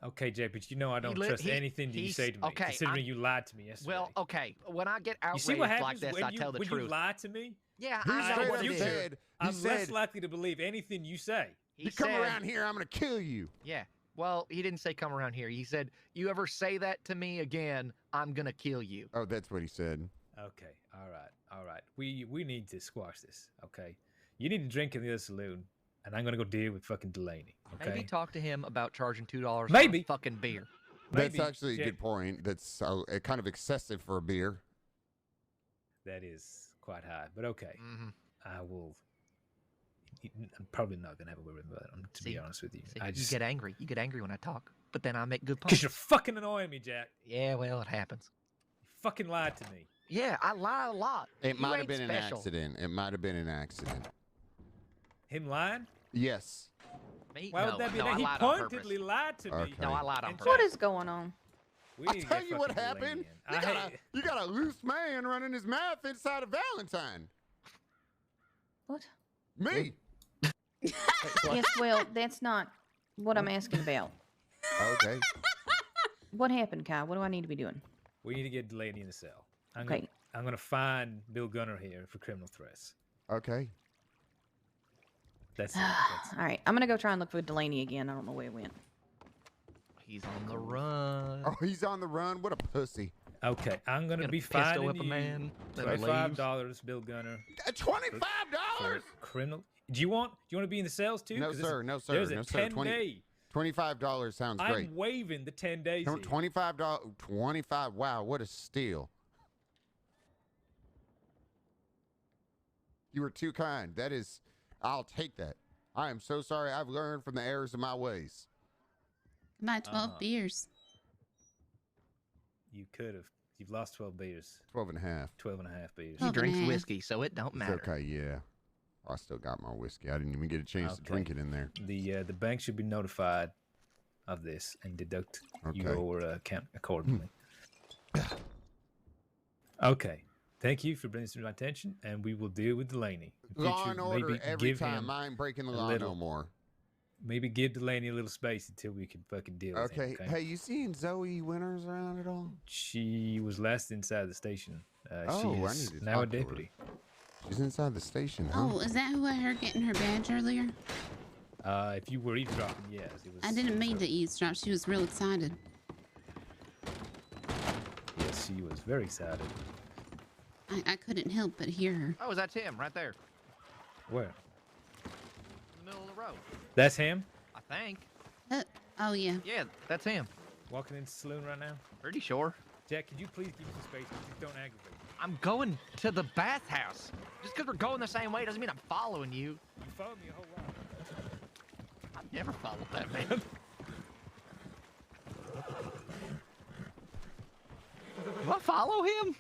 Okay, Jay, but you know I don't trust anything that you say to me, okay, considering you lied to me yesterday. Well, okay. When I get you see outraged what like happens this, when I tell the when truth. you lie to me? Yeah, He I straight know up what it is. said, I'm less likely to believe anything you say. You come around here, I'm gonna kill you. Yeah. Well, he didn't say come around here. He said, you ever say that to me again, I'm gonna kill you. Oh, that's what he said. Okay, all right. We need to squash this. Okay, you need to drink in the other saloon, and I'm gonna go deal with fucking Delaney. Okay. Maybe talk to him about charging $2 Maybe. for a fucking beer. That's actually a good point. That's kind of excessive for a beer. That is quite high, but okay. Mm-hmm. I will. I'm probably not gonna have a word with him, to be honest with you. I just You get angry. You get angry when I talk, but then I make good because points. you're fucking annoying me, Jack. Yeah, well, it happens. You fucking lied to me. Yeah, I lie a lot. It You might have ain't been an special. accident. It might have been an accident. Him lying? Yes. Me? Why no, would that be? no, I he lied on purpose. pointedly lied to me. Okay. No, I lied on And purpose. What is going on? We I'll need to tell get you what fucking happened. Delaney in. You got a loose man running his mouth inside of Valentine. What? Me. Yes, well, that's not what I'm asking about. Okay. What happened, Kyle? What do I need to be doing? We need to get Delaney in the cell. Okay. I'm gonna find Bill Gunner here for criminal threats. Okay. That's it. All right, I'm gonna go try and look for Delaney again. I don't know where he went. He's on the run. Oh, he's on the run. What a pussy. Okay, I'm gonna Gonna be pistol finding whip a you man, then $25, Bill Gunner. $25? For criminal. Do you want to be in the cells too? No, 'Cause sir. No, sir. There's a No, sir. 10-day. $25 sounds I'm great. waiving the 10 days. No, here. $25. 25. Wow, what a steal. You were too kind. That is, I'll take that. I am so sorry. I've learned from the errors of my ways. About 12 beers. You could have. You've lost 12 beers. 12 and a half. 12 and a half beers. He drinks whiskey, so it don't It's matter. okay, yeah. I still got my whiskey. I didn't even get a chance to drink it in there. The bank should be notified of this and deduct Okay. your account accordingly. Okay. Thank you for bringing this to my attention, and we will deal with Delaney. In Law future, and order maybe every give time. him I ain't breaking the a law little- no more. Maybe give Delaney a little space until we can fucking deal with him. Okay. Hey, you seen Zoe Winters around at all? She was last inside the station. Oh, she I is need to now a talk to her. deputy. She's inside the station, huh? Oh, is that who I heard getting her badge earlier? If you were eavesdropping, yes. It was, I didn't mean to eavesdrop. She was real excited. Yes, she was very excited. I couldn't help but hear her. Oh, that's him right there Where? in the middle of the road. That's him? I think. Oh, yeah. Yeah, that's him. Walking into the saloon right now? Pretty sure. Jack, could you please give me some space? Just don't aggravate me. I'm going to the bathhouse. Just because we're going the same way doesn't mean I'm following you. You followed me a whole lot. I've never followed that man. Do I follow him?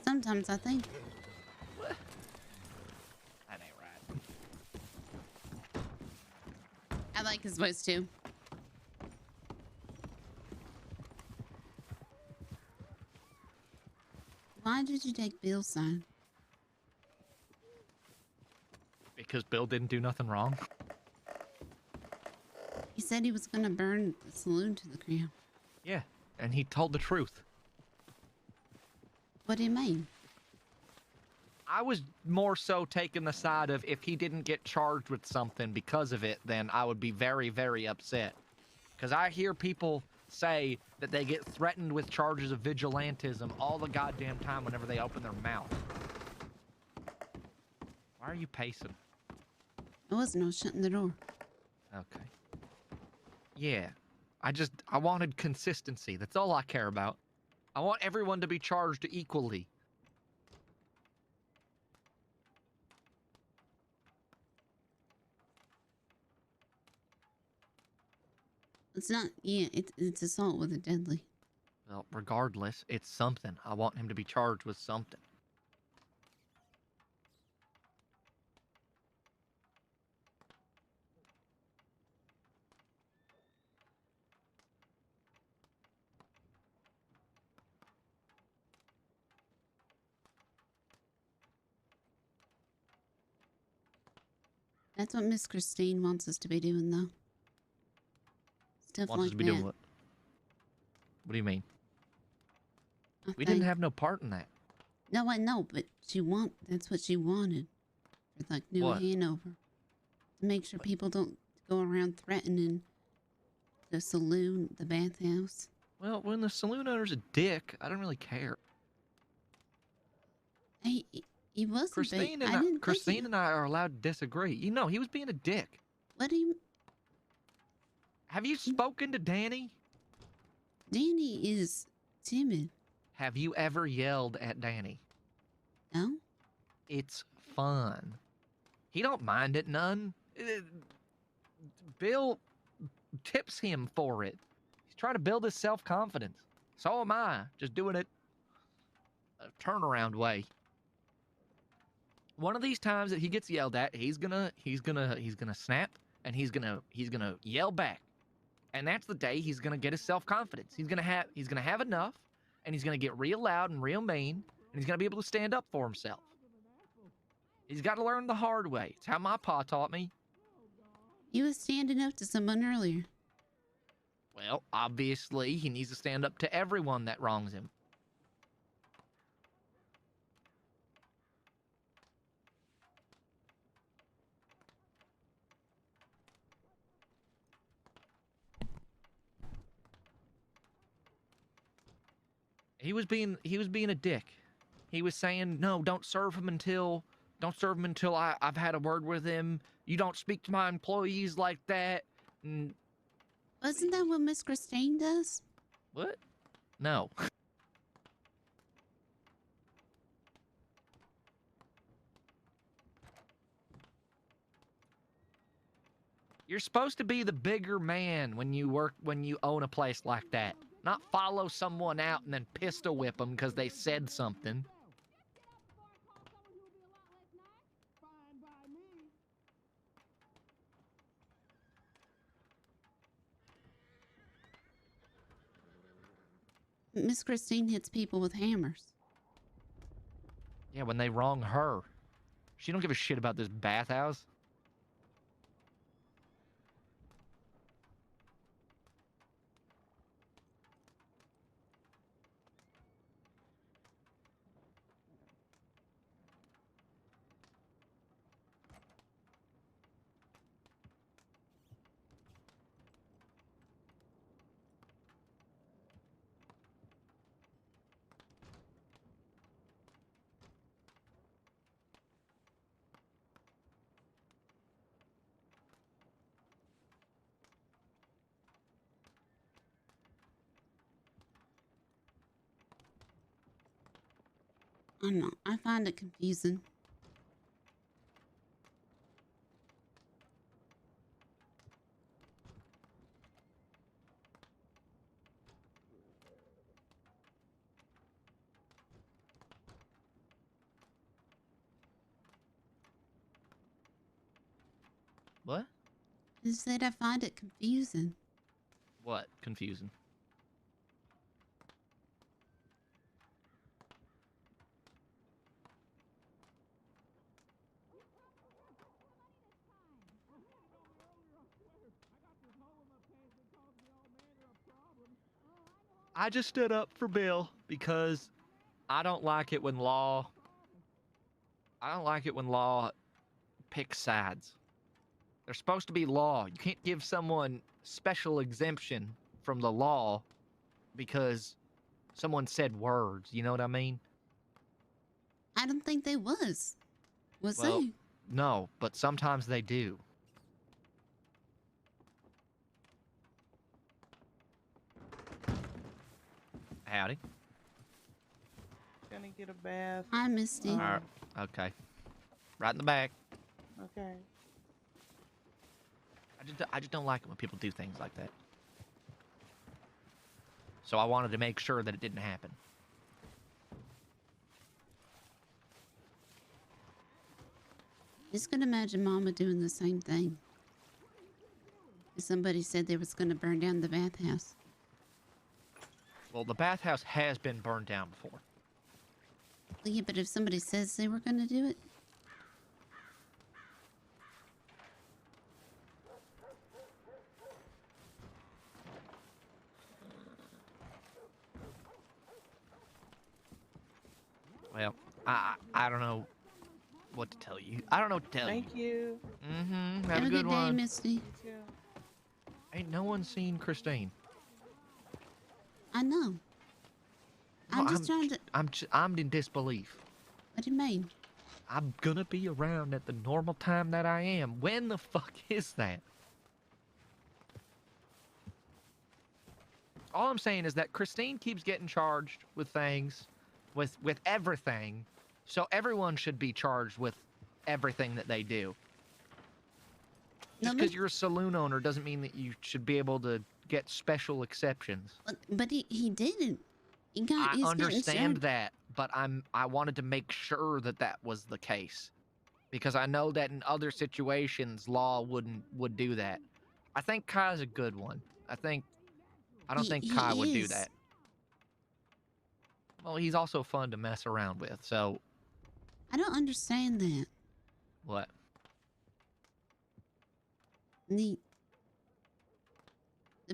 Sometimes I think. That ain't right. I like his voice too. Why did you take Bill's side? Because Bill didn't do nothing wrong. He said he was gonna burn the saloon to the ground. Yeah, and he told the truth. What do you mean? I was more so taking the side of if he didn't get charged with something because of it, then I would be very, very upset. Because I hear people say that they get threatened with charges of vigilantism all the goddamn time whenever they open their mouth. Why are you pacing? I wasn't. I was shutting the door. Okay. Yeah. I wanted consistency. That's all I care about. I want everyone to be charged equally. It's not. Yeah, it's assault with a deadly. Well, regardless, it's something. I want him to be charged with something. That's what Miss Christine wants us to be doing, though. Stuff Wants like us to be that. doing what? What do you mean? I We didn't think- have no part in that. No, I know, but that's what she wanted. For like New What? Hanover. To make sure people don't go around threatening the saloon, the bathhouse. Well, when the saloon owner's a dick, I don't really care. He wasn't. Christine but and I didn't Christine think and I are allowed to disagree. You know, he was being a dick. What do you... Have you spoken to Danny? Danny is timid. Have you ever yelled at Danny? No. It's fun. He don't mind it none. Bill tips him for it. He's trying to build his self-confidence. So am I. Just doing it a turnaround way. One of these times that he gets yelled at, he's gonna snap and he's gonna yell back. And that's the day he's gonna get his self-confidence. He's gonna have enough, and he's gonna get real loud and real mean, and he's gonna be able to stand up for himself. He's got to learn the hard way. It's how my pa taught me. You was standing up to someone earlier. Well, obviously, he needs to stand up to everyone that wrongs him. He was being a dick. He was saying, "No, don't serve him until I've had a word with him. You don't speak to my employees like that." And Wasn't that what Miss Christine does? what? No. You're supposed to be the bigger man when you own a place like that. Not follow someone out and then pistol whip them because they said something. Miss Christine hits people with hammers. Yeah, when they wrong her. She don't give a shit about this bathhouse. I don't know. I find it confusing. What? I said I find it confusing. What? Confusing. I just stood up for Bill because I don't like it when law I don't like it when law picks sides. There's supposed to be law. You can't give someone special exemption from the law because someone said words. You know what I mean? I don't think they was. Was Well, they? no, but sometimes they do. Howdy. Gonna get a bath. Hi, Misty. All right. Okay. Right in the back. Okay. I just don't like it when people do things like that. So I wanted to make sure that it didn't happen. Just gonna imagine Mama doing the same thing. If somebody said they was gonna burn down the bathhouse. Well, the bathhouse has been burned down before. Well, yeah, but if somebody says they were gonna do it, Well, I don't know what to tell you. I don't know what to tell you. Thank you. Mm-hmm. Have have a good day, one. Misty. Ain't no one seen Christine. I know. I'm just trying to. I'm in disbelief. What do you mean? I'm gonna be around at the normal time that I am. When the fuck is that? All I'm saying is that Christine keeps getting charged with things, with everything, so everyone should be charged with everything that they do. Just because you're a saloon owner doesn't mean that you should be able to get special exceptions. But he didn't. He's I getting understand served. that, but I wanted to make sure that that was the case, because I know that in other situations law would do that. I think Kai's a good one. I don't think Kai would do that. Well, he's also fun to mess around with. So I don't understand that. what? The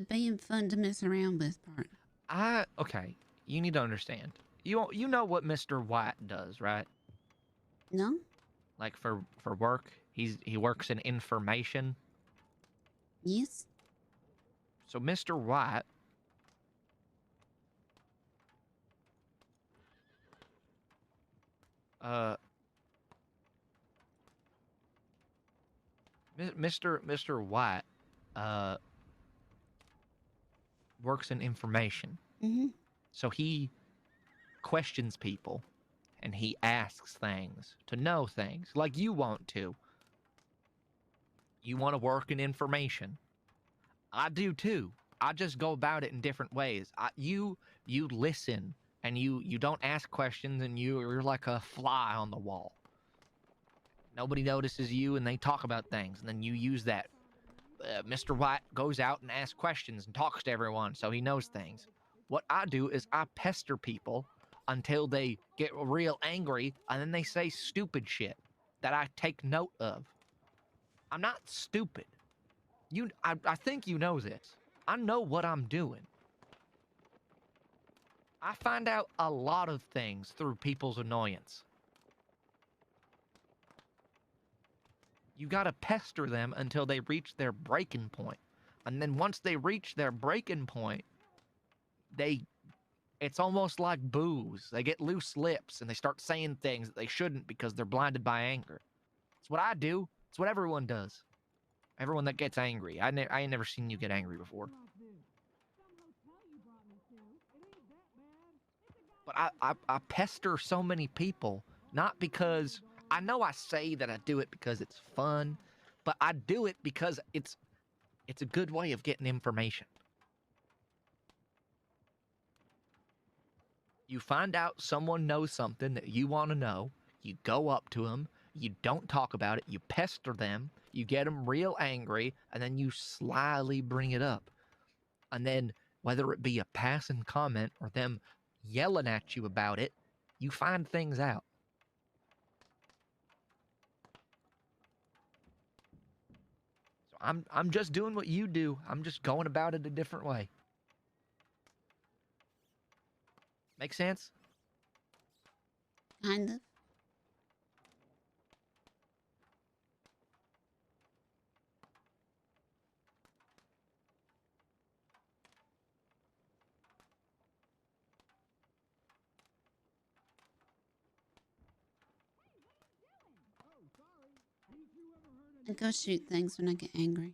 being fun to mess around with part. Okay. You need to understand. You know what Mr. White does, right? No. Like for work, he works in information. Yes. So Mr. White Mr. White works in information. Mm-hmm. So he questions people and he asks things to know things like you want to. You want to work in information. I do too. I just go about it in different ways. You listen and you don't ask questions and you're like a fly on the wall. Nobody notices you and they talk about things and then you use that. Mr. White goes out and asks questions and talks to everyone so he knows things. What I do is I pester people until they get real angry and then they say stupid shit that I take note of. I'm not stupid. I think you know this. I know what I'm doing. I find out a lot of things through people's annoyance. You gotta pester them until they reach their breaking point. And then once they reach their breaking point, it's almost like booze. They get loose lips and they start saying things that they shouldn't because they're blinded by anger. It's what I do. It's what everyone does. Everyone that gets angry. I ain't never seen you get angry before. But I pester so many people, not because I know I say that I do it because it's fun, but I do it because it's a good way of getting information. You find out someone knows something that you want to know, you go up to them, you don't talk about it, you pester them, you get them real angry, and then you slyly bring it up. And then, whether it be a passing comment or them yelling at you about it, you find things out. So I'm just doing what you do. I'm just going about it a different way. Make sense? Kind of. I go shoot things when I get angry.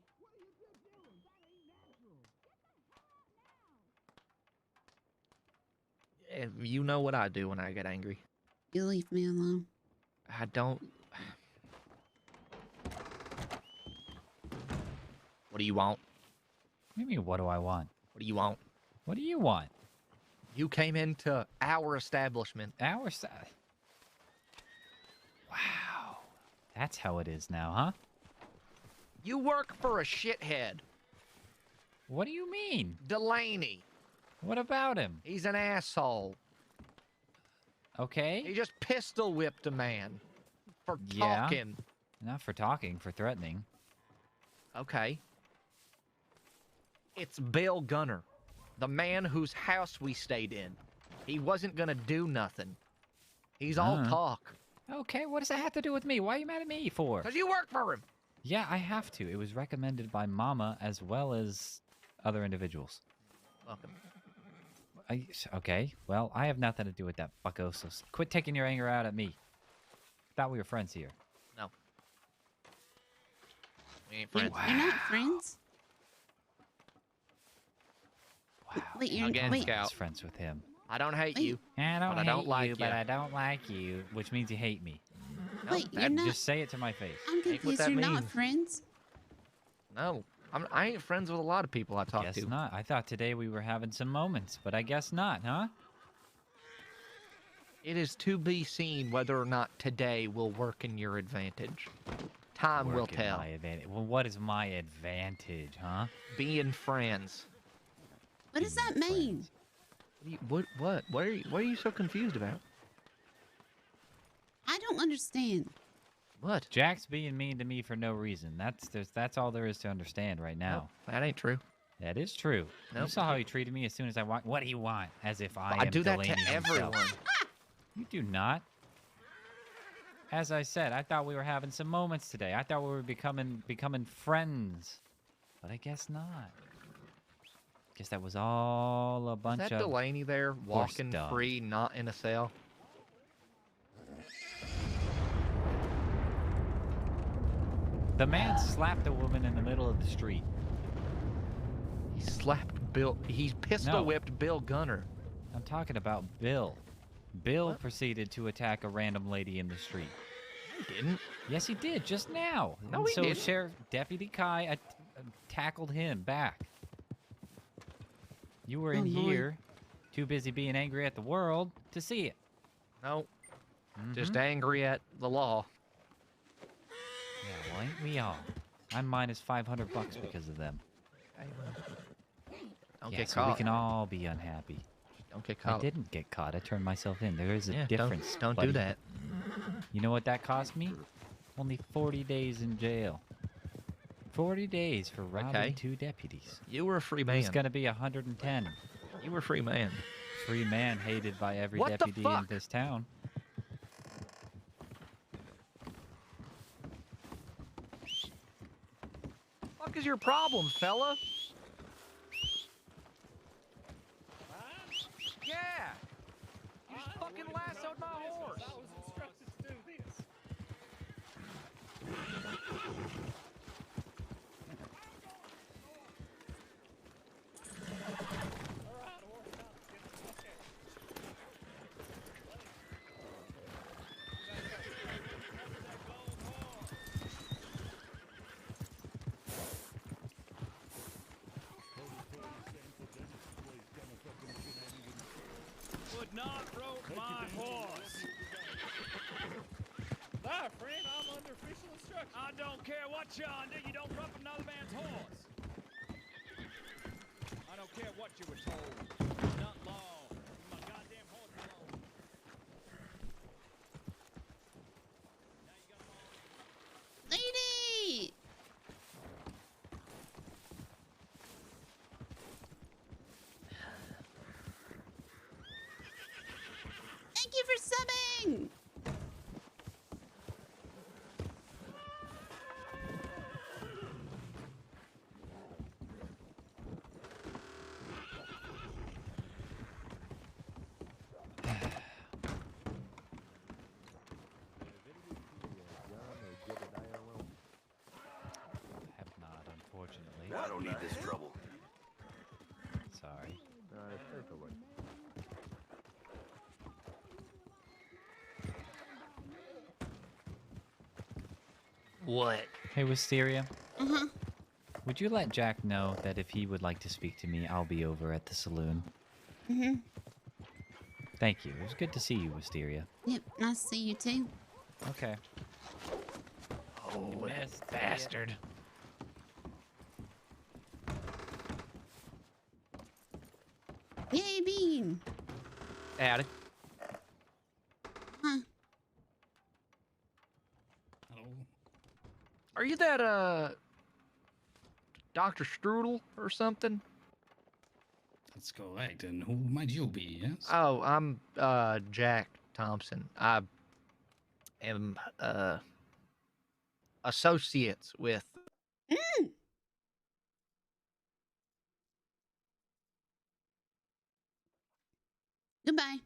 You know what I do when I get angry. You leave me alone. I don't. What do you want? What do you mean, what do I want? What do you want? What do you want? You came into our establishment. Wow. That's how it is now, huh? You work for a shithead. What do you mean? Delaney. What about him? He's an asshole. Okay. He just pistol whipped a man for Yeah. talking. Not for talking, for threatening. Okay. It's Bill Gunner, the man whose house we stayed in. He wasn't gonna do nothing. He's all talk. Okay, what does that have to do with me? Why are you mad at me for? Because you work for him. Yeah, I have to. It was recommended by Mama as well as other individuals. Welcome. Okay, well, I have nothing to do with that, bucko, so quit taking your anger out at me. Thought we were friends here. No. We ain't friends. You're not friends? Wow. Wait, you're Again, wait. Scout. Friends with him. I don't hate you. I don't but hate I don't like you, but I don't like you, which means you hate me. Wait, you're not. Just say it to my face. I'm Ain't what confused. that You're not means. friends? No. I ain't friends with a lot of people I talk Guess to. not. I thought today we were having some moments, but I guess not, huh? It is to be seen whether or not today will work in your advantage. Time will Work in tell. my advantage. Well, what is my advantage, huh? Being friends. What does that mean? What? What are you so confused about? I don't understand. What? Jack's being mean to me for no reason. That's all there is to understand right now. Nope, that ain't true. That is true. You Nope. saw how he treated me as soon as I walked. What do you want? As if I am do that Delaney to himself. everyone. You do not. As I said, I thought we were having some moments today. I thought we were becoming friends, but I guess not. Guess that was all a Is bunch that of Delaney there, walking stuff. free, not in a cell? The man slapped a woman in the middle of the street. He slapped Bill. He pistol whipped Bill Gunner. I'm talking about Bill. Bill proceeded to attack a random lady in the street. He didn't. Yes, he did just now. No, And he so didn't. Sheriff Deputy Kai tackled him back. You were in Oh, Lord. here, too busy being angry at the world to see it. No. Just angry at the law. Yeah, well, ain't we all? I'm minus $500 because of them. Don't Yeah, get so we caught. can all be unhappy. Don't get I caught. didn't get caught. I turned myself in. There is a Yeah, difference. Don't buddy. do that. You know what that cost me? Only 40 days in jail. 40 days for robbing Okay. 2 deputies. You were a free man. It's going to be 110. You were a free man. Free man hated by every What the deputy in fuck? this town. What is your problem, fella? Yeah. You just fucking lassoed my horse. I was instructed to do this. Would not rope my horse. Bye, friend. I'm under official instruction. I don't care what you do. You don't rope another man's horse. I don't care what you were told. Not law. Leave my goddamn horse alone. Lady! Thank you for subbing! I don't need this trouble. Sorry. That's all right. What? Hey, Wisteria. Uh-huh. Would you let Jack know that if he would like to speak to me, I'll be over at the saloon? Mm-hmm. Thank you. It was good to see you, Wisteria. Yep, nice to see you too. Okay. Oh, this bastard. Yay, Bean! Howdy. Huh. Are you that, Dr. Strudel or something? That's correct. And who might you be, yes? Oh, I'm, Jack Thompson. I am, associates with... Goodbye.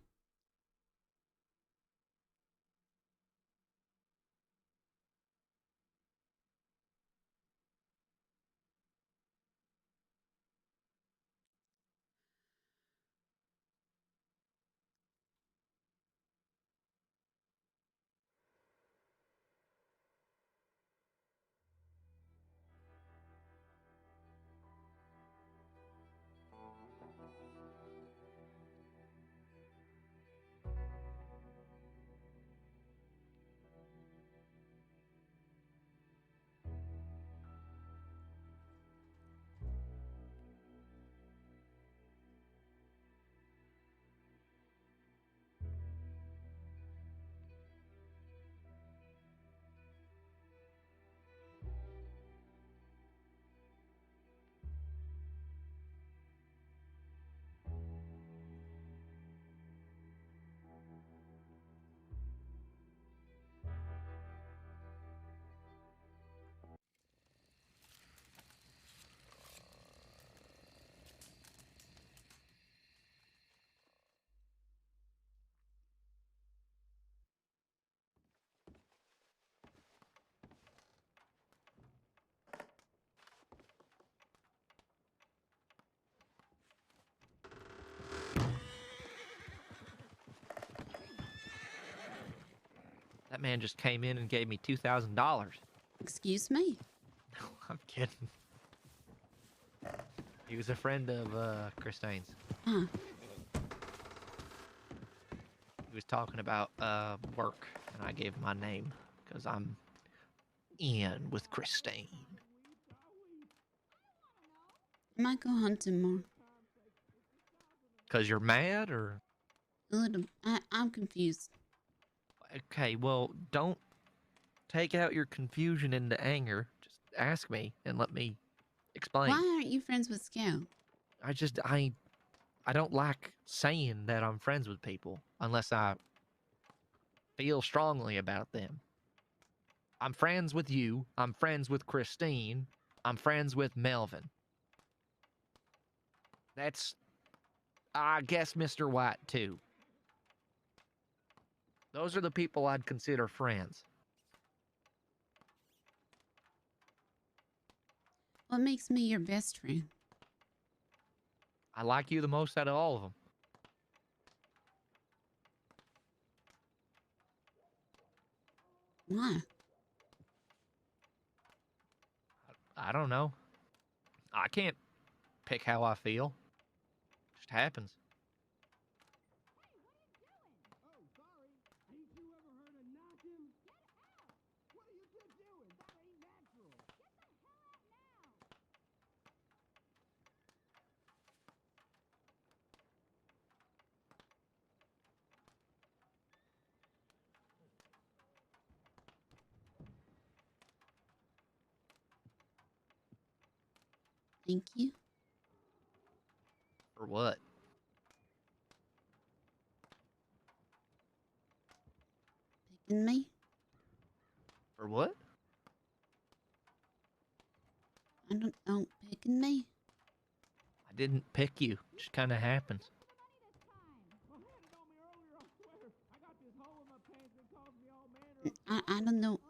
That man just came in and gave me $2,000. Excuse me? No, I'm kidding. He was a friend of, Christine's. Huh. He was talking about, work, and I gave him my name, because I'm in with Christine. I might go hunting more. Because you're mad, or? A little. I'm confused. Okay, well, don't take out your confusion into anger. Just ask me and let me explain. Why aren't you friends with Scout? I don't like saying that I'm friends with people unless I feel strongly about them. I'm friends with you. I'm friends with Christine. I'm friends with Melvin. That's, I guess, Mr. White, too. Those are the people I'd consider friends. What makes me your best friend? I like you the most out of all of them. Why? I don't know. I can't pick how I feel. It just happens. Thank you. For what? Picking me? For what? Don't picking me. I didn't pick you. It just kind of happens. I don't know.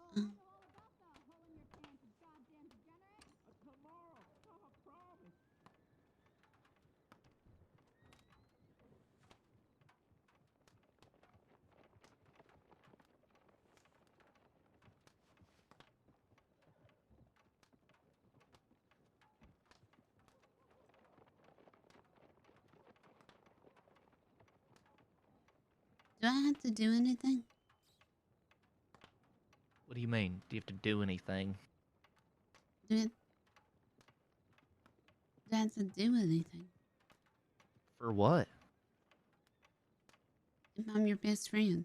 Do I have to do anything? What do you mean? Do you have to do anything? Do I have to do anything? For what? If I'm your best friend.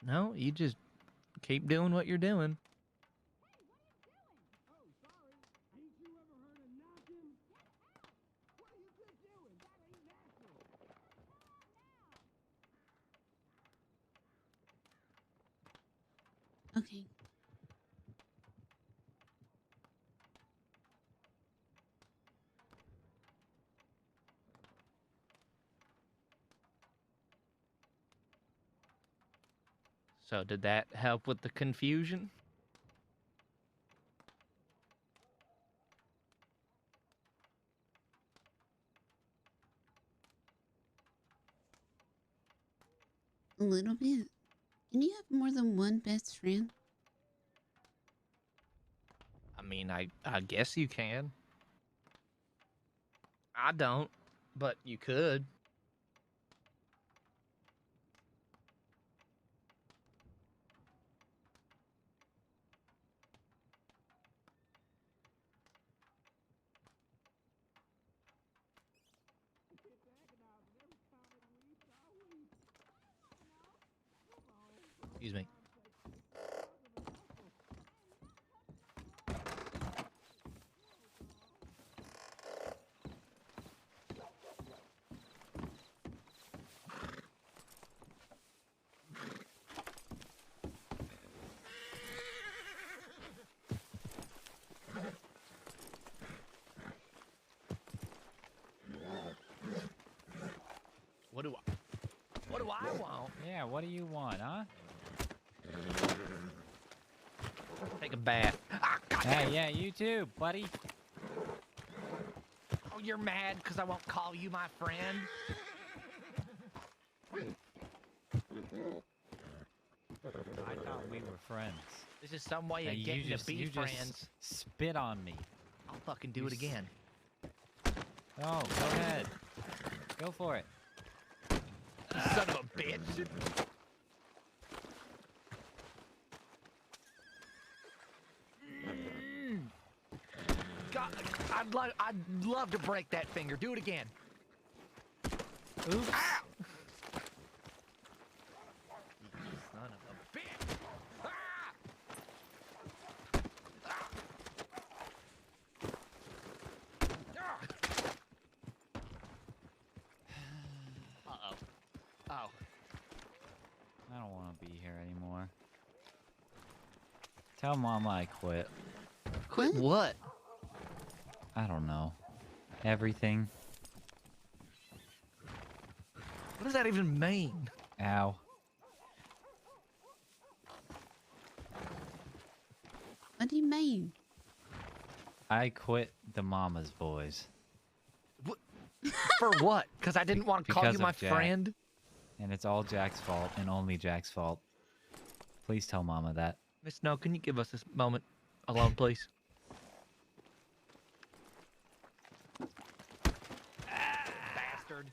No, you just keep doing what you're doing. Okay. So did that help with the confusion? A little bit. Can you have more than one best friend? I mean, I guess you can. I don't, but you could. Excuse me. What do I want? Yeah, what do you want, huh? Take a bath. Ah, Hey, yeah, you too, buddy. Oh, you're mad because I won't call you my friend? I thought we were friends. This is some way Now of getting to be friends. Just spit on me. I'll fucking do it again. Oh, go ahead. Go for it. Son of a bitch. God, I'd love to break that finger. Do it again. Oops. Ow! You son of a bitch. Ah! Uh-oh. Oh. I don't want to be here anymore. Tell Mama I quit. Quit what? I don't know. Everything. What does that even mean? Ow. What do you mean? I quit the Mama's boys. For what? Because I didn't want to call you Because my of Jack. friend? And it's all Jack's fault and only Jack's fault. Please tell Mama that. Miss Snow, can you give us this moment alone, please? Bastard.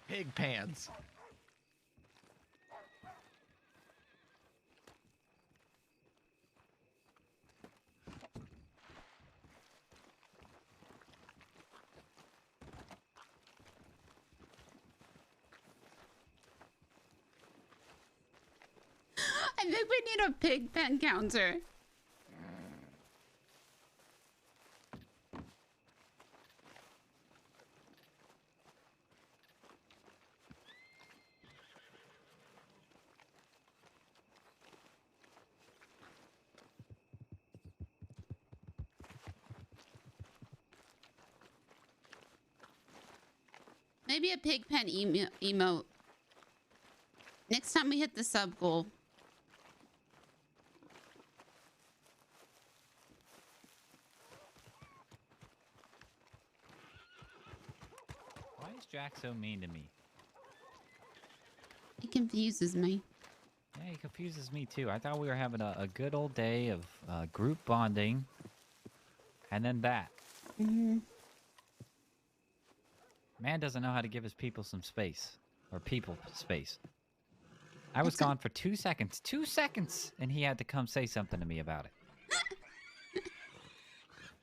Pig pants. I think we need a pig pen counter. Maybe a pig pen emote. Next time we hit the sub goal. is Jack so mean to me? It confuses me. Yeah, he confuses me too. I thought we were having a good old day of group bonding. And then that. Mm-hmm. Man doesn't know how to give his people some space. Or people space. I was gone for 2 seconds. 2 seconds! And he had to come say something to me about it.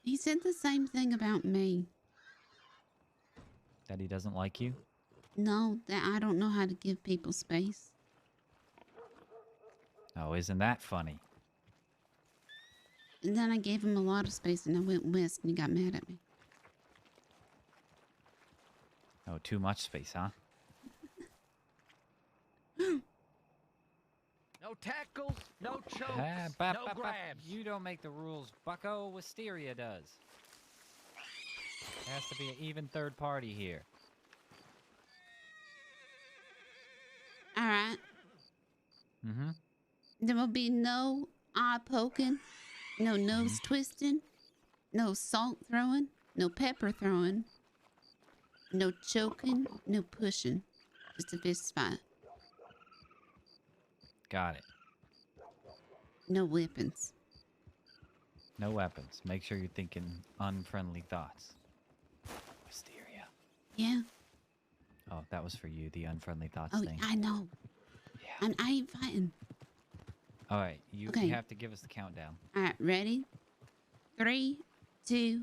He said the same thing about me. That he doesn't like you? No, that I don't know how to give people space. Oh, isn't that funny? And then I gave him a lot of space and I went west and he got mad at me. Oh, too much space, huh? No tackles, no chokes, no grabs. You don't make the rules, bucko. Wisteria does. There has to be an even third party here. All right. Mm-hmm. There will be no eye poking, no nose twisting, no salt throwing, no pepper throwing, no choking, no pushing. Just a fist fight. Got it. No weapons. No weapons. Make sure you're thinking unfriendly thoughts. Wisteria. Yeah. Oh, that was for you, the unfriendly thoughts Oh, thing. I know. Yeah. I ain't fighting. All right, you have to give us the countdown. All right, ready? 3, 2,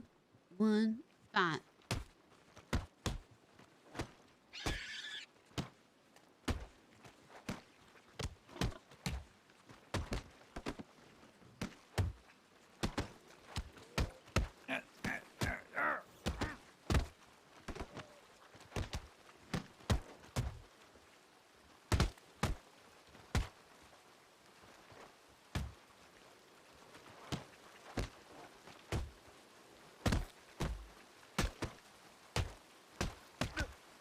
1, fight.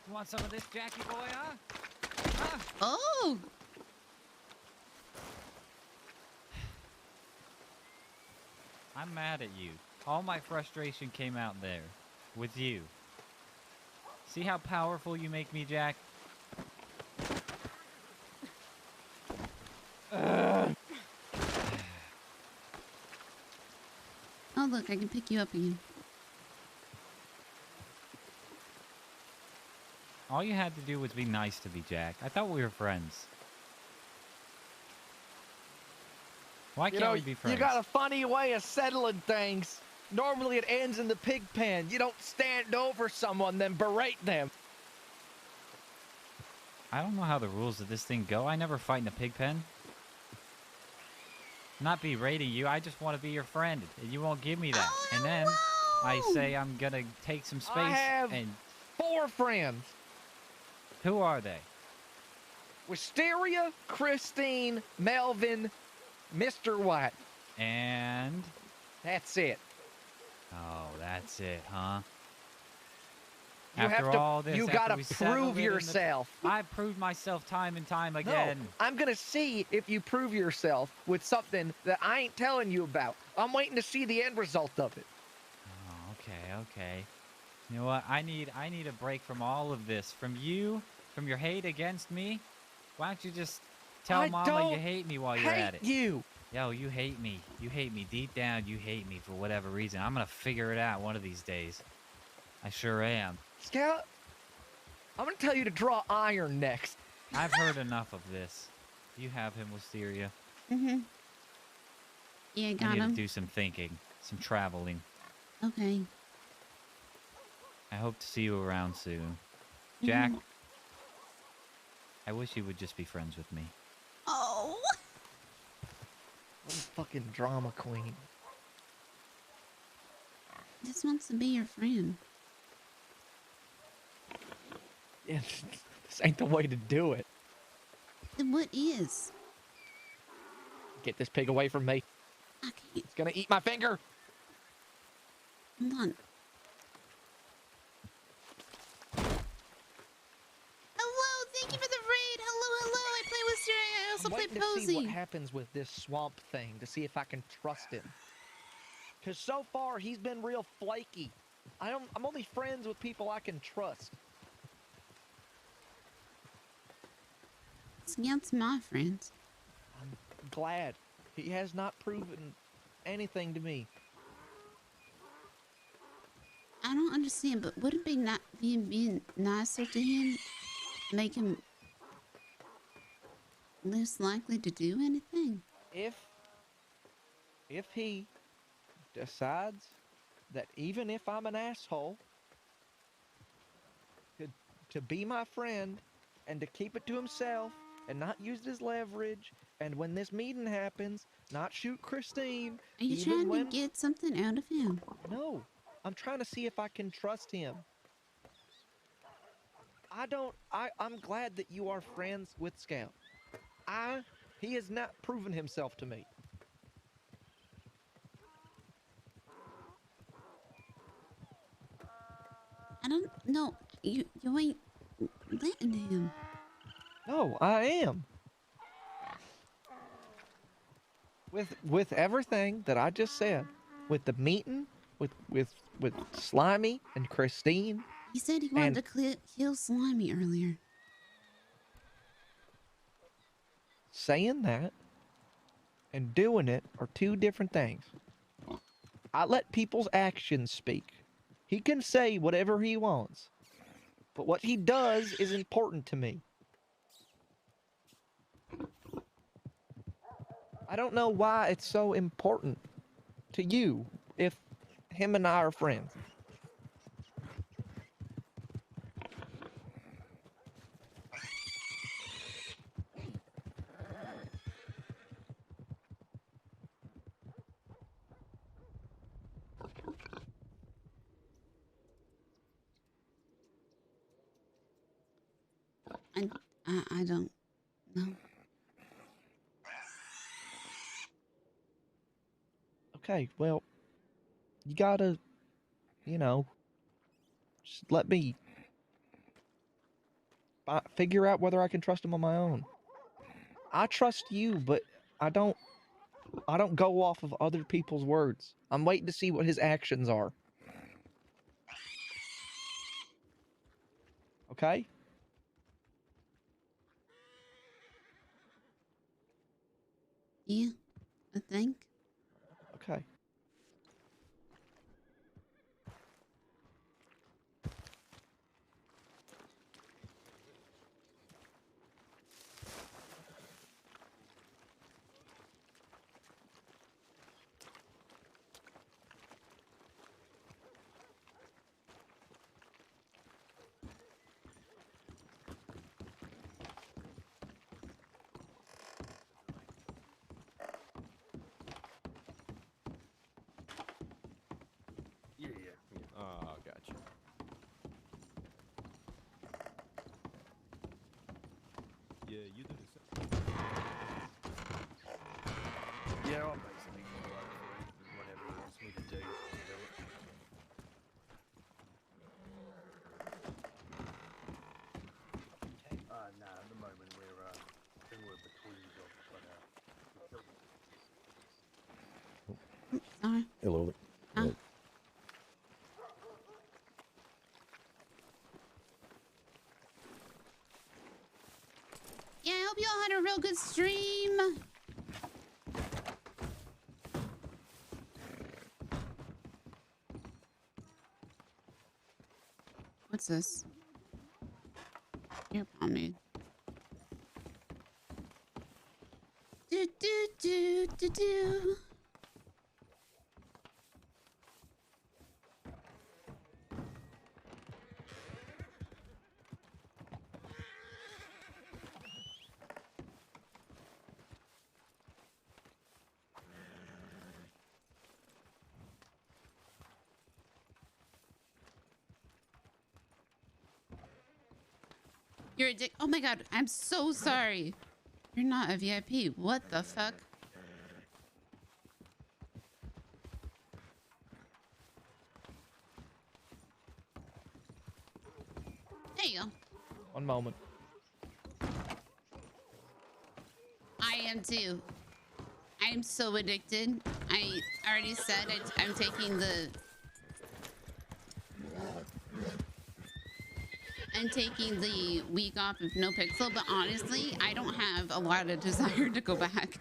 You want some of this, Jackie boy, huh? Oh! I'm mad at you. All my frustration came out there. With you. See how powerful you make me, Jack? Oh, look, I can pick you up again. All you had to do was be nice to me, Jack. I thought we were friends. Why can't we be friends? You got a funny way of settling things. Normally it ends in the pig pen. You don't stand over someone, then berate them. I don't know how the rules of this thing go. I never fight in a pig pen. Not berating you. I just want to be your friend. And you won't give me that. Oh, and then I say I'm going to take some space. I have and 4 friends. Who are they? Wisteria, Christine, Melvin, Mr. White. And? That's it. Oh, that's it, huh? You After have to, all this, you after gotta we settled prove it in the- yourself. I've proved myself time and time again. No, I'm gonna see if you prove yourself with something that I ain't telling you about. I'm waiting to see the end result of it. Oh, okay. You know what? I need a break from all of this. From you, from your hate against me. Why don't you just tell Mama you hate me while you're at it? You. Yo, you hate me. You hate me. Deep down, you hate me for whatever reason. I'm gonna figure it out one of these days. I sure am. Scout, I'm gonna tell you to draw iron next. I've heard enough of this. You have him, Wisteria. Mm-hmm. Yeah, got I need him. to do some thinking, some traveling. Okay. I hope to see you around soon. Jack, I wish you would just be friends with me. Oh. I'm a fucking drama queen. Just wants to be your friend. Yeah, this ain't the way to do it. Then what is? Get this pig away from me. I can't. It's gonna eat my finger. Hold on. Hello, thank you for the raid. Hello. I play Wisteria. I also I'm play waiting to see what Posey. happens with this swamp thing to see if I can trust him. Cause so far he's been real flaky. I'm only friends with people I can trust. against my friends. I'm glad. He has not proven anything to me. I don't understand, but would it be not being nicer to him, make him less likely to do anything? If he decides that even if I'm an asshole, to be my friend and to keep it to himself and not use it as leverage, and when this meeting happens, not shoot Christine. Are you even trying to get something out of him? No, I'm trying to see if I can trust him. I'm glad that you are friends with Scout. He has not proven himself to me. I don't know. You ain't letting him. No, I am. With everything that I just said, with the meeting, with Slimy and Christine. He said he wanted to kill Slimy earlier. Saying that and doing it are two different things. I let people's actions speak. He can say whatever he wants, but what he does is important to me. I don't know why it's so important to you if him and I are friends. I don't know. Okay, well, you gotta, just let me figure out whether I can trust him on my own. I trust you, but I don't go off of other people's words. I'm waiting to see what his actions are. Okay? Yeah, I think. Okay. Yeah. Oh, gotcha. Yeah, you do the same. Yeah, I'll basically do whatever he wants me to do. No, at the moment we're between jobs, but Sorry. Hello. Hello. Yeah, I hope you all had a real good stream. What's this? Ear pomade. Do do do do do. You're a dick. Oh my god, I'm so sorry. You're not a VIP. What the fuck? There you go. One moment. I am too. I am so addicted. I already said I'm taking the... I'm taking the week off of no pixel, but honestly, I don't have a lot of desire to go back.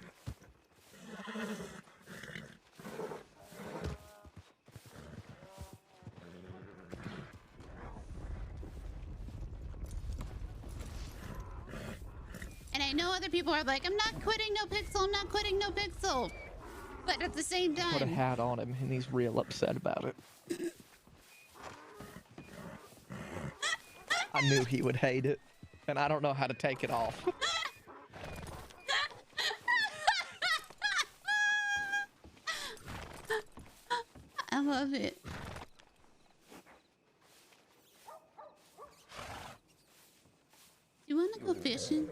And I know other people are like, I'm not quitting no pixel, I'm not quitting no pixel. But at the same time, Put a hat on him and he's real upset about it. I knew he would hate it, and I don't know how to take it off. I love it. You want to go fishing?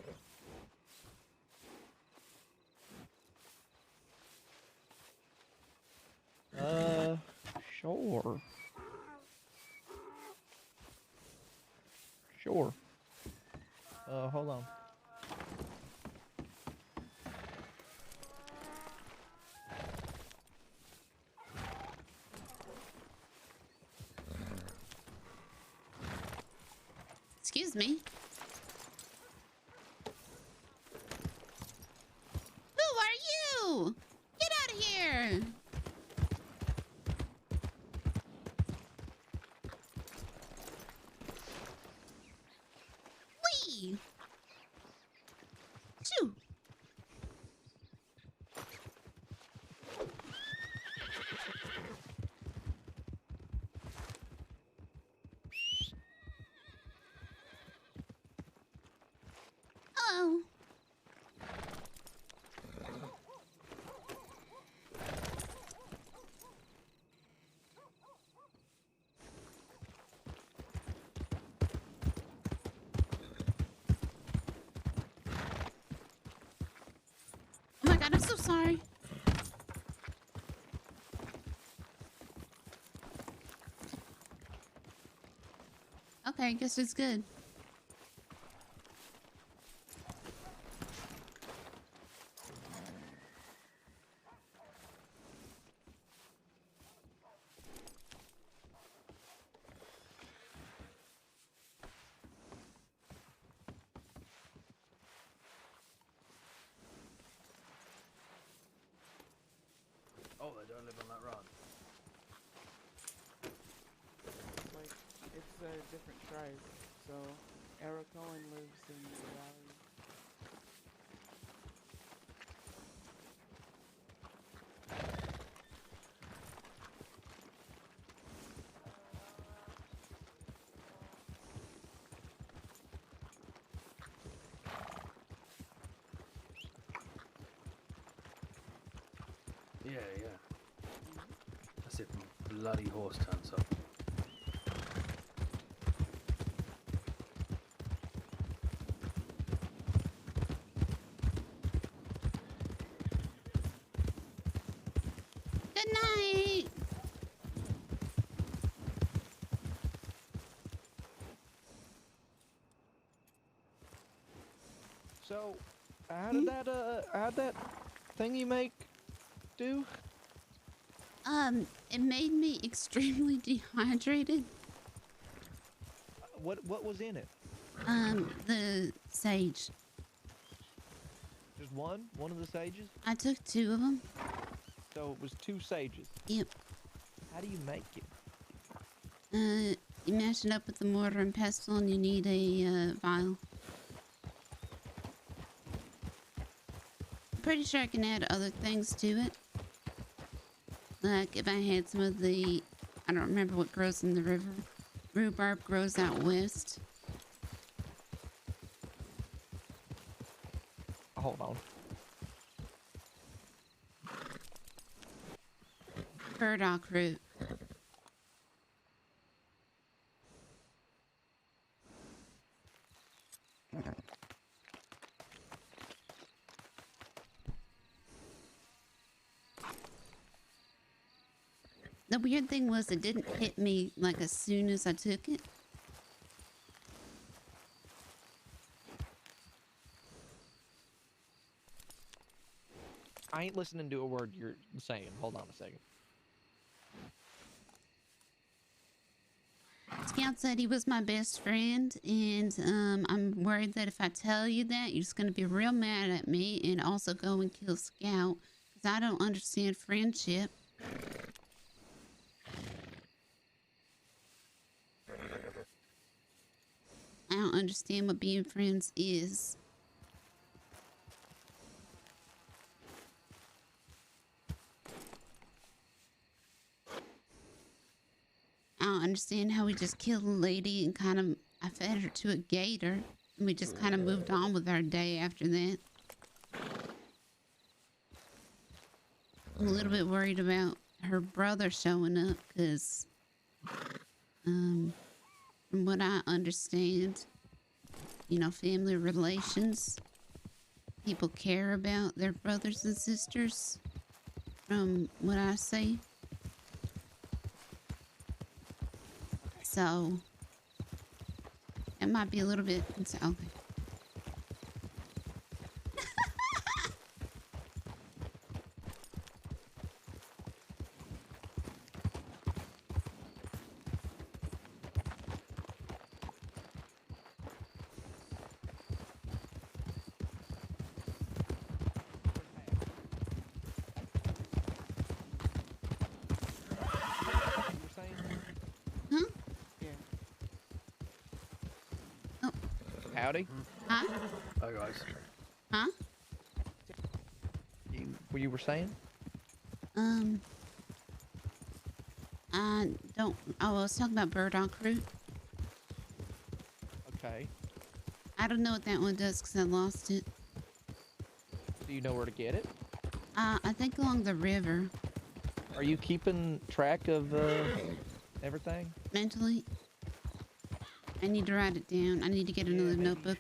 Sure. Sure. Hold on. Excuse me. Who are you? Get out of here. Wee. Shoo. Oh. Oh my god, I'm so sorry. Okay, I guess it's good. Oh, they don't live on that run. Like, it's a different tribe. So, Eric Owen lives in the valley. Yeah, yeah. That's if bloody horse turns up. Good night. So, how'd that thing you make do? It made me extremely dehydrated. What was in it? The sage. Just one? One of the sages? I took 2 of them. So it was 2 sages. Yep. How do you make it? You mash it up with the mortar and pestle, and you need a vial. I'm pretty sure I can add other things to it. Like if I had some of the, I don't remember what grows in the river. Rhubarb grows out west. Hold on. Burdock root. The weird thing was it didn't hit me like as soon as I took it. I ain't listening to a word you're saying. Hold on a second. Scout said he was my best friend, and I'm worried that if I tell you that, you're just gonna be real mad at me and also go and kill Scout, because I don't understand friendship. I don't understand what being friends is. I don't understand how we just killed a lady and kind of, I fed her to a gator and we just kind of moved on with our day after that. I'm a little bit worried about her brother showing up because, from what I understand, you know, family relations, people care about their brothers and sisters, from what I see. So, it might be a little bit concerned. Okay. Huh? Yeah. Oh. Howdy. Huh? Hi guys. Huh? What you were saying? I don't. Oh, I was talking about burdock root. Okay. I don't know what that one does because I lost it. Do you know where to get it? I think along the river. Are you keeping track of everything? Mentally. I need to write it down. I need to get another notebook.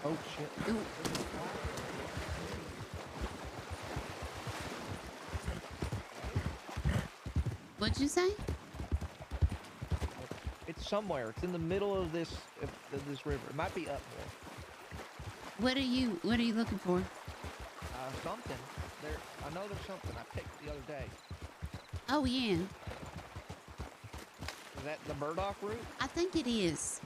Oh shit. Ooh. What'd you say? It's somewhere. It's in the middle of this river. It might be up more. What are you looking for? Something. I know there's something I picked the other day. Oh yeah. Is that the burdock root? I think it is.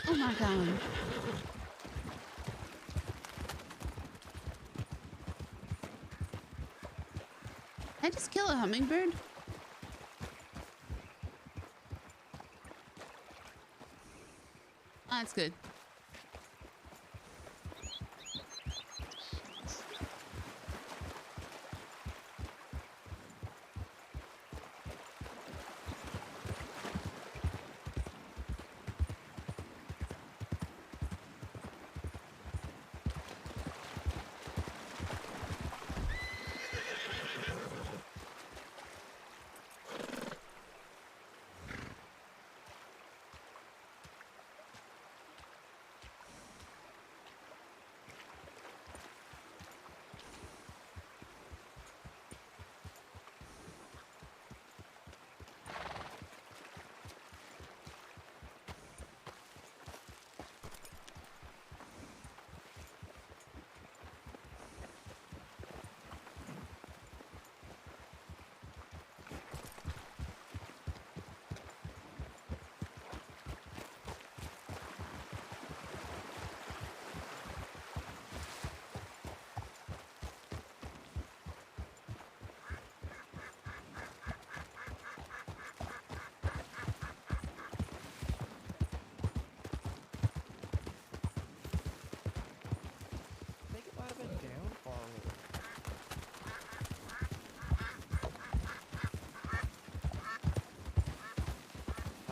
Oh my god. Did I just kill a hummingbird? Oh, that's good.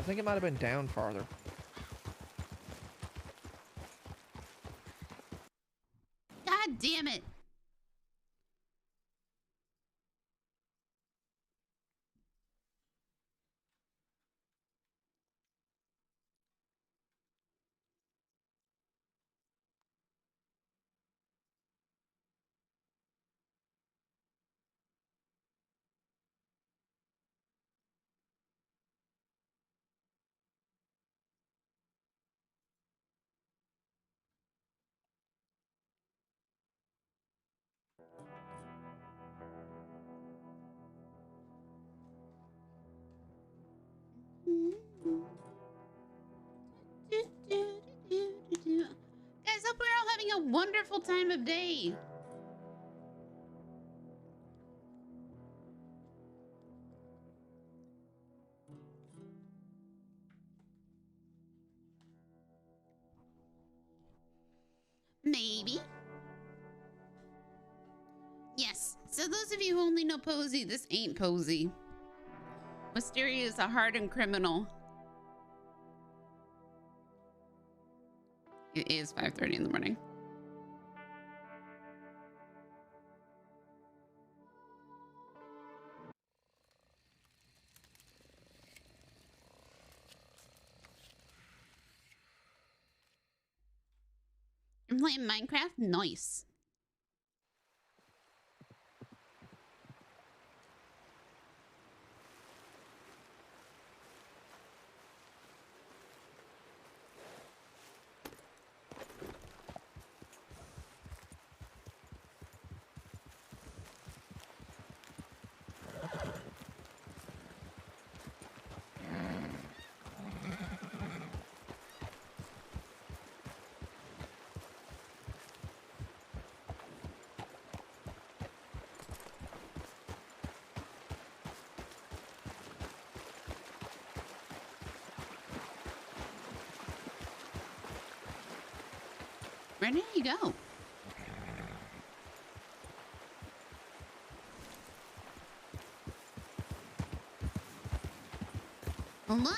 I think it might have been down farther. God damn it. Guys, hope we're all having a wonderful time of day. Maybe. Yes. So those of you who only know Posey, this ain't Posey. Wisteria is a hardened criminal. It is 5:30 in the morning. You're playing Minecraft? Nice. Where did he go? Hello?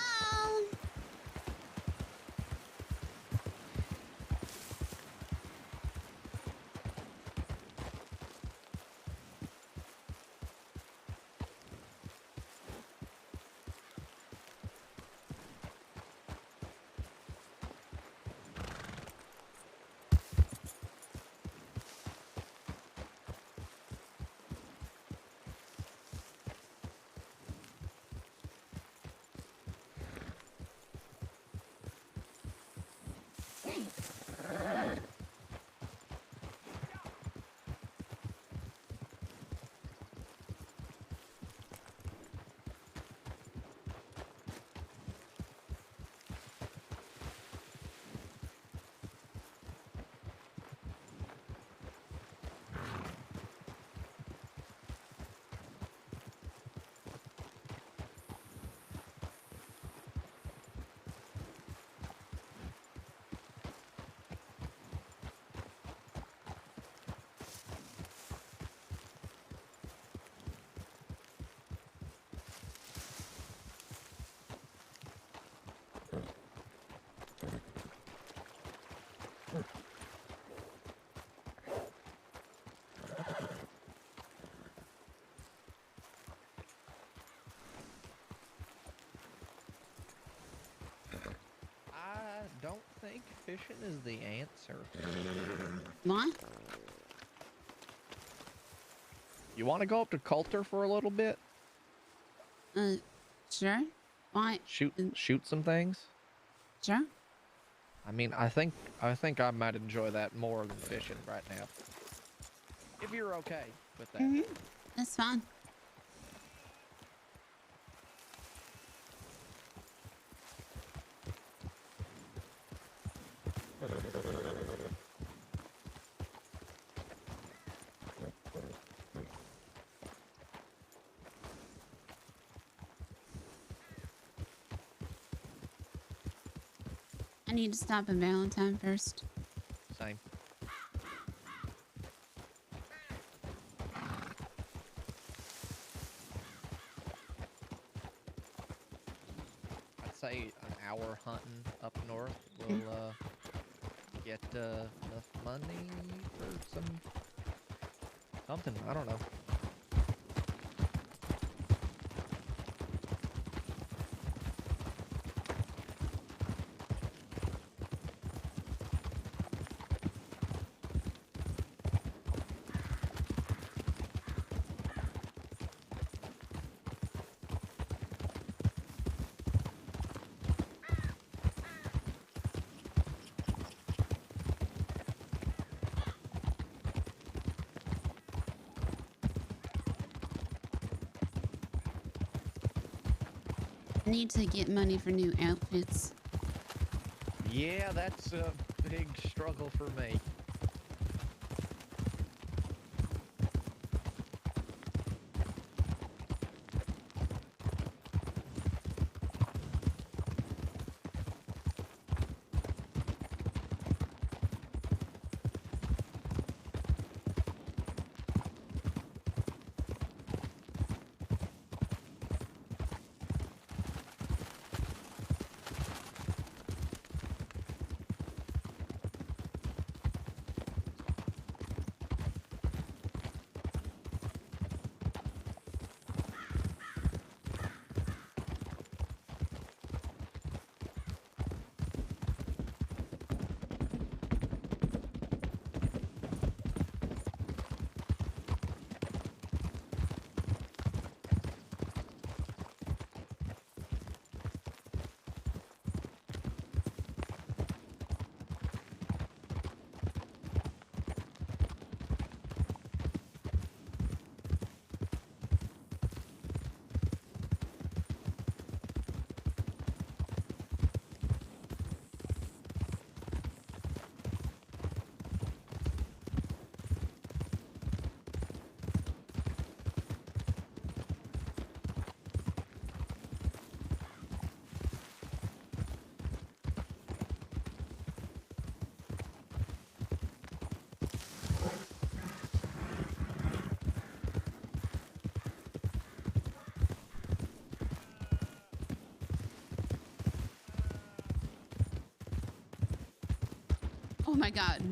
I don't think fishing is the answer. What? You want to go up to Coulter for a little bit? Sure. Why? Shoot some things? Sure. I mean, I think I might enjoy that more than fishing right now. If you're okay with that. Mm-hmm. That's fine. I need to stop at Valentine first. Same. say an hour hunting up north will get enough money for something. I don't know. Need to get money for new outfits. Yeah, that's a big struggle for me. Oh my god.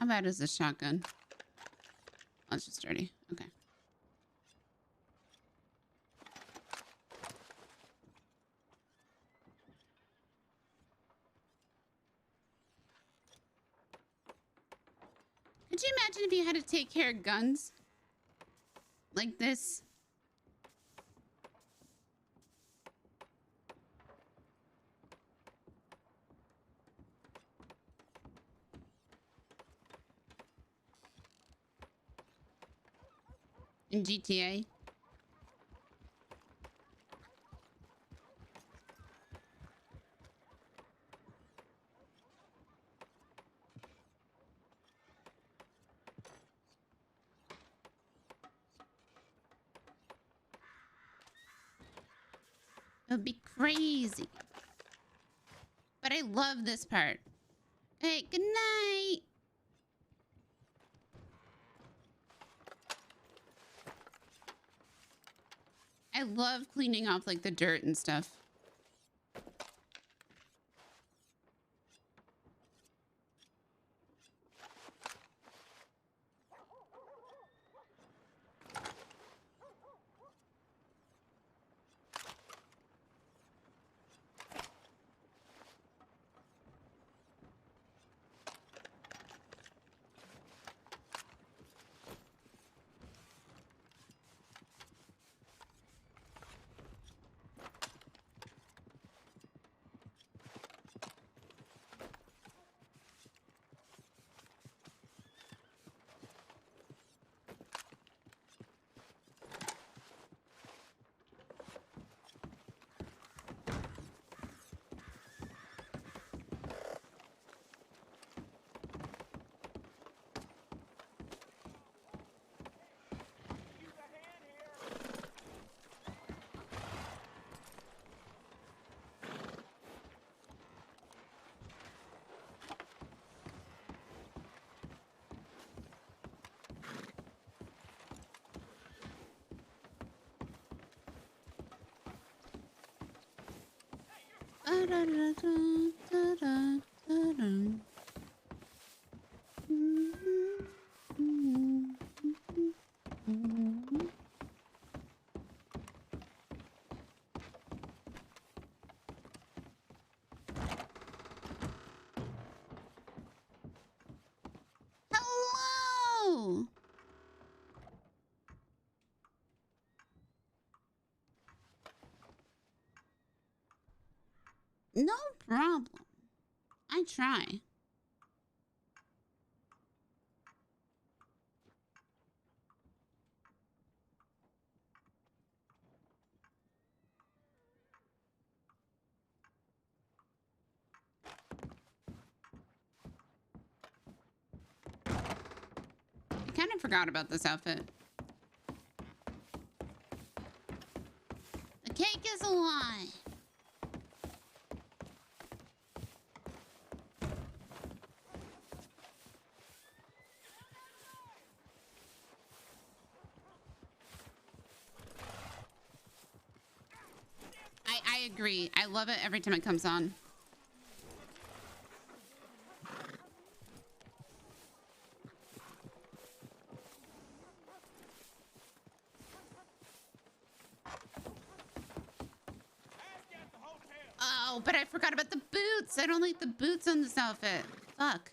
How bad is this shotgun? Oh, it's just dirty. Okay. Could you imagine if you had to take care of guns like this? In GTA? It would be crazy. But I love this part. Hey, good night. I love cleaning off like the dirt and stuff. Hello. No problem. I try. I kind of forgot about this outfit. The cake is a lie. I agree. I love it every time it comes on. Oh, but I forgot about the boots. I don't like the boots on this outfit. Fuck.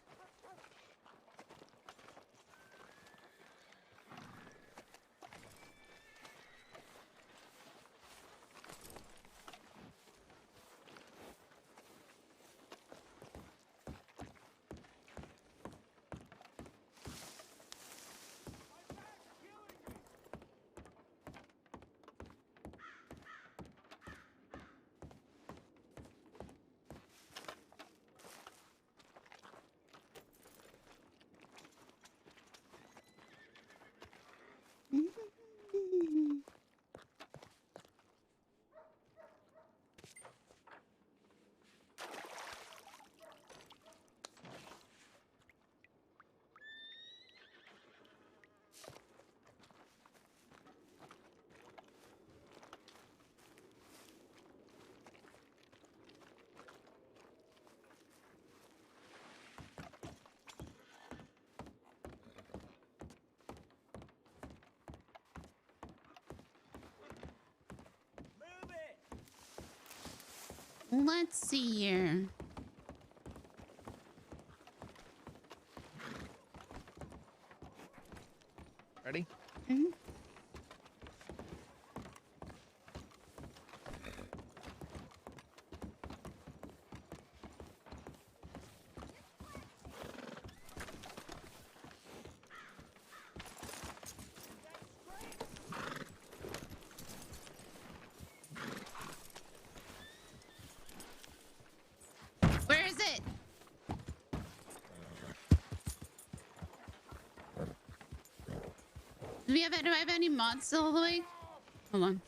Let's see here. Ready? Mm-hmm. Where is it? Do I have any mods still all the way? Hold on.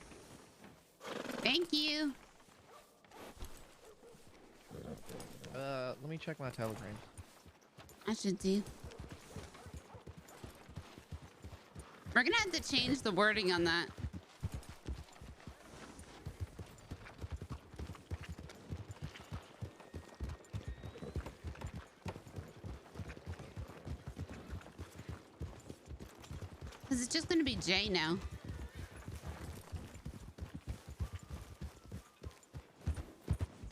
Thank you. Let me check my telegrams. I should do. We're gonna have to change the wording on that. Because it's just gonna be Jay now.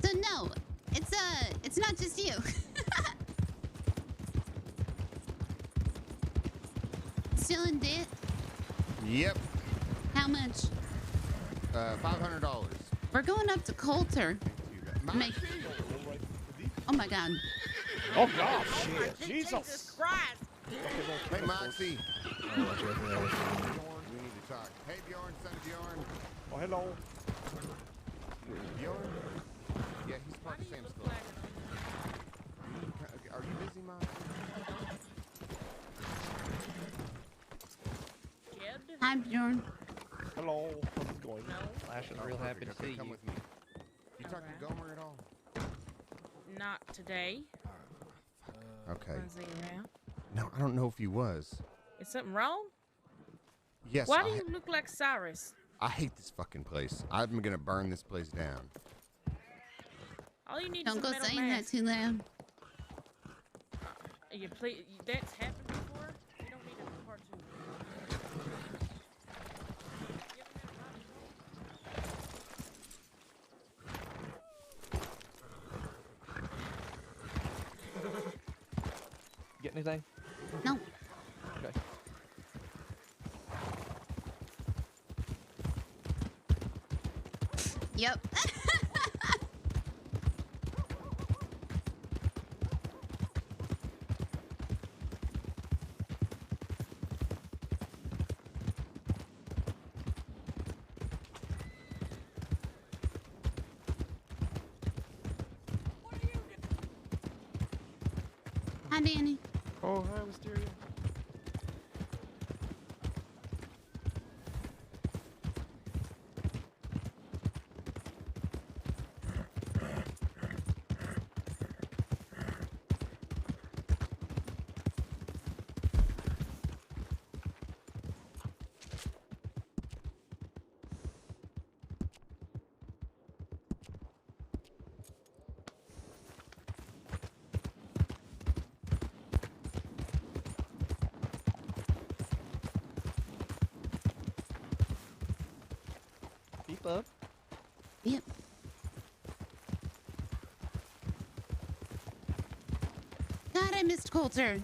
So no, it's not just you. Still in debt? Yep. How much? $500. We're going up to Coulter. Make... Oh my god. Oh God! Shit! Jesus Christ! Hey, Moxie. Oh, okay. We need to talk. Hey, Bjorn, son of Bjorn. Oh, hello. Bjorn? Yeah, he's part of Sam's Club. Are you busy, Moxie? Hi, Bjorn. Hello. How's it going? Flash is real happy to see Come you. with me. You talk to Gomer at all? Not today. Okay. Was he around? No, I don't know if he was. Is something wrong? Yes. Why do you look like Cyrus? I hate this fucking place. I'm gonna burn this place down. All you need Don't is go a metal saying that mask. too loud. You please. That's happened before. You don't need a part two. Get anything? No. Okay. Yep. Hi, Danny. Oh, hi, Wisteria. Keep up. Yep. God, I missed Coulter.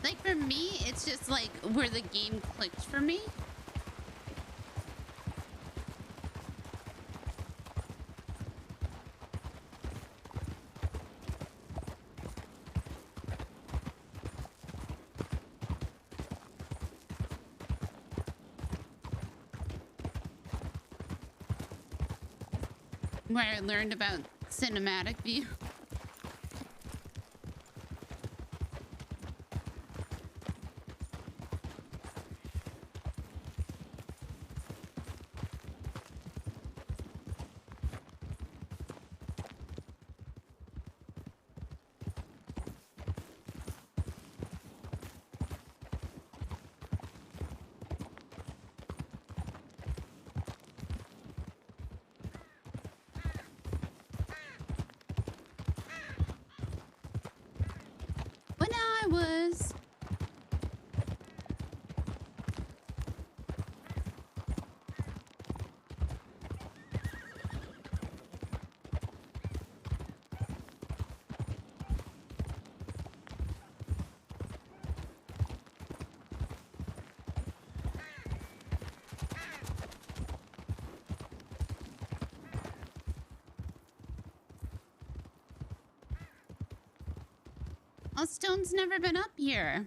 Like for me, it's just like where the game clicked for me. Where I learned about cinematic view. Oh, Stone's never been up here.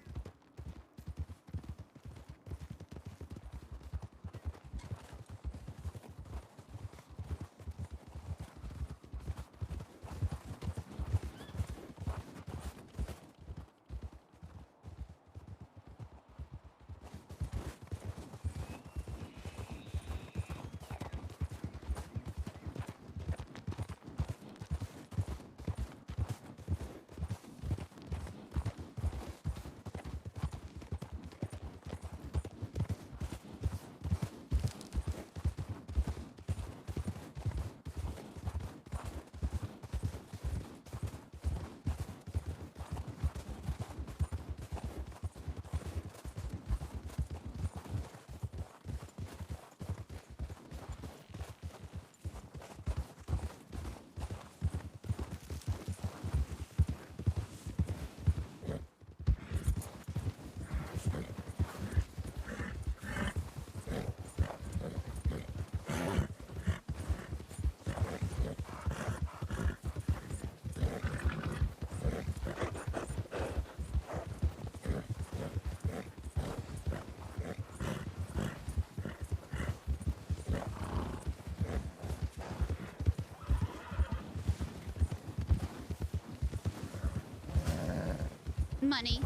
Money.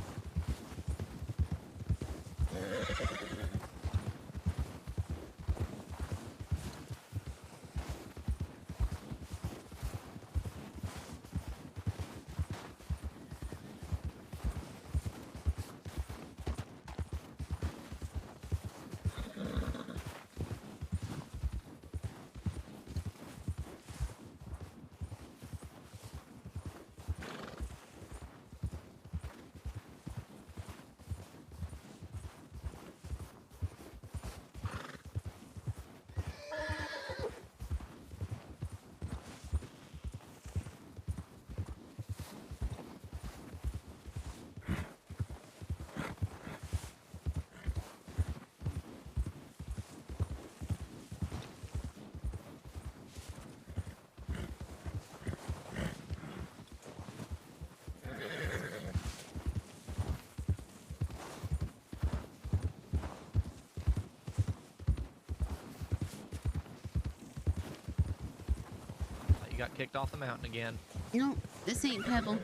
You got kicked off the mountain again. No, this ain't Pebble.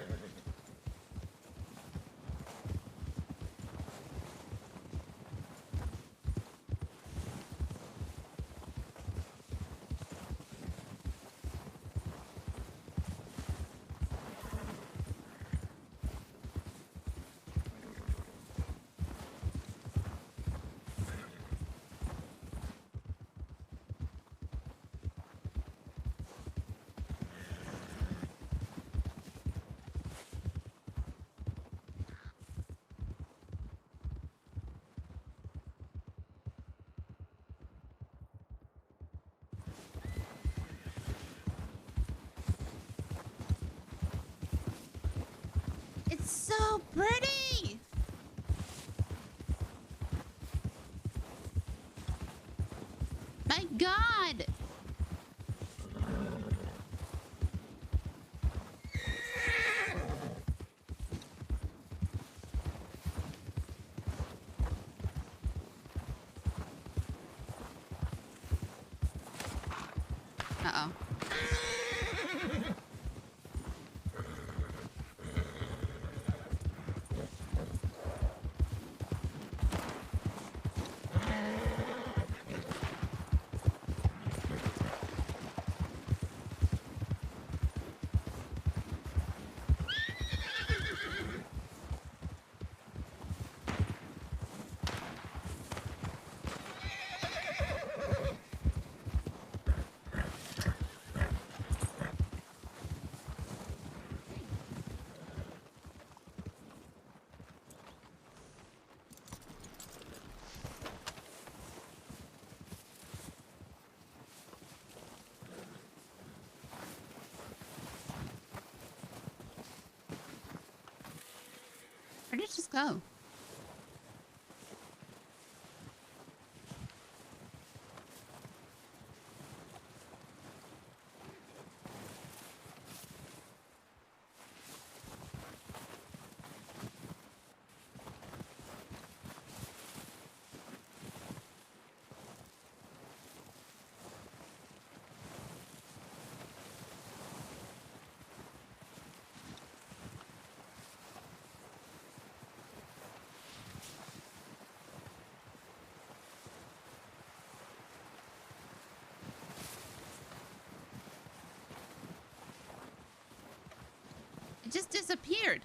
It's so pretty! My God! Uh-oh. Where did it just go? It just disappeared.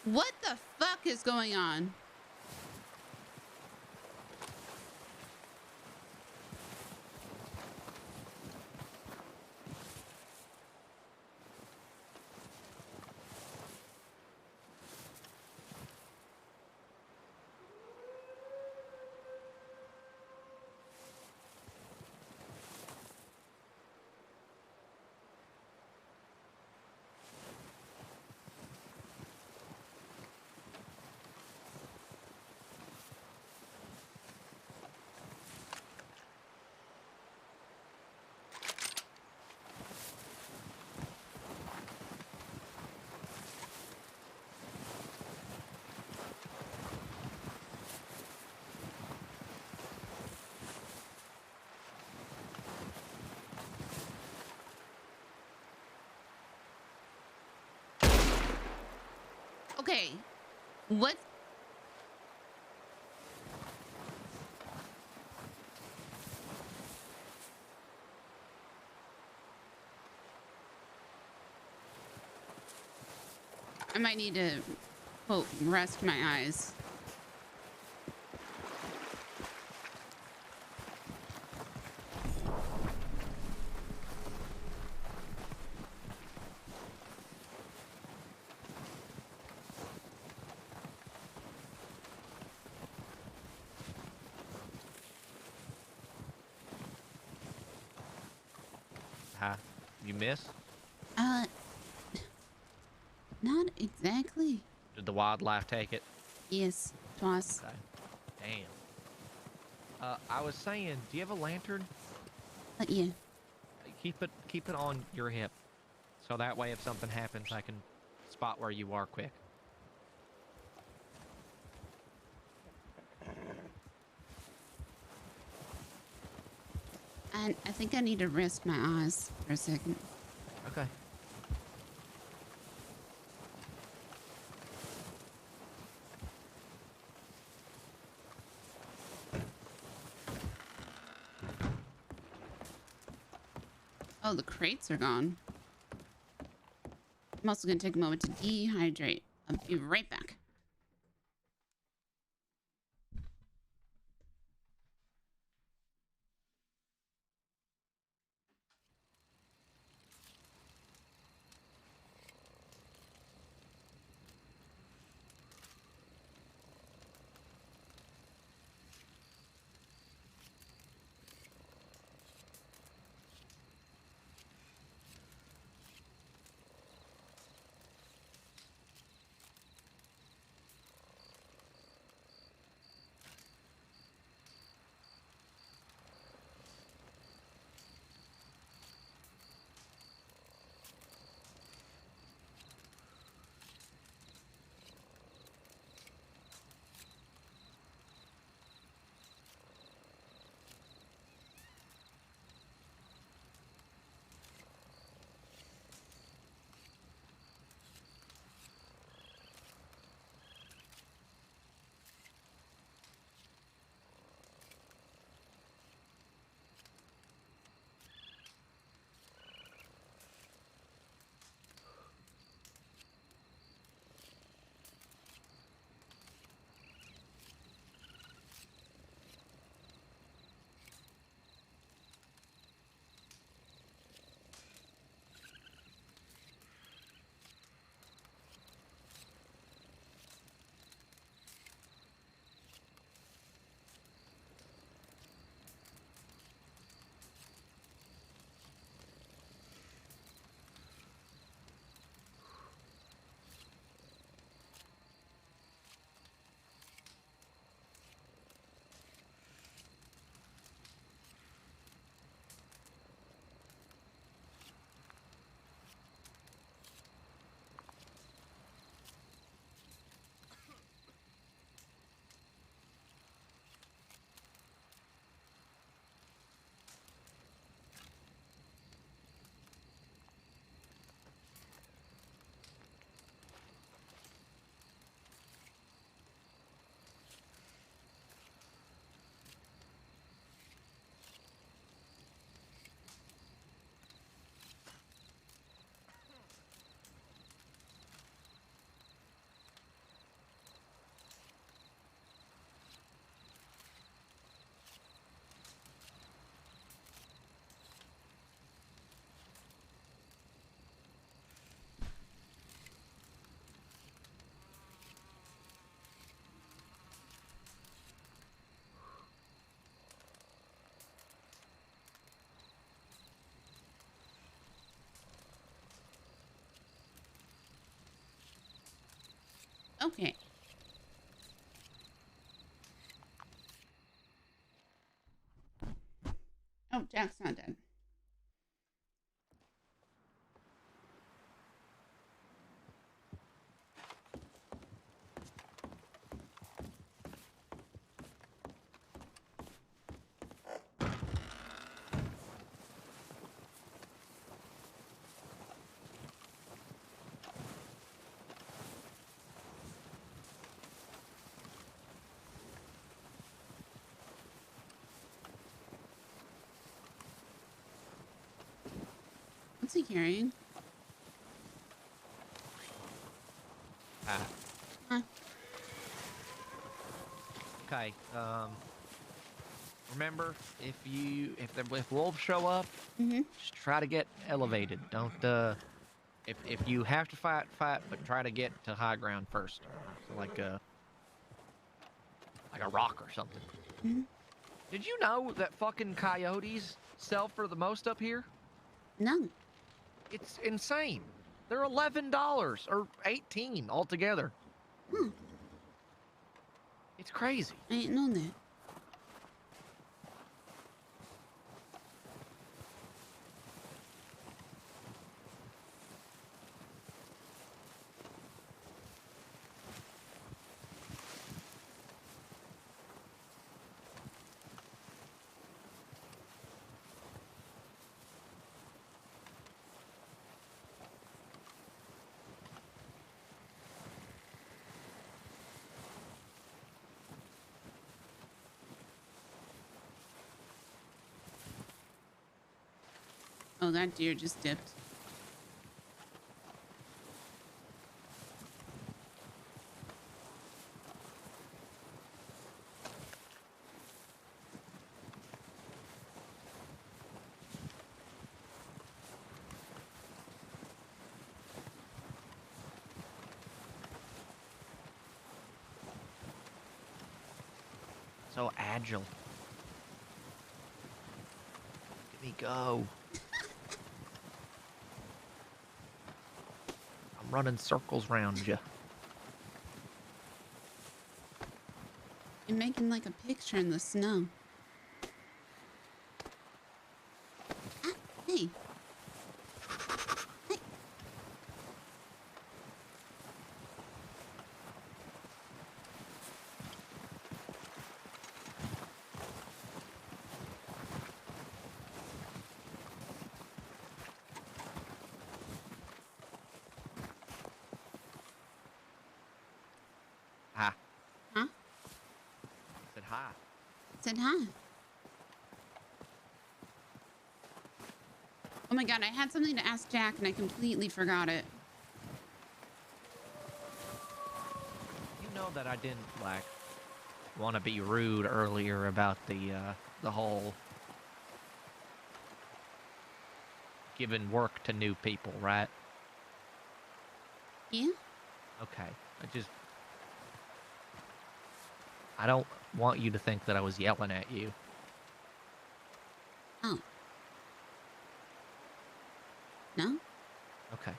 What the fuck is going on? Okay, what? I might need to, quote, rest my eyes. Huh? You miss? Not exactly. Did the wildlife take it? Yes, twice. Okay. Damn. I was saying, do you have a lantern? Yeah. Keep it on your hip, so that way if something happens, I can spot where you are quick. And I think I need to rest my eyes for a second. Okay. Oh, the crates are gone. I'm also going to take a moment to dehydrate. I'll be right back. Okay. Oh, Jack's not dead. What's he carrying? Huh? Okay. Remember, if wolves show up, just try to get elevated. Don't if you have to fight, but try to get to high ground first, like a rock or something. Did you know that fucking coyotes sell for the most up here? No. It's insane. They're $11 or $18 altogether. It's crazy. I ain't known that. Oh, that deer just dipped. So agile. Let me go. I'm running circles around you. You're making like a picture in the snow. Ah, hey. Hey. Hi. Huh? Said hi. Said hi. Oh my god, I had something to ask Jack and I completely forgot it. You know that I didn't want to be rude earlier about the whole giving work to new people, right? Yeah? Okay. I don't want you to think that I was yelling at you. Oh. No? Okay.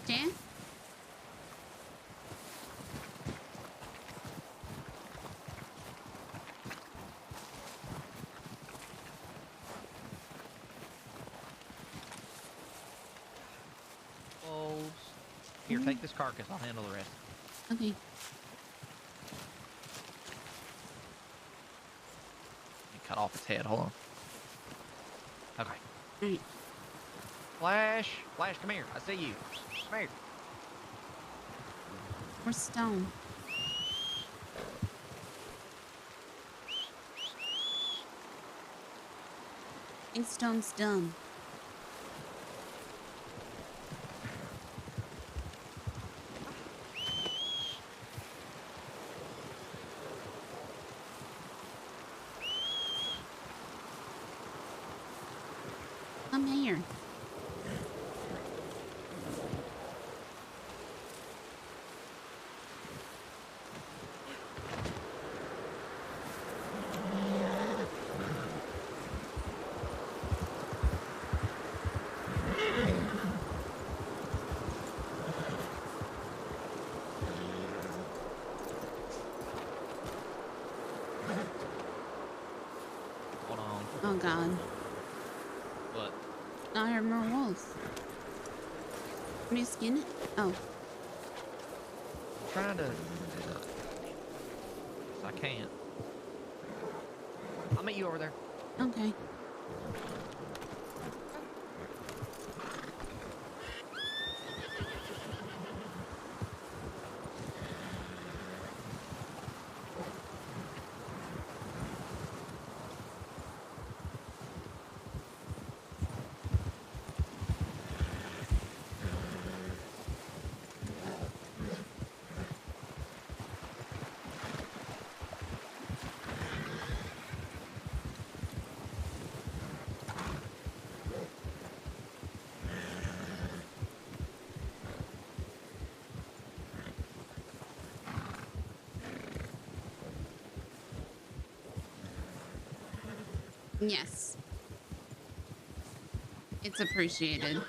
Dan? Here, take this carcass. I'll handle the rest. Okay. Let me cut off its head. Hold on. Okay. Alright. Flash, come here. I see you. Come here. We're stone. I think stone's dumb. God. What? I heard more wolves. Can you skin it? Oh. I'm trying to. I can't. I'll meet you over there. Okay. Yes. It's appreciated.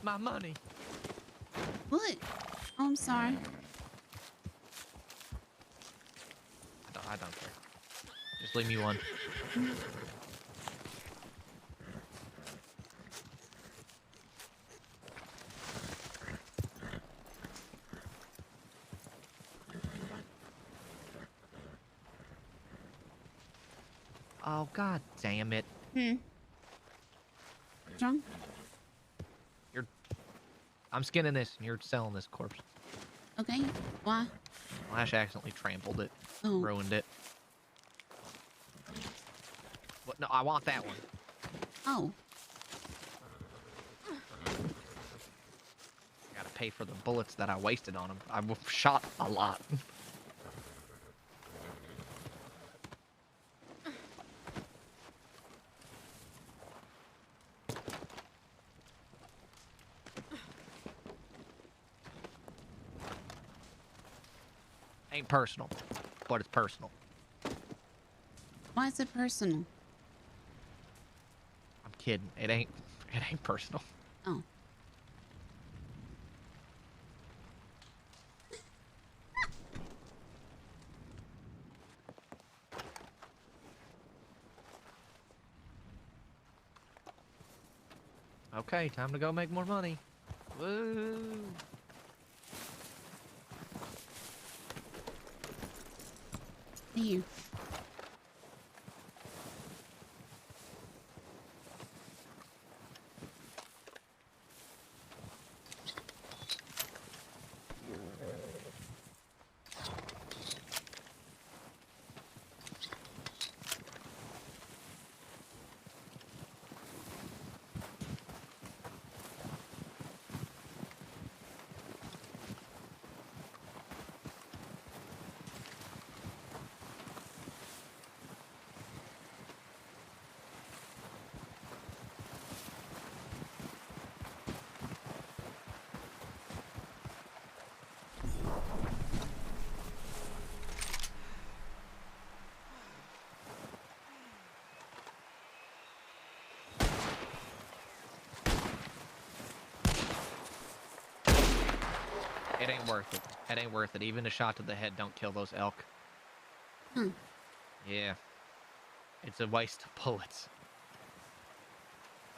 My money. What? Oh, I'm sorry. I don't care. Just leave me one. Oh, God damn it. Drunk? I'm skinning this and you're selling this corpse. Okay. Why? Lash accidentally trampled it. Oh. Ruined it. What? No, I want that one. Oh. Gotta pay for the bullets that I wasted on him. I shot a lot. Ain't personal, but it's personal. Why is it personal? I'm kidding. It ain't personal. Oh. Okay, time to go make more money. Woo! Here. It ain't worth it. It ain't worth it. Even a shot to the head don't kill those elk. Yeah. It's a waste of bullets.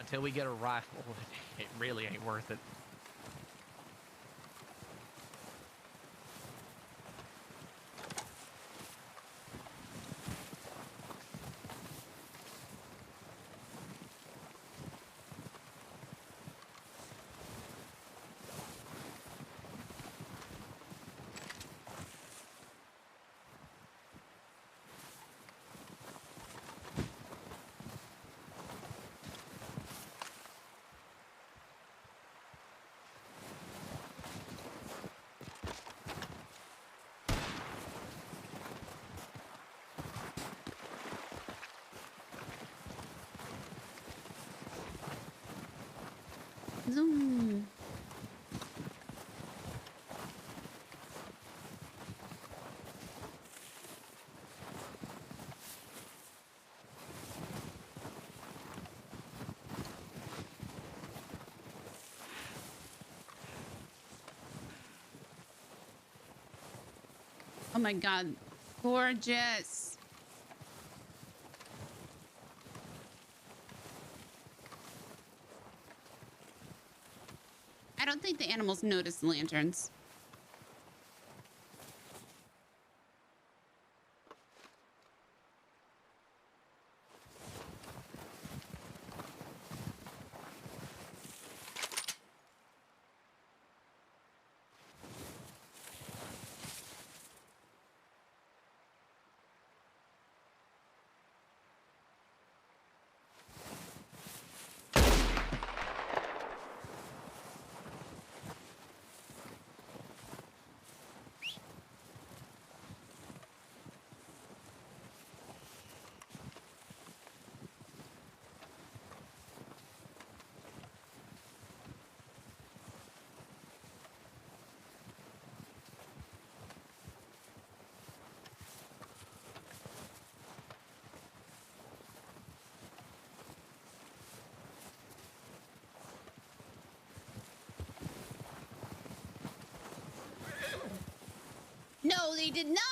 Until we get a rifle, it really ain't worth it. Zoom. Oh my god. Gorgeous. I don't think the animals notice the lanterns. No, they did not!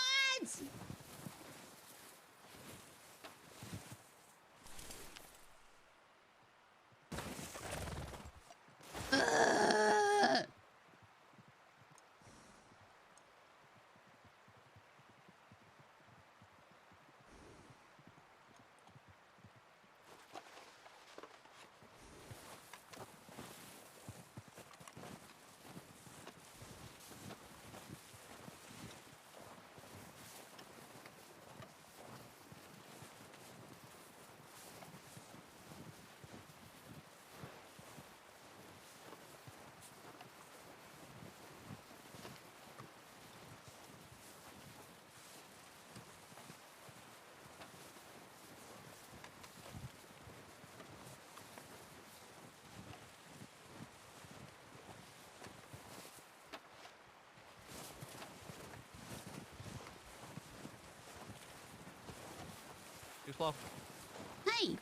Ugh. Too slow. Hey.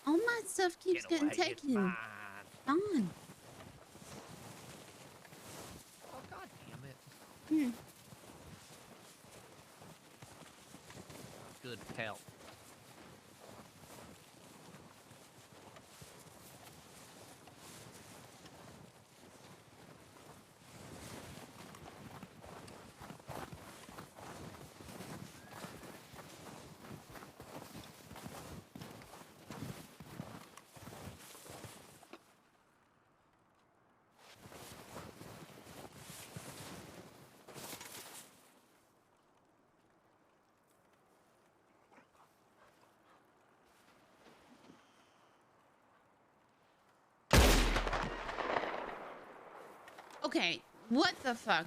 All my stuff keeps getting taken. On. Oh, god damn it. Hmm. Good pelt. Okay, what the fuck?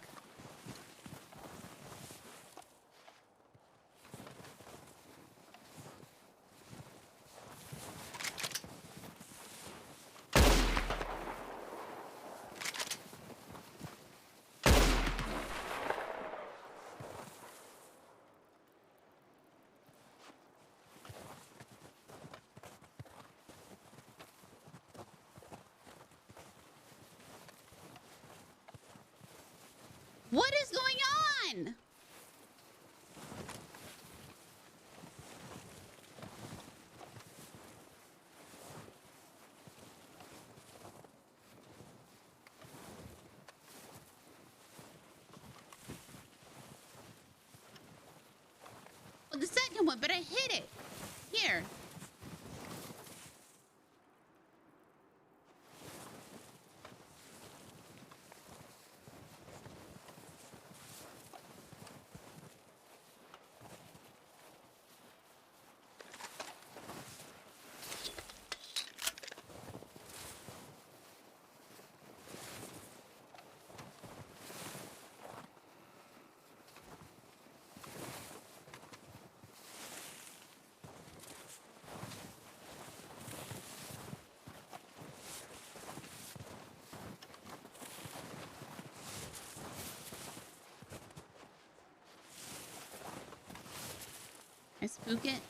What is going on? Well, the second one, but I hit it. Here. I spook it.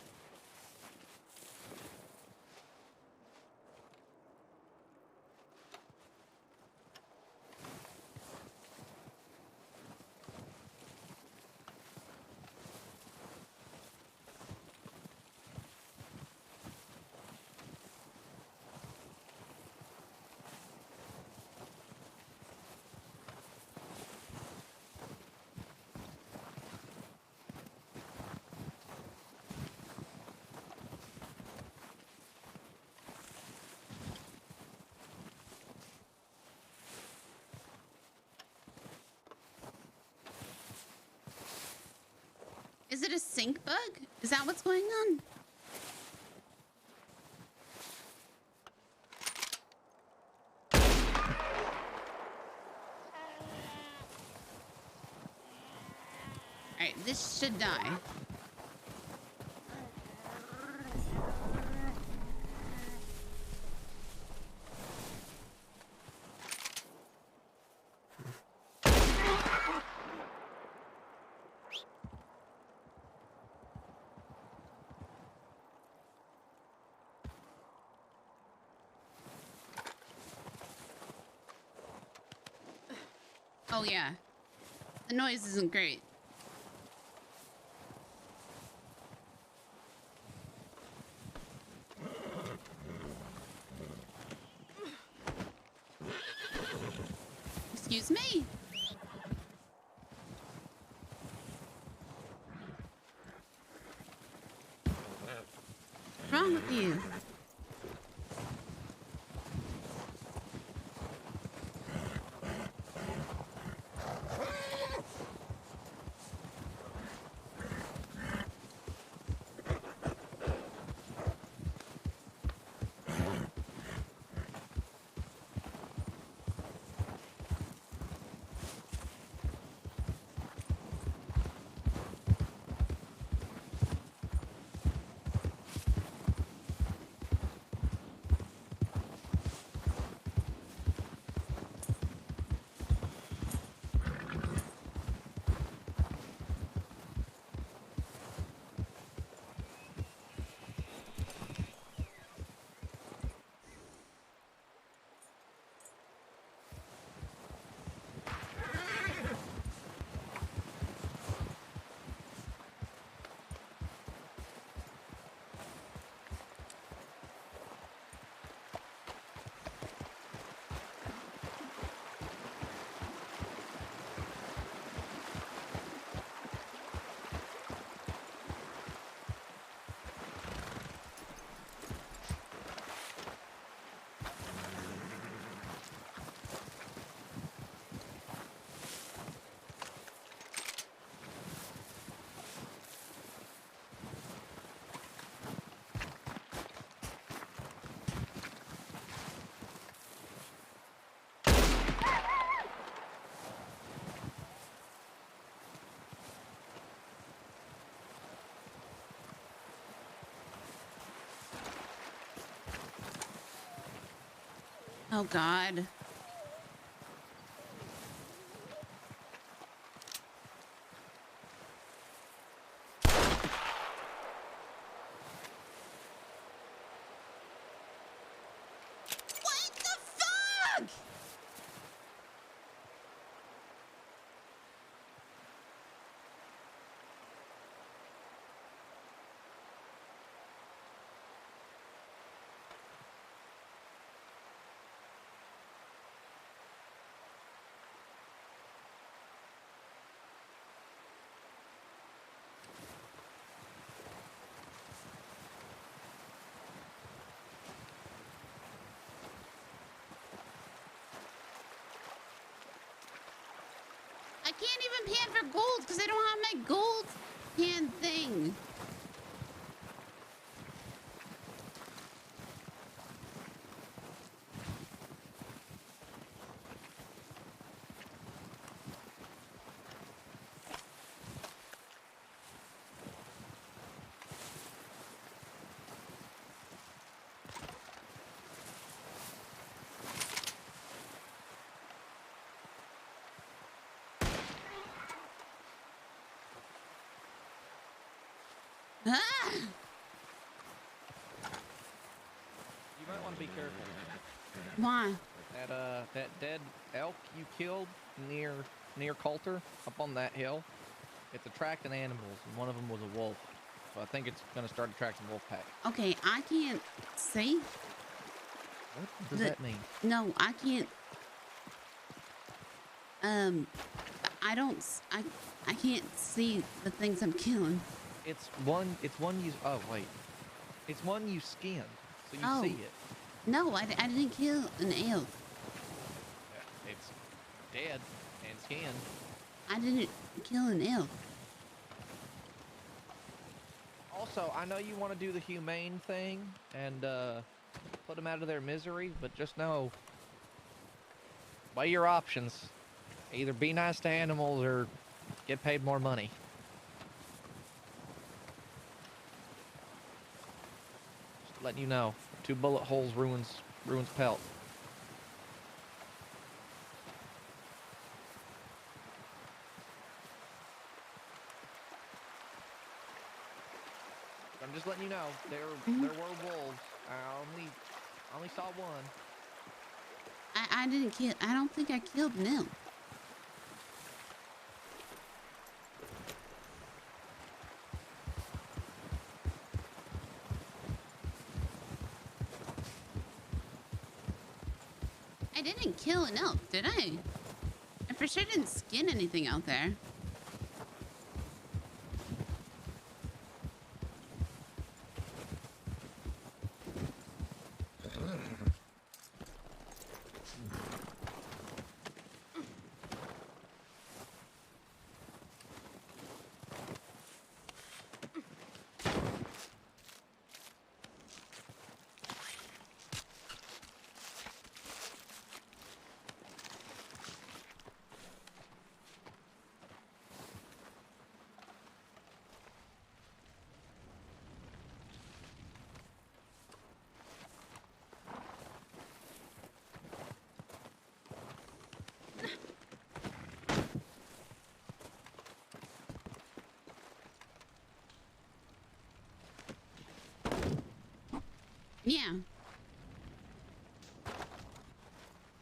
Is it a sync bug? Is that what's going on? Alright, this should die. Oh yeah, the noise isn't great. Excuse me? What's wrong with you? Oh God. What the fuck? can't even pan for gold because I don't have my gold pan thing. Ah! You might want to be careful. Why? That dead elk you killed near Coulter up on that hill. It's attracting animals, and one of them was a wolf. So I think it's gonna start attracting wolf pack. Okay, I can't see. What does that mean? No, I can't. I can't see the things I'm killing. It's one you. Oh wait, it's one you skinned, so you see it. No, I didn't kill an elk. Yeah, it's dead and skinned. I didn't kill an elk. Also, I know you want to do the humane thing and put them out of their misery, but just know, weigh your options. Either be nice to animals or get paid more money. Just letting you know, 2 bullet holes ruins pelt. I'm just letting you know, there were wolves. I only saw one. I didn't kill. I don't think I killed an elk. I didn't kill an elk, did I? I for sure didn't skin anything out there. Yeah.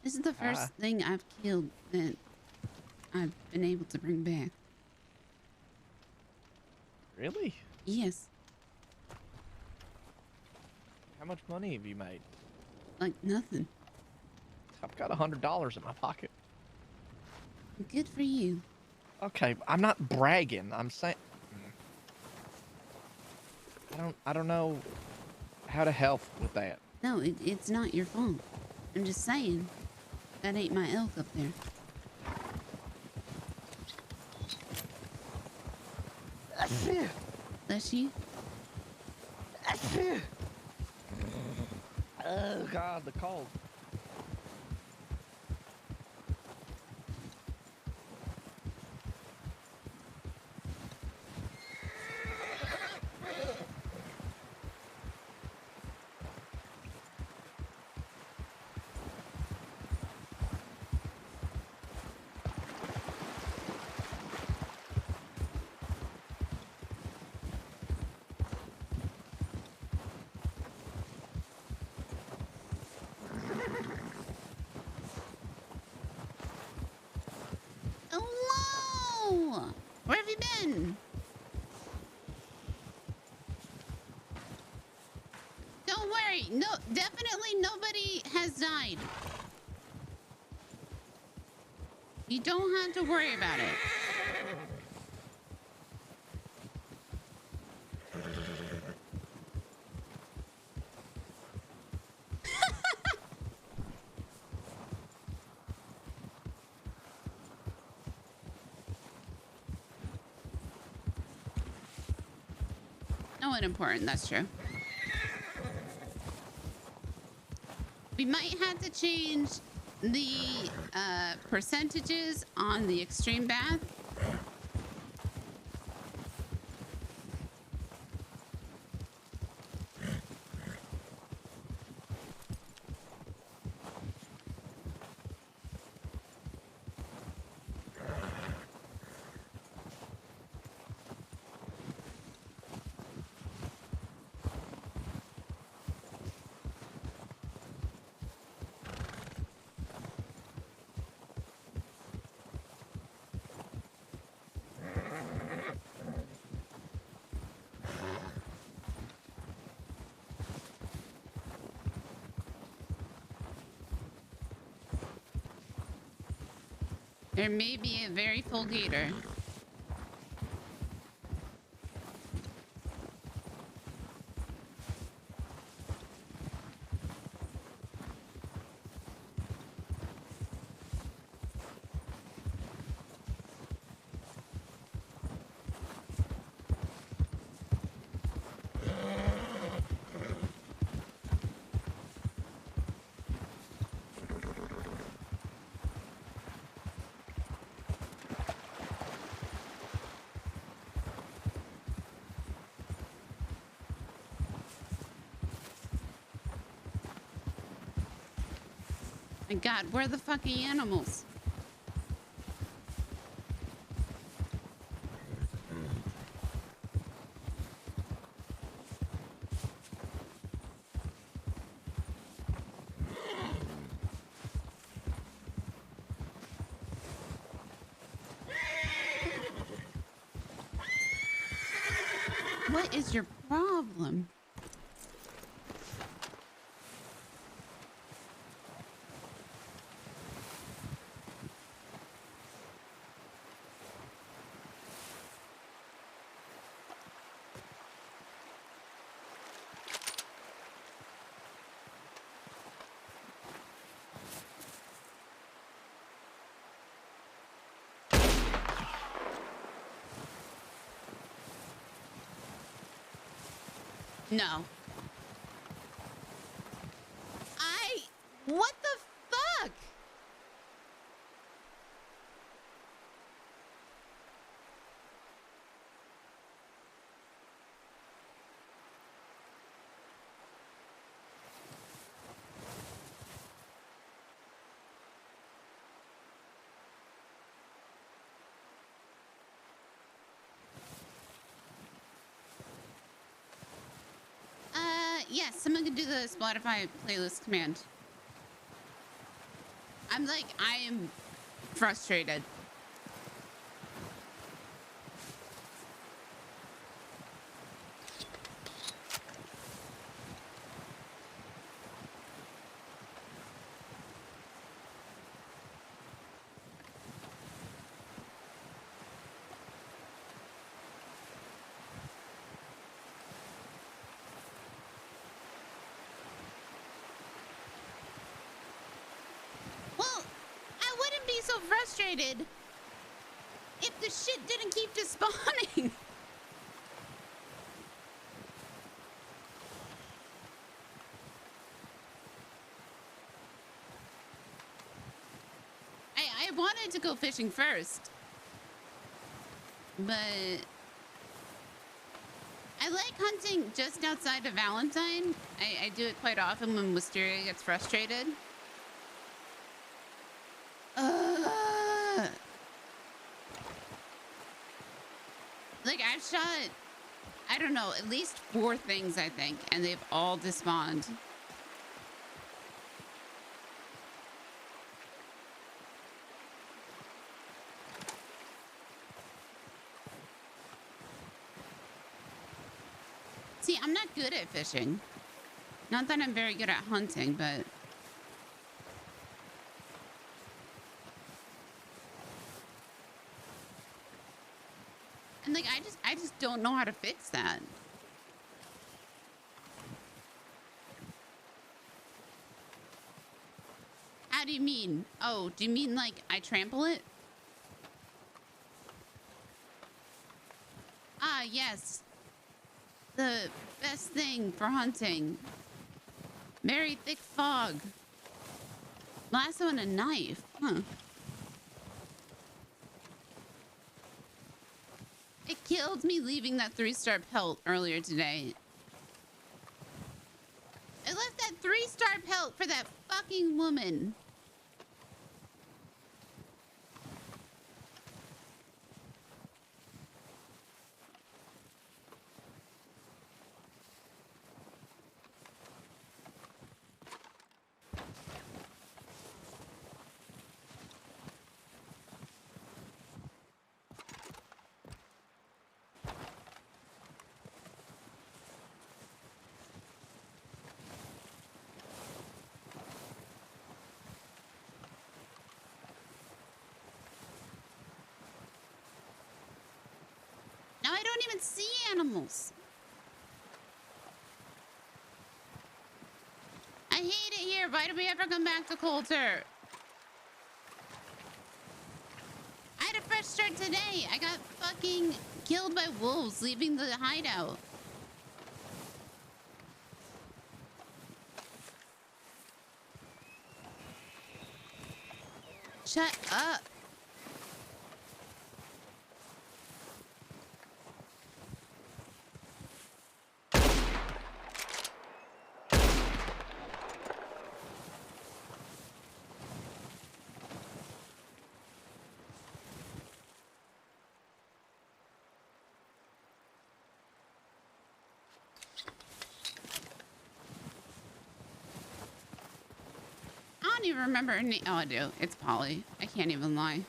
This is the first thing I've killed that I've been able to bring back. Really? Yes. How much money have you made? Like nothing. I've got $100 in my pocket. Good for you. Okay, I'm not bragging. I'm saying I don't know how to help with that. No, it's not your fault. I'm just saying that ain't my elk up there. Bless you. Oh God, the cold. Hello! Where have you been? Don't worry. No, definitely nobody has died. You don't have to worry about it. somewhat important, that's true. We might have to change the percentages on the extreme bath. There may be a very full gator. My God, where are the fucking animals? What is your problem? No. What the fuck? Yes, someone can do the Spotify playlist command. I am frustrated. So frustrated if the shit didn't keep despawning. I wanted to go fishing first, but I like hunting just outside of Valentine. I do it quite often when Wisteria gets frustrated. I've shot, I don't know, at least 4 things, I think, and they've all despawned. See, I'm not good at fishing. Not that I'm very good at hunting, but... And I just don't know how to fix that. How do you mean? Oh, do you mean I trample it? Ah, yes. the best thing for hunting. Very thick fog. Lasso and a knife. Huh. It killed me leaving that 3-star pelt earlier today. I left that 3-star pelt for that fucking woman. Now I don't even see animals. I hate it here. Why do we ever come back to Coulter? I had a fresh start today. I got fucking killed by wolves leaving the hideout. Shut up. I don't even remember her name. Oh, I do. It's Polly. I can't even lie.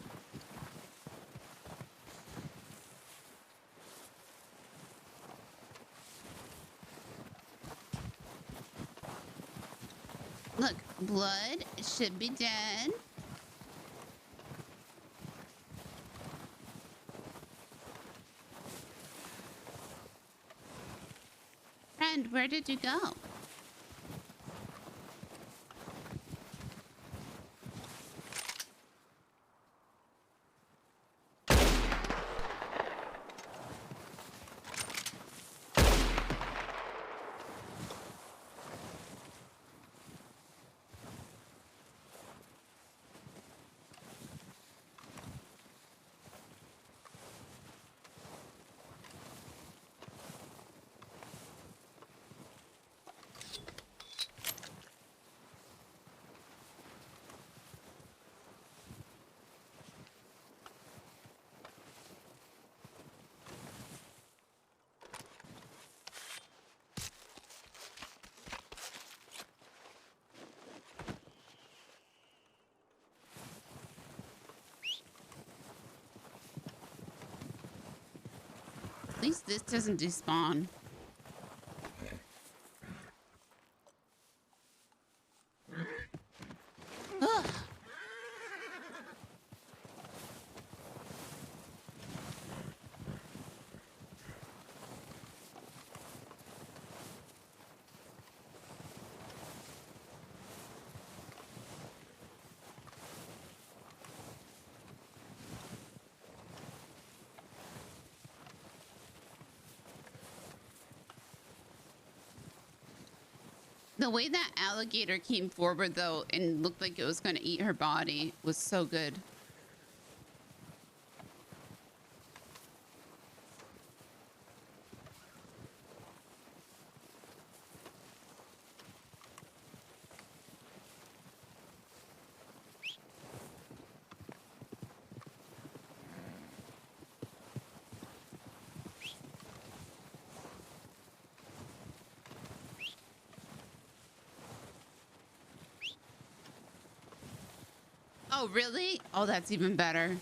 Look, blood should be dead. Friend, where did you go? At least this doesn't despawn. Ugh. The way that alligator came forward, though, and looked like it was going to eat her body was so good. Oh, really? Oh, that's even better.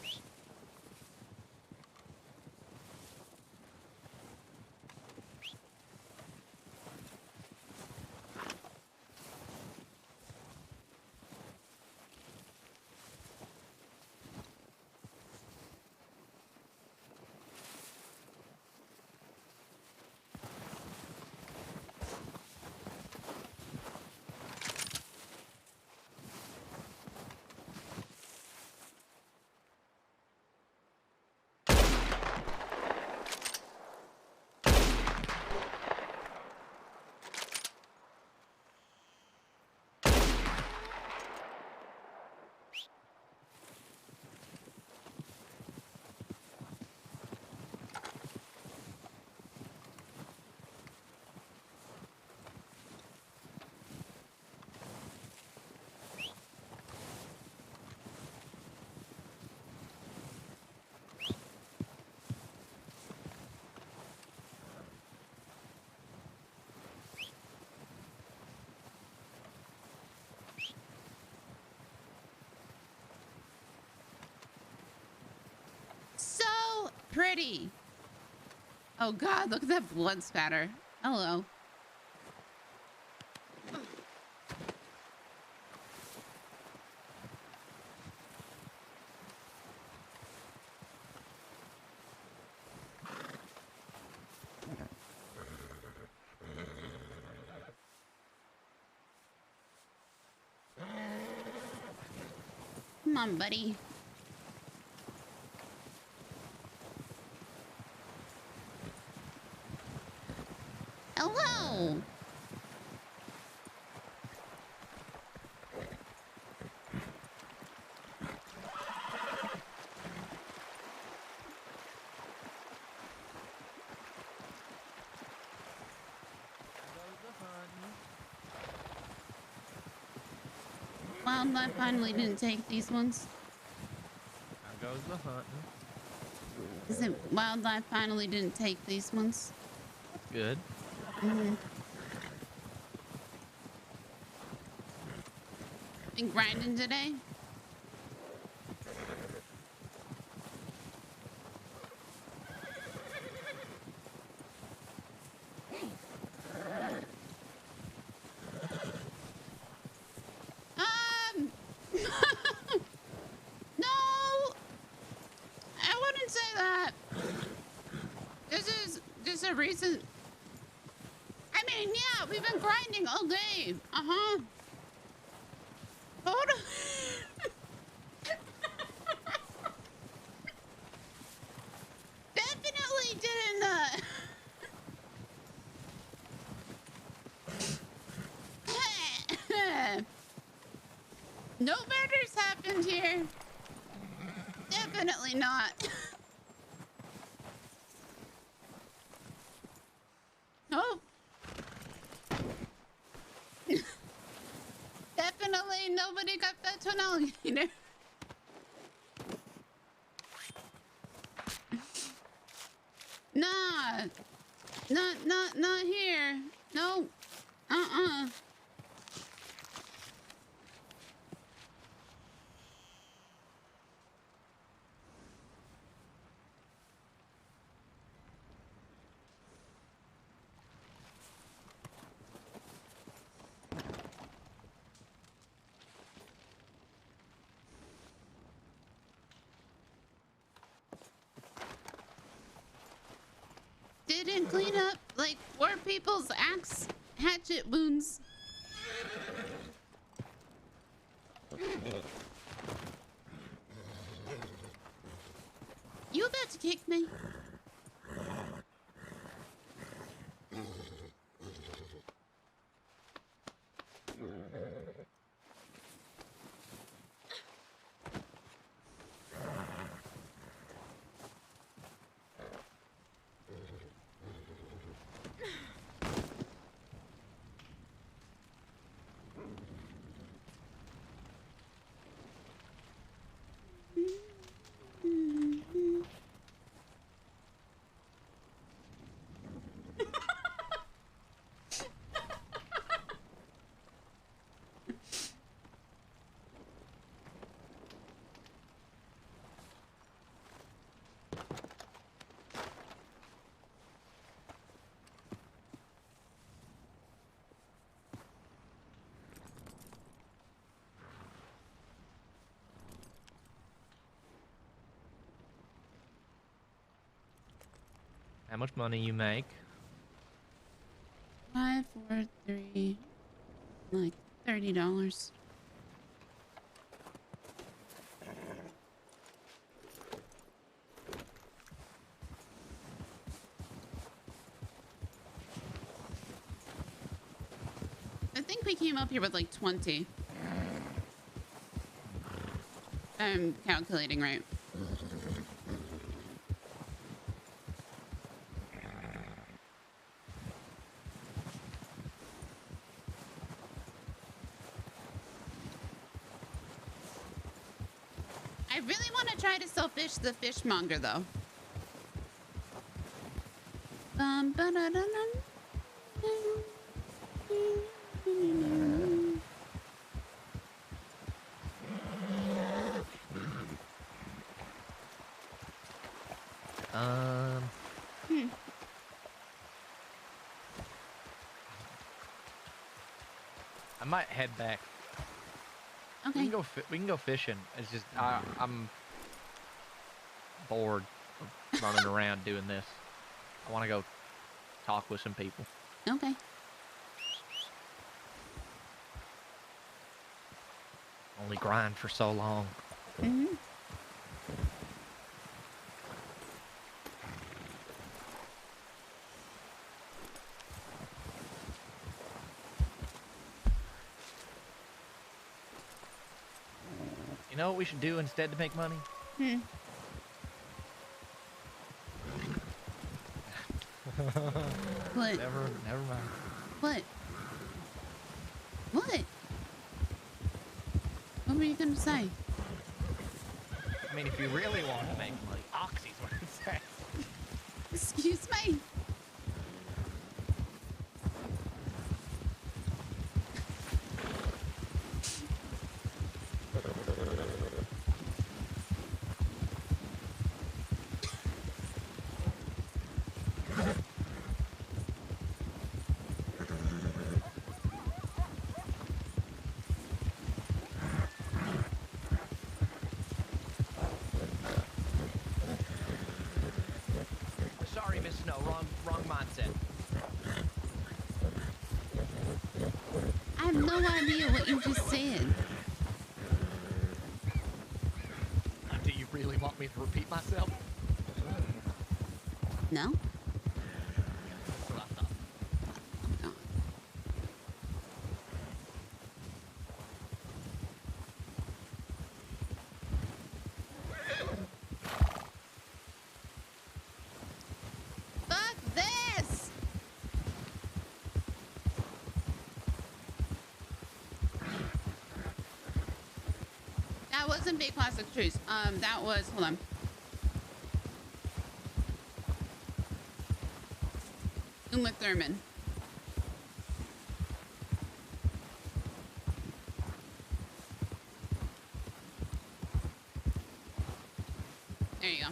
Pretty. Oh God, look at that blood spatter. Hello. Come on, buddy. Hello. Wildlife finally didn't take these ones. There goes the hunting. Is it wildlife finally didn't take these ones? Good. Mm-hmm. Been grinding today? No, I wouldn't say that. This is just a recent. I mean, yeah, we've been grinding all day. Hold on. Definitely didn't. No murders happened here. Definitely not. Oh. Definitely nobody got fed to an alligator. Nah. Not here. No. Didn't clean up like 4 people's axe hatchet wounds. You about to kick me? How much money you make? 5, 4, 3, like $30. I think we came up here with like 20. I'm calculating right. I really want to try to sell fish to the fishmonger though. Ba-da-da-dum. I might head back. Okay. We can go fishing. It's just I'm bored of running around doing this. I want to go talk with some people. Okay. Only grind for so long. Mm-hmm. You know what we should do instead to make money? What? Never mind. What? What? What were you gonna say? I mean, if you really want to make money, Oxy's what it says. Excuse me? Sorry, Miss Snow. Wrong mindset. I have no idea what you just said. Do you really want me to repeat myself? No? That's what I thought. Fuck this! That wasn't big plastic trees. That was, hold on. Uma Thurman. There you go.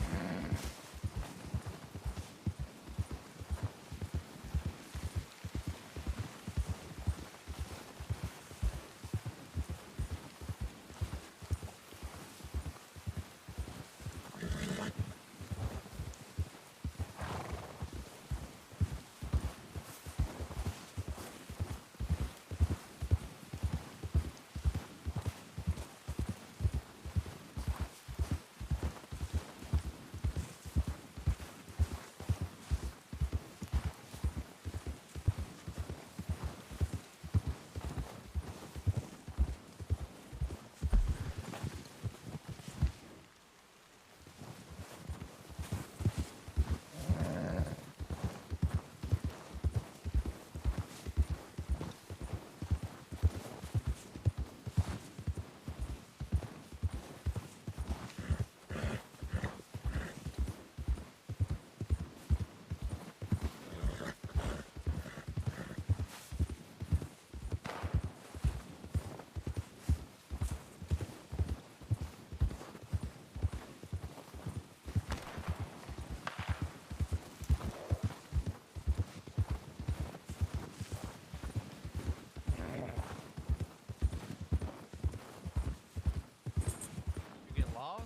You get lost?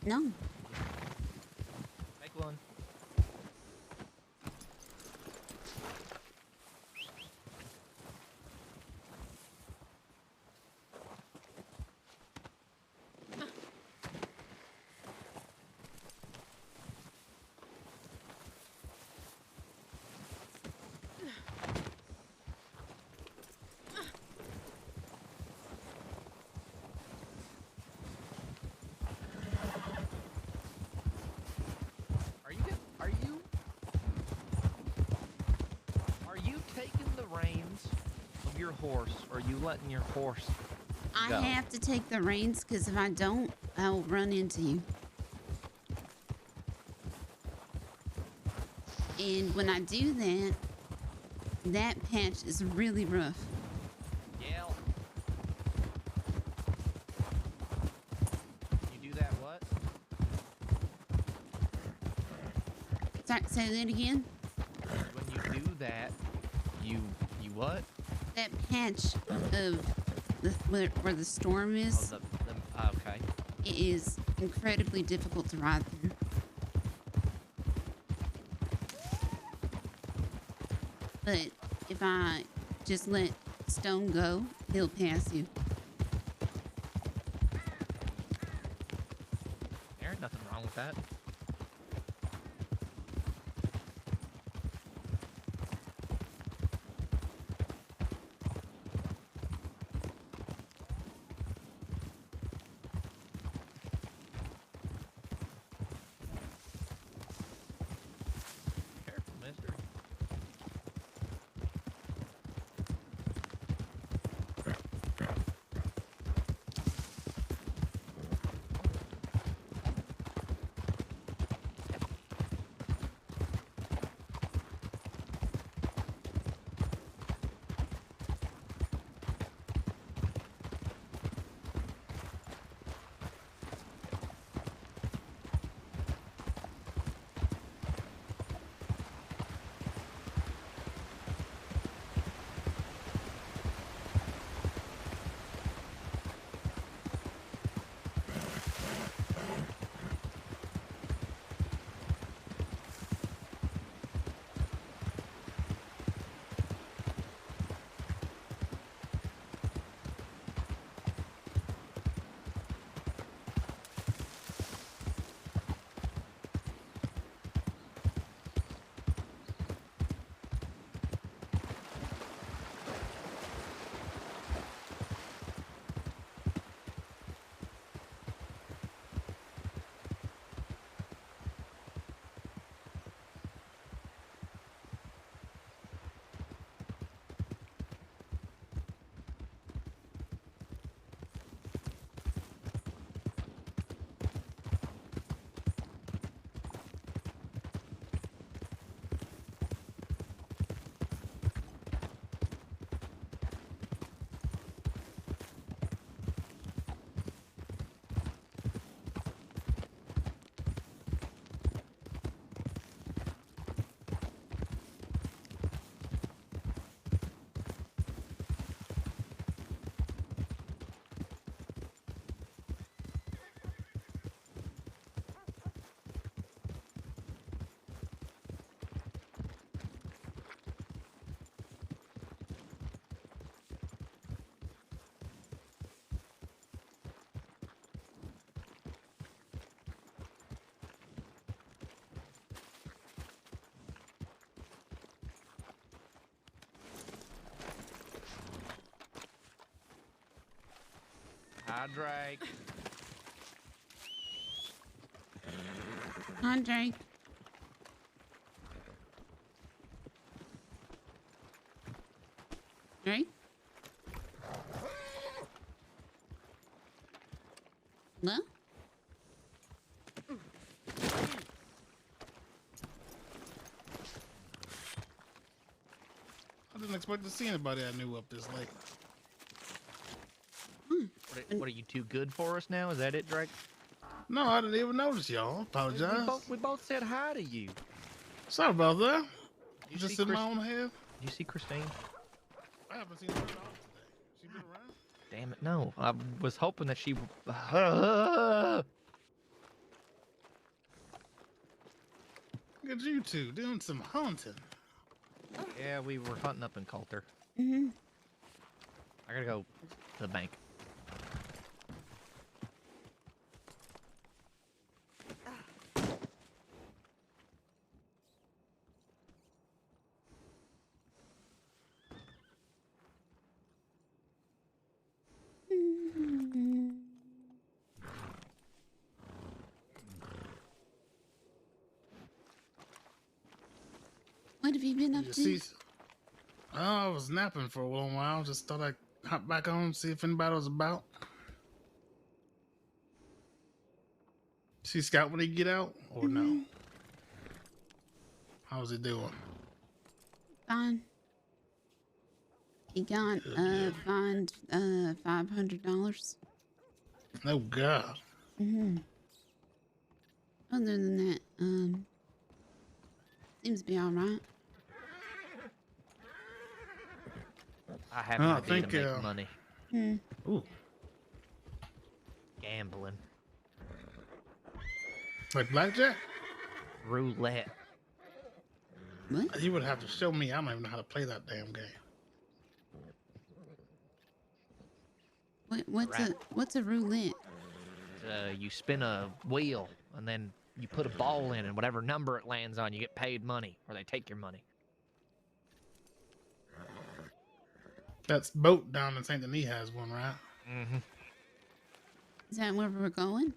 No. Make one. Are you taking the reins of your horse, or are you letting your horse I go? have to take the reins because if I don't, I'll run into you. And when I do that, that patch is really rough. Yeah. You do that what? Say that again. When you do that, you what? That patch of where the storm is. Oh, okay. It is incredibly difficult to ride through. But if I just let Stone go, he'll pass you. There's nothing wrong with that. Careful, mister. Hi, Drake. Hi, Drake. Drake? Hello? I didn't expect to see anybody I knew up this late. What are you too good for us now? Is that it, Drake? No, I didn't even notice y'all. Apologize. We both said hi to you. Sorry about that. You Just see in my own head. You see Christine? I haven't seen her at all today. She been around? Damn it, no. I was hoping that she... Look at you two doing some hunting. Yeah, we were hunting up in Coulter. Mm-hmm. I gotta go to the bank. What have you been up to? Oh, I was napping for a little while. Just thought I'd hop back on, see if anybody was about. See Scout when he get out, or no? How's he doing? Fine. He got fined $500. Oh God. Mm-hmm. Other than that, Seems to be all right. I have I an don't idea to think, make money. Hmm. Ooh. Gambling. Like blackjack? Roulette. What? You would have to show me. I don't even know how to play that damn game. What's a roulette? You spin a wheel, and then you put a ball in, and whatever number it lands on, you get paid money, or they take your money. That's boat down in Saint Denis has one, right? Mm-hmm. Is that where we're going?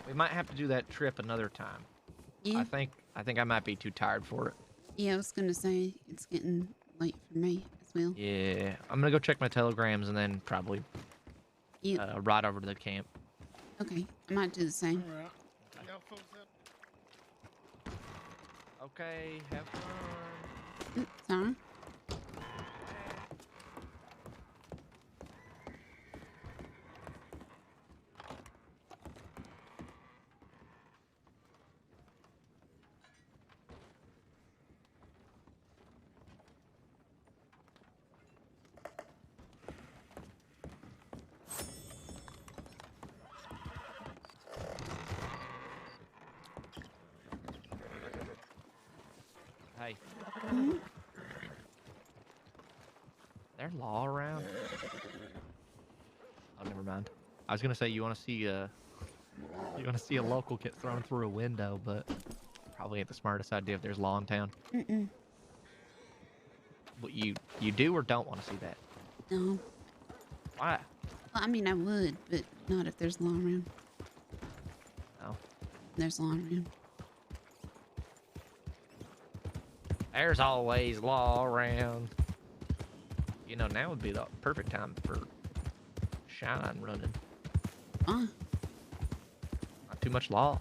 We might have to do that trip another time. Yeah. I think I might be too tired for it. Yeah, I was gonna say it's getting late for me as well. Yeah, I'm gonna go check my telegrams and then probably ride over to the camp. Okay, I might do the same. All right. Y'all folks have Okay, have fun. Sorry. Hey. There law around? Oh, never mind. I was gonna say you want to see a local get thrown through a window, but probably ain't the smartest idea if there's law in town. Mm-mm. But you do or don't want to see that? No. Why? Well, I mean, I would, but not if there's law around. No. There's law around. There's always law around. You know, now would be the perfect time for shine running. Not too much law.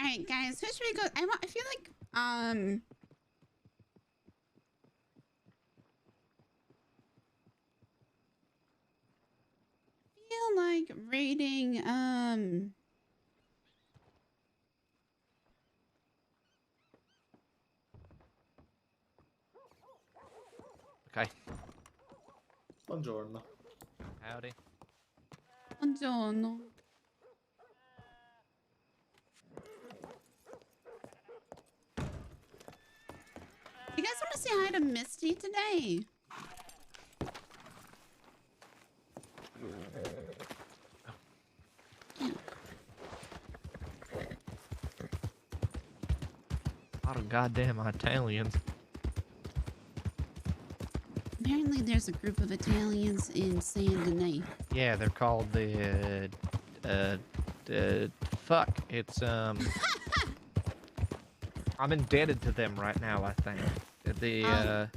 All right, guys, who should we go? I feel like raiding Okay. Buongiorno. Howdy. Buongiorno. You guys want to say hi to Misty today? A lot of goddamn Italians. Apparently, there's a group of Italians in Saint Denis. Yeah, they're called the fuck. It's I'm indebted to them right now, I think. The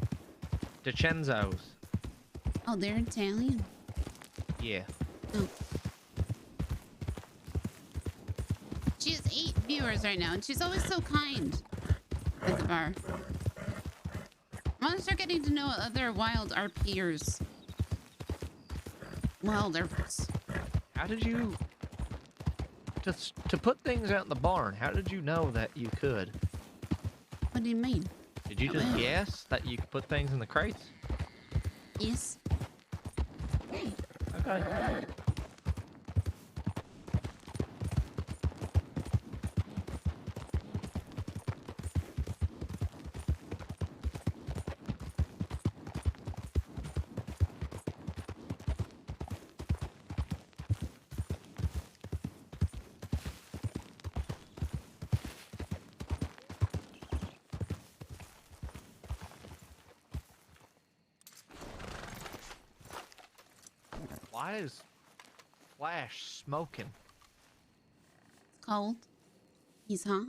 DiCenzos. Oh, they're Italian. Yeah. Oh. She has 8 viewers right now, and she's always so kind at the bar. I want to start getting to know other WildRPers. WildRPers. How did you to put things out in the barn? How did you know that you could? What do you mean? Did you just guess that you could put things in the crates? Yes. Okay. Why is Flash smoking? It's cold. He's hot.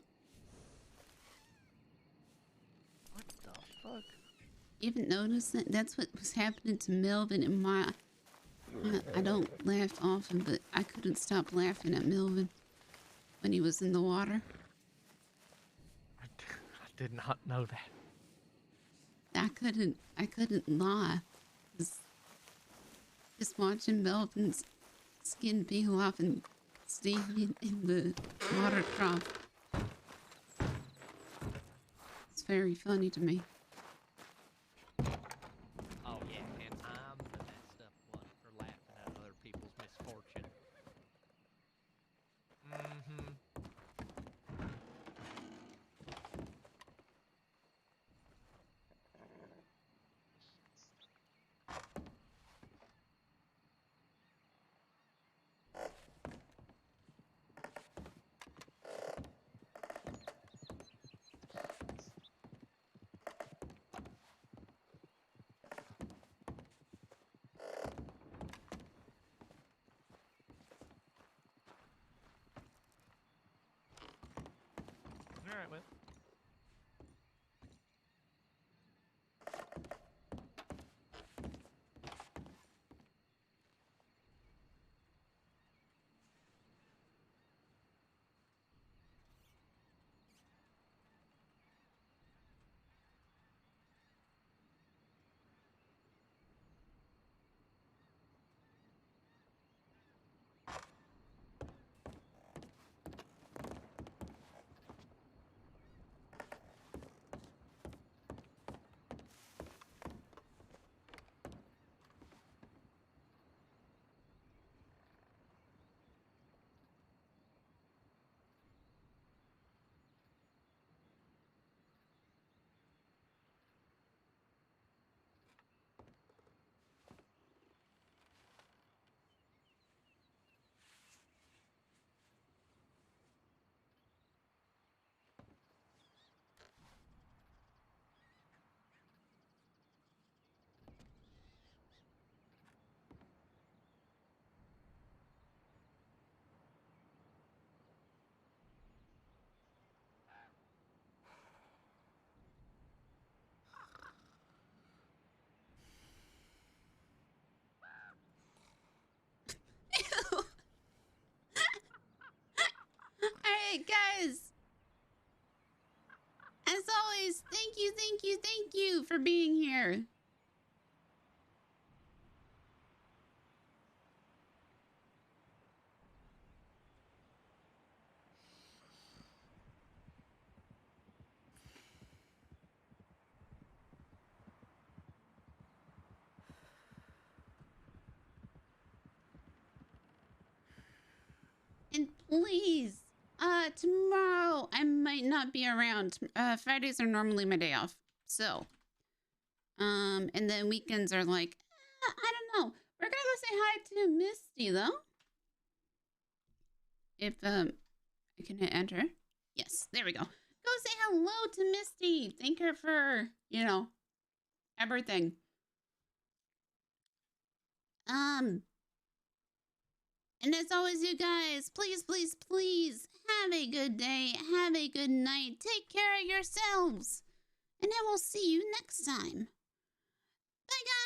What the fuck? You haven't noticed that? That's what was happening to Melvin and my... I don't laugh often, but I couldn't stop laughing at Melvin when he was in the water. I did not know that. I couldn't lie. Just watching Melvin's skin peel off and stay in the water trough. It's very funny to me. Oh yeah, and I'm the messed up one for laughing at other people's misfortune. Mm-hmm. All right, well. Alright, guys. As always, thank you for being here. And please, tomorrow I might not be around. Fridays are normally my day off. So, and then weekends are like, I don't know. We're gonna go say hi to Misty though. If, I can hit enter. Yes, there we go. Go say hello to Misty. Thank her for, you know, everything. And as always, you guys, please, please, please have a good day. Have a good night. Take care of yourselves. And I will see you next time. Bye, guys.